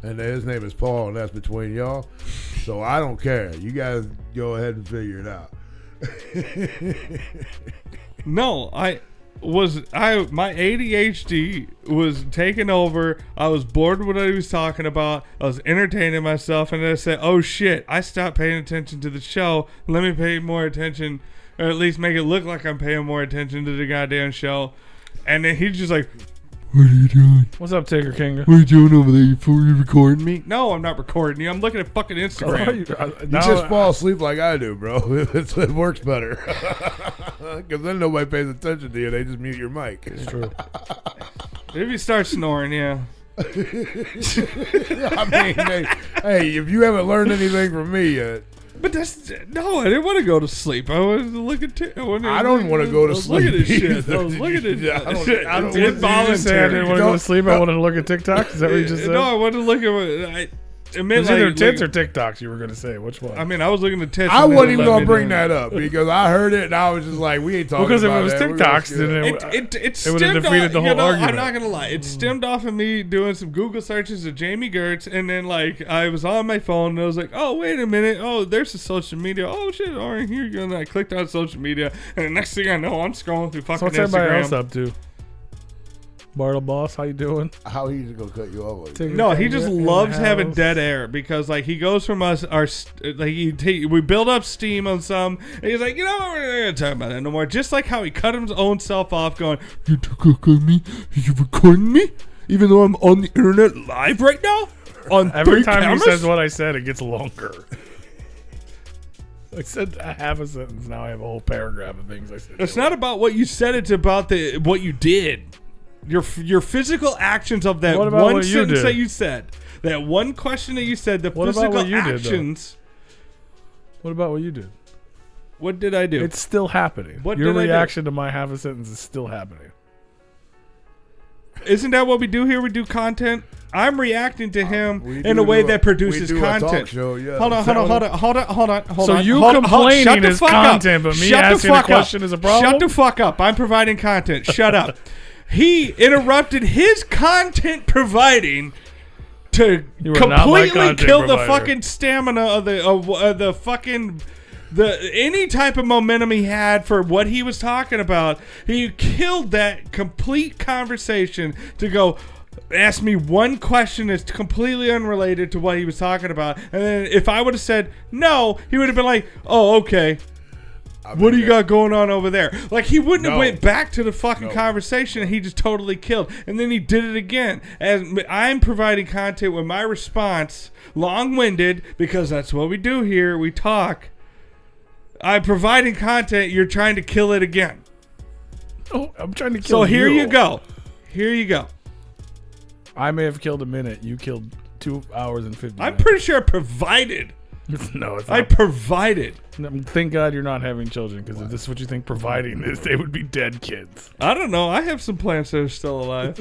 And his name is Paul, and that's between y'all. So I don't care. You guys go ahead and figure it out. No, my ADHD was taking over. I was bored with what he was talking about. I was entertaining myself, and then I said, oh shit, I stopped paying attention to the show. Let me pay more attention, or at least make it look like I'm paying more attention to the goddamn show. And then he's just like, what are you doing? What's up, Taker King? What are you doing over there? You recording me? No, I'm not recording you. I'm looking at fucking Instagram. You just fall asleep like I do, bro. It works better. Because then nobody pays attention to you. They just mute your mic. It's true. If you start snoring, yeah. I mean, hey, if you haven't learned anything from me yet. But no, I didn't want to go to sleep. I wanted to look at. I don't want to go to sleep. Look at this shit. I was looking at I don't What did you say? I didn't want to go to sleep. I wanted to look at TikTok. Is that what you just said? No, I wanted to look at. It meant was either tits or TikToks you were going to say. Which one? I mean, I was looking at tits. I wasn't even going to bring that up because I heard it and I was just like, we ain't talking because about if it was TikToks, then it would have defeated the whole argument. I'm not going to lie. It stemmed off of me doing some Google searches of Jamie Gertz, and then like I was on my phone and I was like, oh, wait a minute. Oh, there's the social media. Oh, shit. All right, here you go. And I clicked on social media, and the next thing I know, I'm scrolling through fucking Instagram. So what's everybody else up to? Bartle Boss, how you doing? How he's gonna cut you off? Like no, he just loves having dead air because like he goes from us, we build up steam on some, and he's like, you know what, we're not gonna talk about that no more. Just like how he cut his own self off, going, you recording me? You recording me? Even though I'm on the internet live right now. On every time cameras? He says what I said, it gets longer. I said I have a sentence. Now I have a whole paragraph of things I said. It's not about what you said. It's about what you did. Your physical actions of that one sentence that you said, that one question that you said, the physical actions. What about what you did? What did I do? It's still happening. Your reaction to my half a sentence is still happening. Isn't that what we do here? We do content. I'm reacting to him in a way that produces content. Show, yeah. Hold on. So you complaining is content, but me asking a question is a problem? Shut the fuck up. I'm providing content. Shut up. He interrupted his content providing to completely kill the fucking stamina of the fucking any type of momentum he had for what he was talking about. He killed that complete conversation to go ask me one question that's completely unrelated to what he was talking about. And then if I would have said no, he would have been like, oh, okay. What do you got going on over there? Like, he wouldn't have went back to the fucking conversation, and he just totally killed. And then he did it again. As I'm providing content with my response, long-winded, because that's what we do here. We talk. I'm providing content. You're trying to kill it again. Oh, I'm trying to kill you. So here you go. Here you go. I may have killed a minute. You killed 2 hours and 50 minutes. I'm pretty sure I provided. No, it's not. I provided. Thank God you're not having children, because if this is what you think providing is, they would be dead kids. I don't know. I have some plants that are still alive.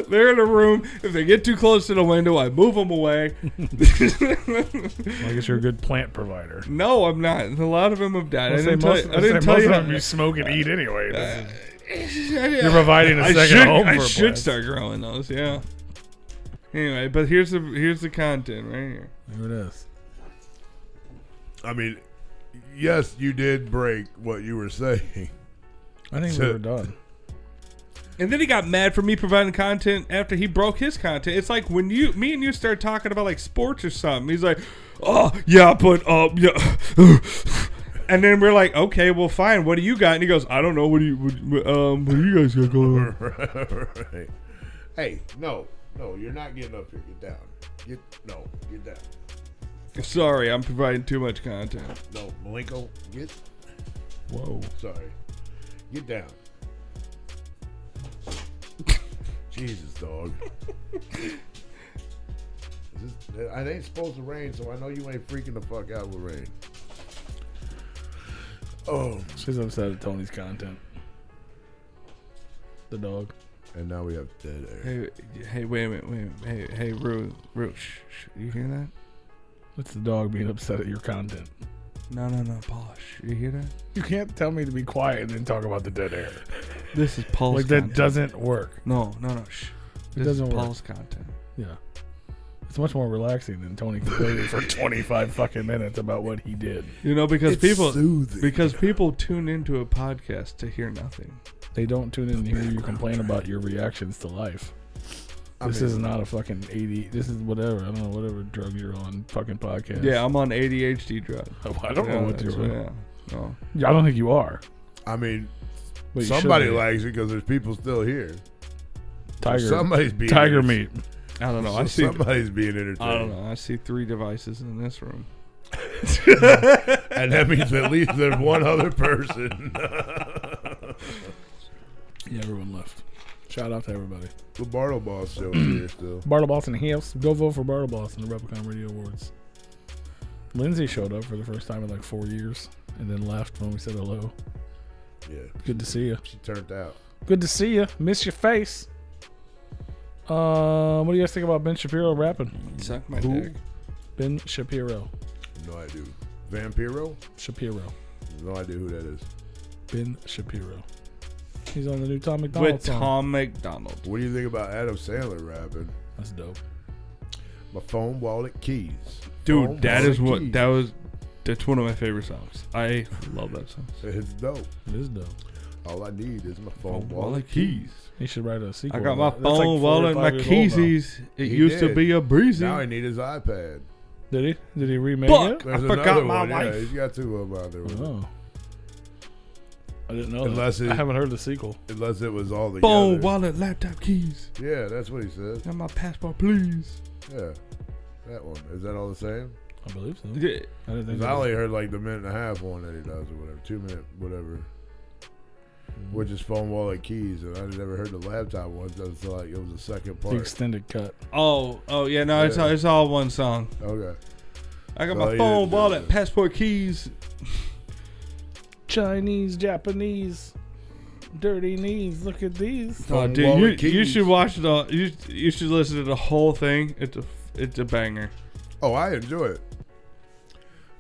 They're in a room. If they get too close to the window, I move them away. I guess you're a good plant provider. No, I'm not. A lot of them have died. I didn't tell you. Most of them you smoke and eat anyway. You're providing a second home for I should start growing those, yeah. Anyway, but here's the content right here. Here it is. I mean, yes, you did break what you were saying. I think we were done. And then he got mad for me providing content after he broke his content. It's like when me and you start talking about like sports or something. He's like, oh yeah, but yeah. And then we're like, okay, well, fine. What do you got? And he goes, I don't know. What do you guys got going on? Right. Hey, no, you're not getting up here. Get down. Get down. Sorry, I'm providing too much content. No, Malenko, get. Whoa. Sorry. Get down. Jesus, dog. It ain't supposed to rain, so I know you ain't freaking the fuck out with rain. Oh, she's upset at Tony's content. The dog. And now we have dead air. Hey, wait a minute. Hey, Rue, shh, you hear that? It's the dog being upset at your content. No, Paul, you hear that? You can't tell me to be quiet and then talk about the dead air. This is Paul's like content. That doesn't work. No, shh. It doesn't work. Paul's content. Yeah. It's much more relaxing than Tony complaining for 25 fucking minutes about what he did. You know, because soothing. people tune into a podcast to hear nothing. They don't tune in to hear you complain about your reactions to life. This is not a fucking 80. This is whatever. I don't know, whatever drug you're on. Fucking podcast. Yeah, I'm on ADHD drug. I don't know what you're on. Yeah. No. I don't think you are. I mean, somebody likes it because there's people still here. Somebody's being tiger meat. I don't know. Somebody's being entertained. I don't know. I see 3 devices in this room. And that means at least there's one other person. Yeah, everyone left. Shout out to everybody. The Bartle Boss show is here still. Bartle Boss in the house. Go vote for Bartle Boss in the Replicon Radio Awards. Lindsay showed up for the first time in like 4 years and then left when we said hello. Yeah. Good to see you. She turned out. Good to see you. Miss your face. What do you guys think about Ben Shapiro rapping? Suck my Who? dick. Ben Shapiro. No idea. Vampiro? Shapiro. No idea who that is. Ben Shapiro. He's on the new Tom McDonald With song. Tom McDonald. What do you think about Adam Sandler rapping? That's dope. My phone, wallet, keys. Dude, Phone, that wallet, is what keys. that's one of my favorite songs. I love that song. It's dope. It is dope. All I need is my phone, Phone, wallet, wallet, keys. keys. He should write a sequel. I got to my that. That's phone, like 4 or wallet, my 5 years old now. keysies. It He used to did. be a breezy. Now he need his iPad. Did he? Did he remake Fuck. it? I forgot another my one, wife. Yeah, he's got 2 of them out there. with him. Oh. I didn't know Unless that. it- I haven't heard the sequel. Unless it was all the Phone, wallet, laptop, keys. Yeah, that's what he said. Got my passport, please. Yeah, that one. Is that all the same? I believe so. Yeah. I didn't think 'Cause I that was- only heard like the minute and a half one that he does or whatever, 2 minute whatever, which is phone, wallet, keys, and I never heard the laptop one. So it's like it was the second the part. extended cut. Oh, yeah, no, Yeah. it's all one song. Okay. I got So my he phone, didn't do wallet, that. passport, keys. Chinese, Japanese, dirty knees. Look at these. Oh, Phone, dude, wallet, you keys. should watch the. You should listen to the whole thing. It's a banger. Oh, I enjoy it,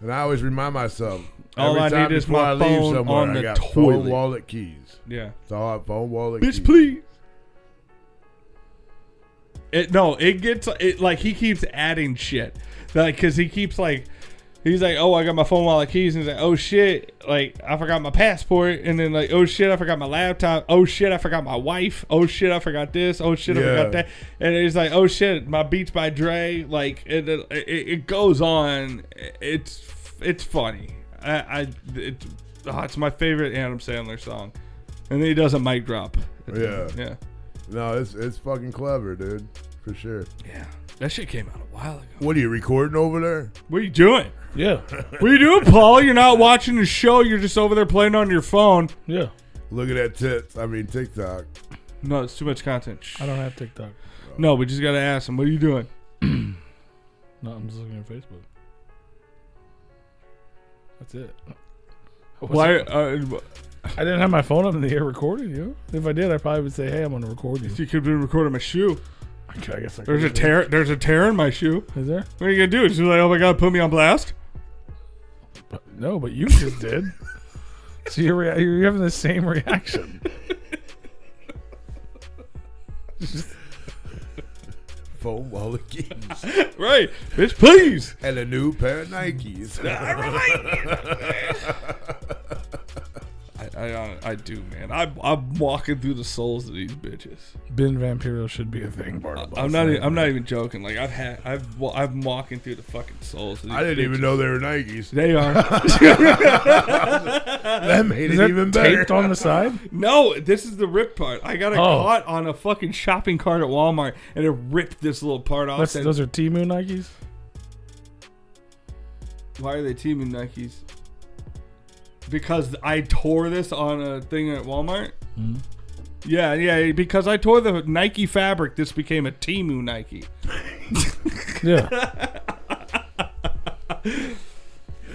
and I always remind myself. All every I time need is before my I leave phone somewhere, on I the got toilet. phone, wallet, keys. Yeah. It's all I have, phone, wallet, Bitch, keys. please. It gets like he keeps adding shit, like because he keeps like. He's like, oh, I got my phone, wallet, keys, and he's like, oh shit, like I forgot my passport, and then like, oh shit, I forgot my laptop, oh shit, I forgot my wife, oh shit, I forgot this, oh shit, I Yeah. forgot that, and he's like, oh shit, my Beats by Dre, like it goes on, it's funny, it's my favorite Adam Sandler song, and then he does a mic drop, Yeah. No, it's fucking clever, dude, for sure. yeah, that shit came out a while ago. What are you recording over there? What are you doing? Yeah. What are you doing, Paul? You're not watching the show. You're just over there playing on your phone. Yeah. Look at that TikTok. No, it's too much content. Shh. I don't have TikTok. No, we just gotta ask him. What are you doing? No, I'm just looking at Facebook. That's it. Why? I didn't have my phone up in the air recording you. If I did, I probably would say, "Hey, I'm going to record you." You could have been recording my shoe. I guess I There's a could. tear. There's a tear in my shoe. Is there? What are you gonna do? Just like, oh my god, put me on blast? No, but you just did. So you're having the same reaction. Phone, wallet, keys. Right, bitch, please. And a new pair of Nikes. I do, man. I'm walking through the souls of these bitches. Ben Vampiro should be a thing, Bart. I'm not even joking. Like I'm walking through the fucking souls. Of these I didn't even bitches. know they were Nikes. They are. That made Is it that even better. taped on the side? No, this is the rip part. I got Oh. caught on a fucking shopping cart at Walmart, and it ripped this little part off. Those are Temu Nikes? Why are they teaming Nikes? Because I tore this on a thing at Walmart. Mm-hmm. Yeah. Because I tore the Nike fabric, this became a Temu Nike. Yeah.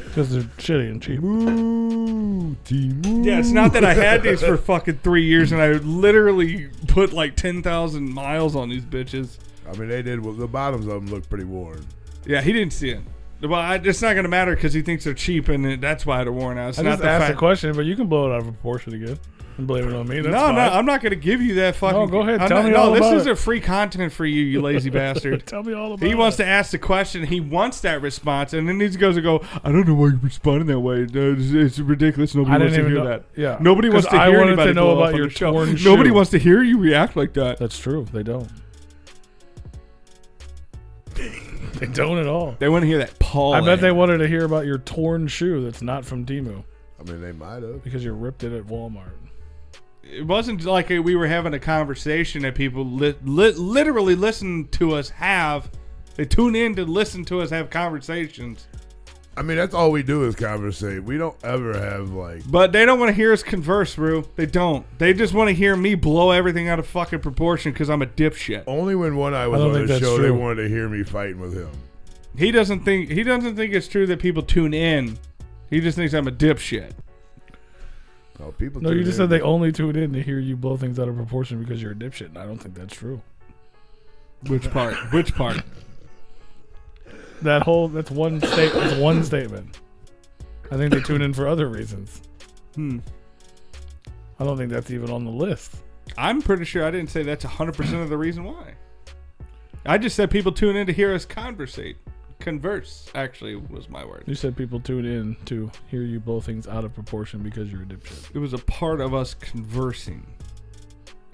Because they're shitty and cheap. Ooh, Timu. Yeah, it's not that I had these for fucking 3 years, and I literally put like 10,000 miles on these bitches. I mean, they did. Well, the bottoms of them look pretty worn. Yeah, he didn't see it. Well, it's not going to matter because he thinks they're cheap, and that's why they're worn out. It's I not just the asked fact. a question, but you can blow it out of proportion again and blame it on me. That's No, fine. I'm not going to give you that fucking. No, go ahead. I'm Tell not- me no, all this about is it. a free content for you, you lazy bastard. Tell me all about it. He wants to ask the question. He wants that response, and then he goes and go, I don't know why you're responding that way. It's ridiculous. Nobody I wants didn't to even hear know. that. Yeah. Nobody wants to 'Cause I hear wanted anybody to know blow up about on your the show. torn Nobody shoe. wants to hear you react like that. That's true. They don't. They don't at all. They want to hear that Paul. I bet they wanted to hear about your torn shoe that's not from Temu I mean, they might have. because you ripped it at Walmart. It wasn't like we were having a conversation that people literally listen to us have. They tune in to listen to us have conversations. I mean, that's all we do is conversate. We don't ever have like. But they don't want to hear us converse, Rue. They don't. They just want to hear me blow everything out of fucking proportion because I'm a dipshit. Only when one eye was on the show, they wanted to hear me fighting with him. He doesn't think it's true that people tune in. He just thinks I'm a dipshit. Oh, people. No, you just said they only tune in to hear you blow things out of proportion because you're a dipshit, and I don't think that's true. Which part? Which part? That's one state. That's one statement. I think they tune in for other reasons. I don't think that's even on the list. I'm pretty sure I didn't say that's 100% of the reason why. I just said people tune in to hear us conversate. Converse, actually, was my word. You said people tune in to hear you blow things out of proportion because you're a dipshit. It was a part of us conversing.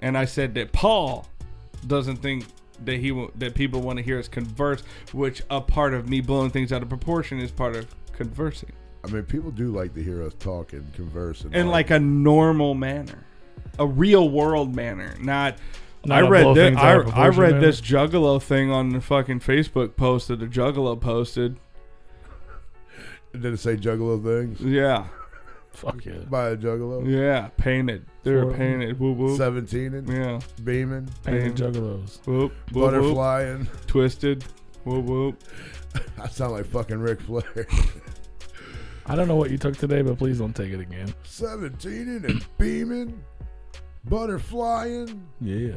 And I said that Paul doesn't think that people want to hear us converse, which a part of me blowing things out of proportion is part of conversing. I mean, people do like to hear us talk and converse. In like a normal manner. A real world manner. I read this juggalo thing on the fucking Facebook post that a juggalo posted. Did it say juggalo things? Yeah. Fuck yeah. By a juggalo? Yeah, painted. They were painted. Whoop, whoop. 17ing? Yeah. Beaming? Painted juggalos. Whoop, whoop, Butterflying? whoop. Twisted. Whoop, whoop. I sound like fucking Ric Flair. I don't know what you took today, but please don't take it again. 17ing and beaming? Butterflying? Yeah.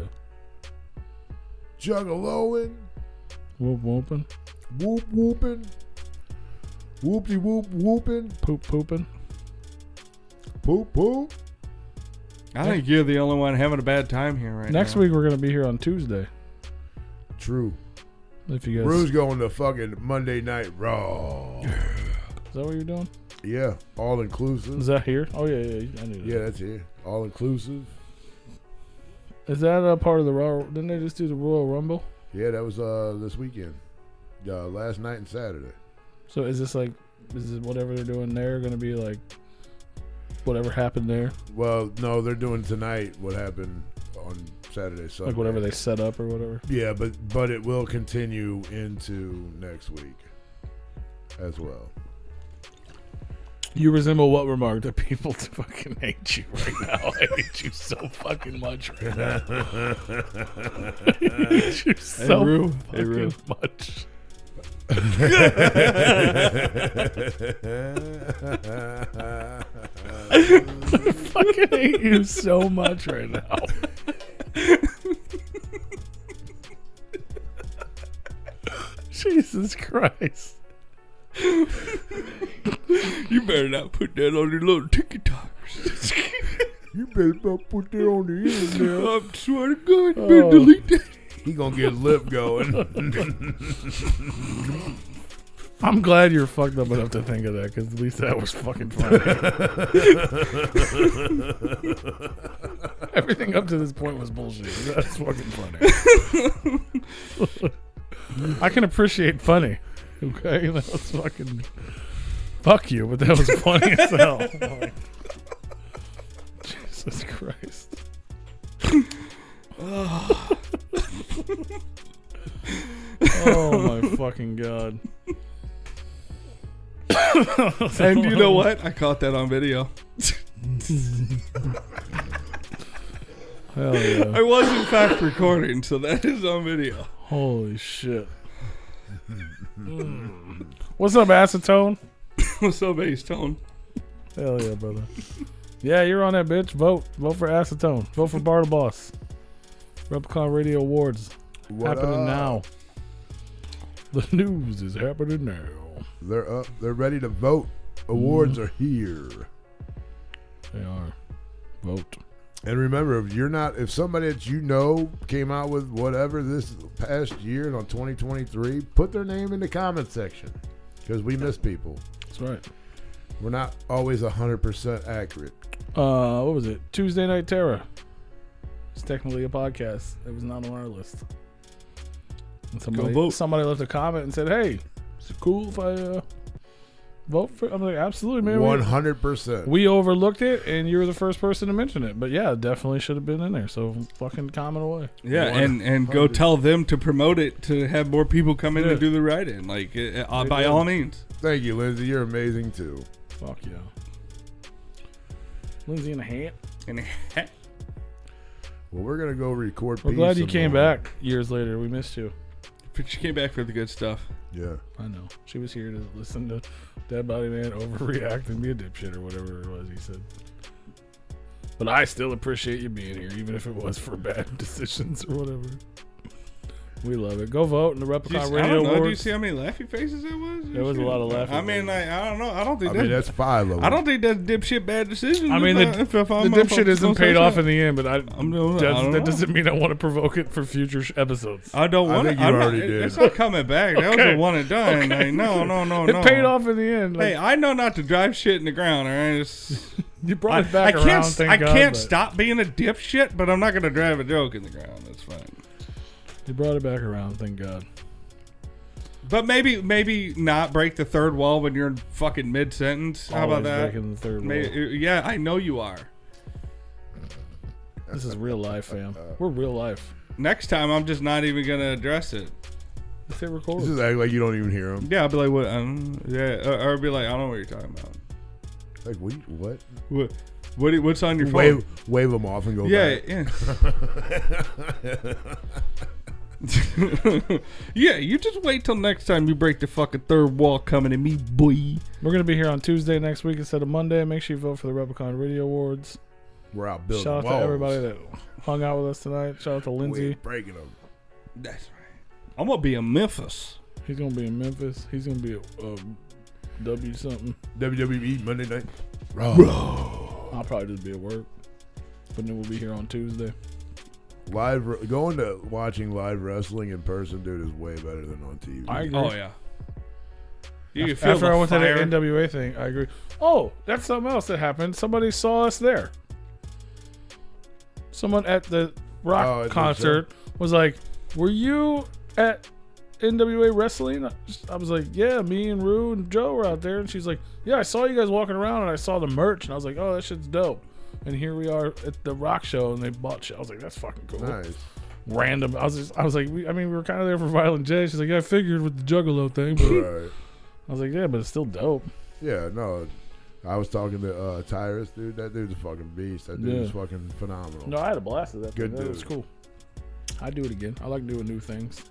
Juggaloing? Whoop whooping. Whoop whooping? Whoopty whoop whooping? Poop pooping. Poop poop? I think you're the only one having a bad time here right now. Next week we're gonna be here on Tuesday. True. If you guys. Rue's going to fucking Monday Night Raw. Is that what you're doing? Yeah, all inclusive. Is that here? Oh yeah. I knew that. Yeah, that's here. All inclusive. Is that a part of the Raw? Didn't they just do the Royal Rumble? Yeah, that was this weekend. Last night and Saturday. So is this whatever they're doing there going to be like whatever happened there? Well, no, they're doing tonight what happened on Saturday, Sunday. Like whatever they set up or whatever? Yeah, but it will continue into next week as well. You resemble what remark that people fucking hate you right now? I hate you so fucking much right now. I hate you so fucking much. I fucking hate you so much right now. Jesus Christ. You better not put that on your little TikTokers. You better not put that on the internet. I swear to God, you better delete that. He gonna get lip going. I'm glad you're fucked up enough to think of that, because at least that was fucking funny. Everything up to this point was bullshit. That's fucking funny. I can appreciate funny. Okay, that was fucking. Fuck you, but that was funny as hell. Like, Jesus Christ. Oh my fucking God. And you know what? I caught that on video. Hell yeah. I was in fact recording, so that is on video. Holy shit. What's up, Acetone? What's up, Acetone? Hell yeah, brother. Yeah, you're on that, bitch. Vote for Acetone. Vote for Bar the Boss. Replicon Radio Awards. Happening now. The news is happening now. They're up. They're ready to vote. Awards are here. They are. Vote. And remember, if somebody that you know came out with whatever this past year on 2023, put their name in the comment section, because we miss people. That's right. We're not always 100% accurate. What was it? Tuesday Night Terror. It's technically a podcast. It was not on our list. And somebody left a comment and said, "Hey, is it cool if I vote for?" I'm like, absolutely, man. 100%. We overlooked it, and you were the first person to mention it. But yeah, definitely should have been in there. So fucking comment away. Yeah, and go tell them to promote it to have more people come in and do the write-in. Like, by all means. Thank you, Lindsay. You're amazing too. Fuck yeah. Lindsay in a hat. Well, we're gonna go record. We're glad you some came more. back years later. We missed you. But she came back for the good stuff. Yeah. I know. She was here to listen to Dead Body Man overreact and be a dipshit or whatever it was he said. But I still appreciate you being here, even if it was for bad decisions or whatever. We love it. Go vote in the Replicon Radio I don't know. Awards. Do you see how many laughy faces there was? There was a lot of laughing. I mean, I don't know. I don't think that's 5 of them. I don't think that's dipshit bad decision. I mean, the dipshit isn't paid off in the end, but that doesn't mean I want to provoke it for future episodes. I don't want think it. you already did. It's not coming back. That was Okay. a one and done. Okay. Like, no. It paid off in the end. Hey, I know not to drive shit in the ground. All right. You brought it back around. I God, can't but stop being a dipshit, but I'm not going to drive a joke in the ground. That's fine. You brought it back around. Thank God. But maybe not break the third wall when you're in fucking mid sentence. How about Always that? breaking the third wall. Yeah, I know you are. This is real life, fam. We're real life. Next time, I'm just not even gonna address it. Let's hit record. Just act like you don't even hear them. Yeah, I'll be like, what? Or I'll be like, I don't know what you're talking about. Like what? What's on your phone? Wave them off and go Yeah, back. yeah. You just wait till next time you break the fucking third wall coming at me, boy. We're going to be here on Tuesday next week instead of Monday. Make sure you vote for the Replicon Radio Awards. We're out building Shout out walls. to everybody that hung out with us tonight. Shout out to Lindsay. We're breaking them. That's right. I'm gonna be in Memphis. He's going to be in Memphis. He's going to be a W something. WWE Monday Night Raw. I'll probably just be at work. But then we'll be here on Tuesday. Going to watching live wrestling in person, dude, is way better than on TV. I agree. Oh yeah. You can feel After the I went fire. to the NWA thing, I agree. Oh, that's something else that happened. Somebody saw us there. Someone at the rock at the concert was like, "Were you at NWA wrestling?" I was like, "Yeah, me and Rue and Joe were out there." And she's like, "Yeah, I saw you guys walking around and I saw the merch." And I was like, "Oh, that shit's dope." And here we are at the rock show and they bought shit. I was like, "That's fucking cool." Nice. Random. I was like, we were kind of there for Violent J. She's like, "Yeah, I figured with the juggalo thing." But Right. I was like, "Yeah, but it's still dope." Yeah, no. I was talking to Tyrus, dude. That dude's a fucking beast. That dude is fucking phenomenal. No, I had a blast at that. Good That was dude. cool. I'd do it again. I like doing new things.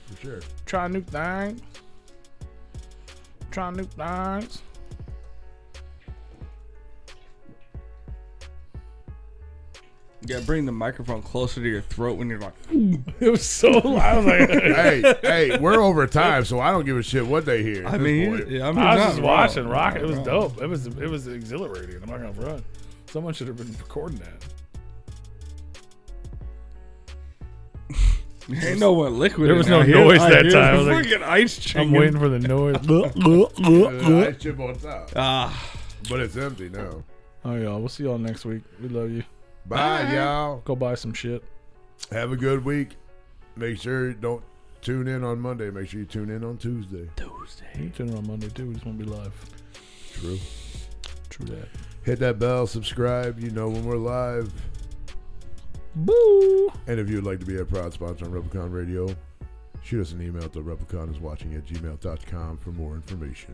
For sure. Try new things. Try new things. You gotta bring the microphone closer to your throat when you're like. It was so loud. I was like, hey, we're over time, so I don't give a shit what they hear. I at mean, this point. yeah, I was just watching Rock. It was dope. It was exhilarating. I'm not gonna front. Someone should have been recording that. Ain't no one liquid. There was in no here. noise I that hear time. I the was like, freaking ice chinging. I'm waiting for the noise. Ice chip on top. But it's empty now. Oh, y'all. We'll see y'all next week. We love you. Bye, y'all. Go buy some shit. Have a good week. Make sure you don't tune in on Monday. Make sure you tune in on Tuesday. You tune in on Monday too. We just want to be live. True. True that. Hit that bell, subscribe. You know when we're live. Boo. And if you'd like to be a proud sponsor on Replicon Radio, shoot us an email to repliconiswatching@gmail.com for more information.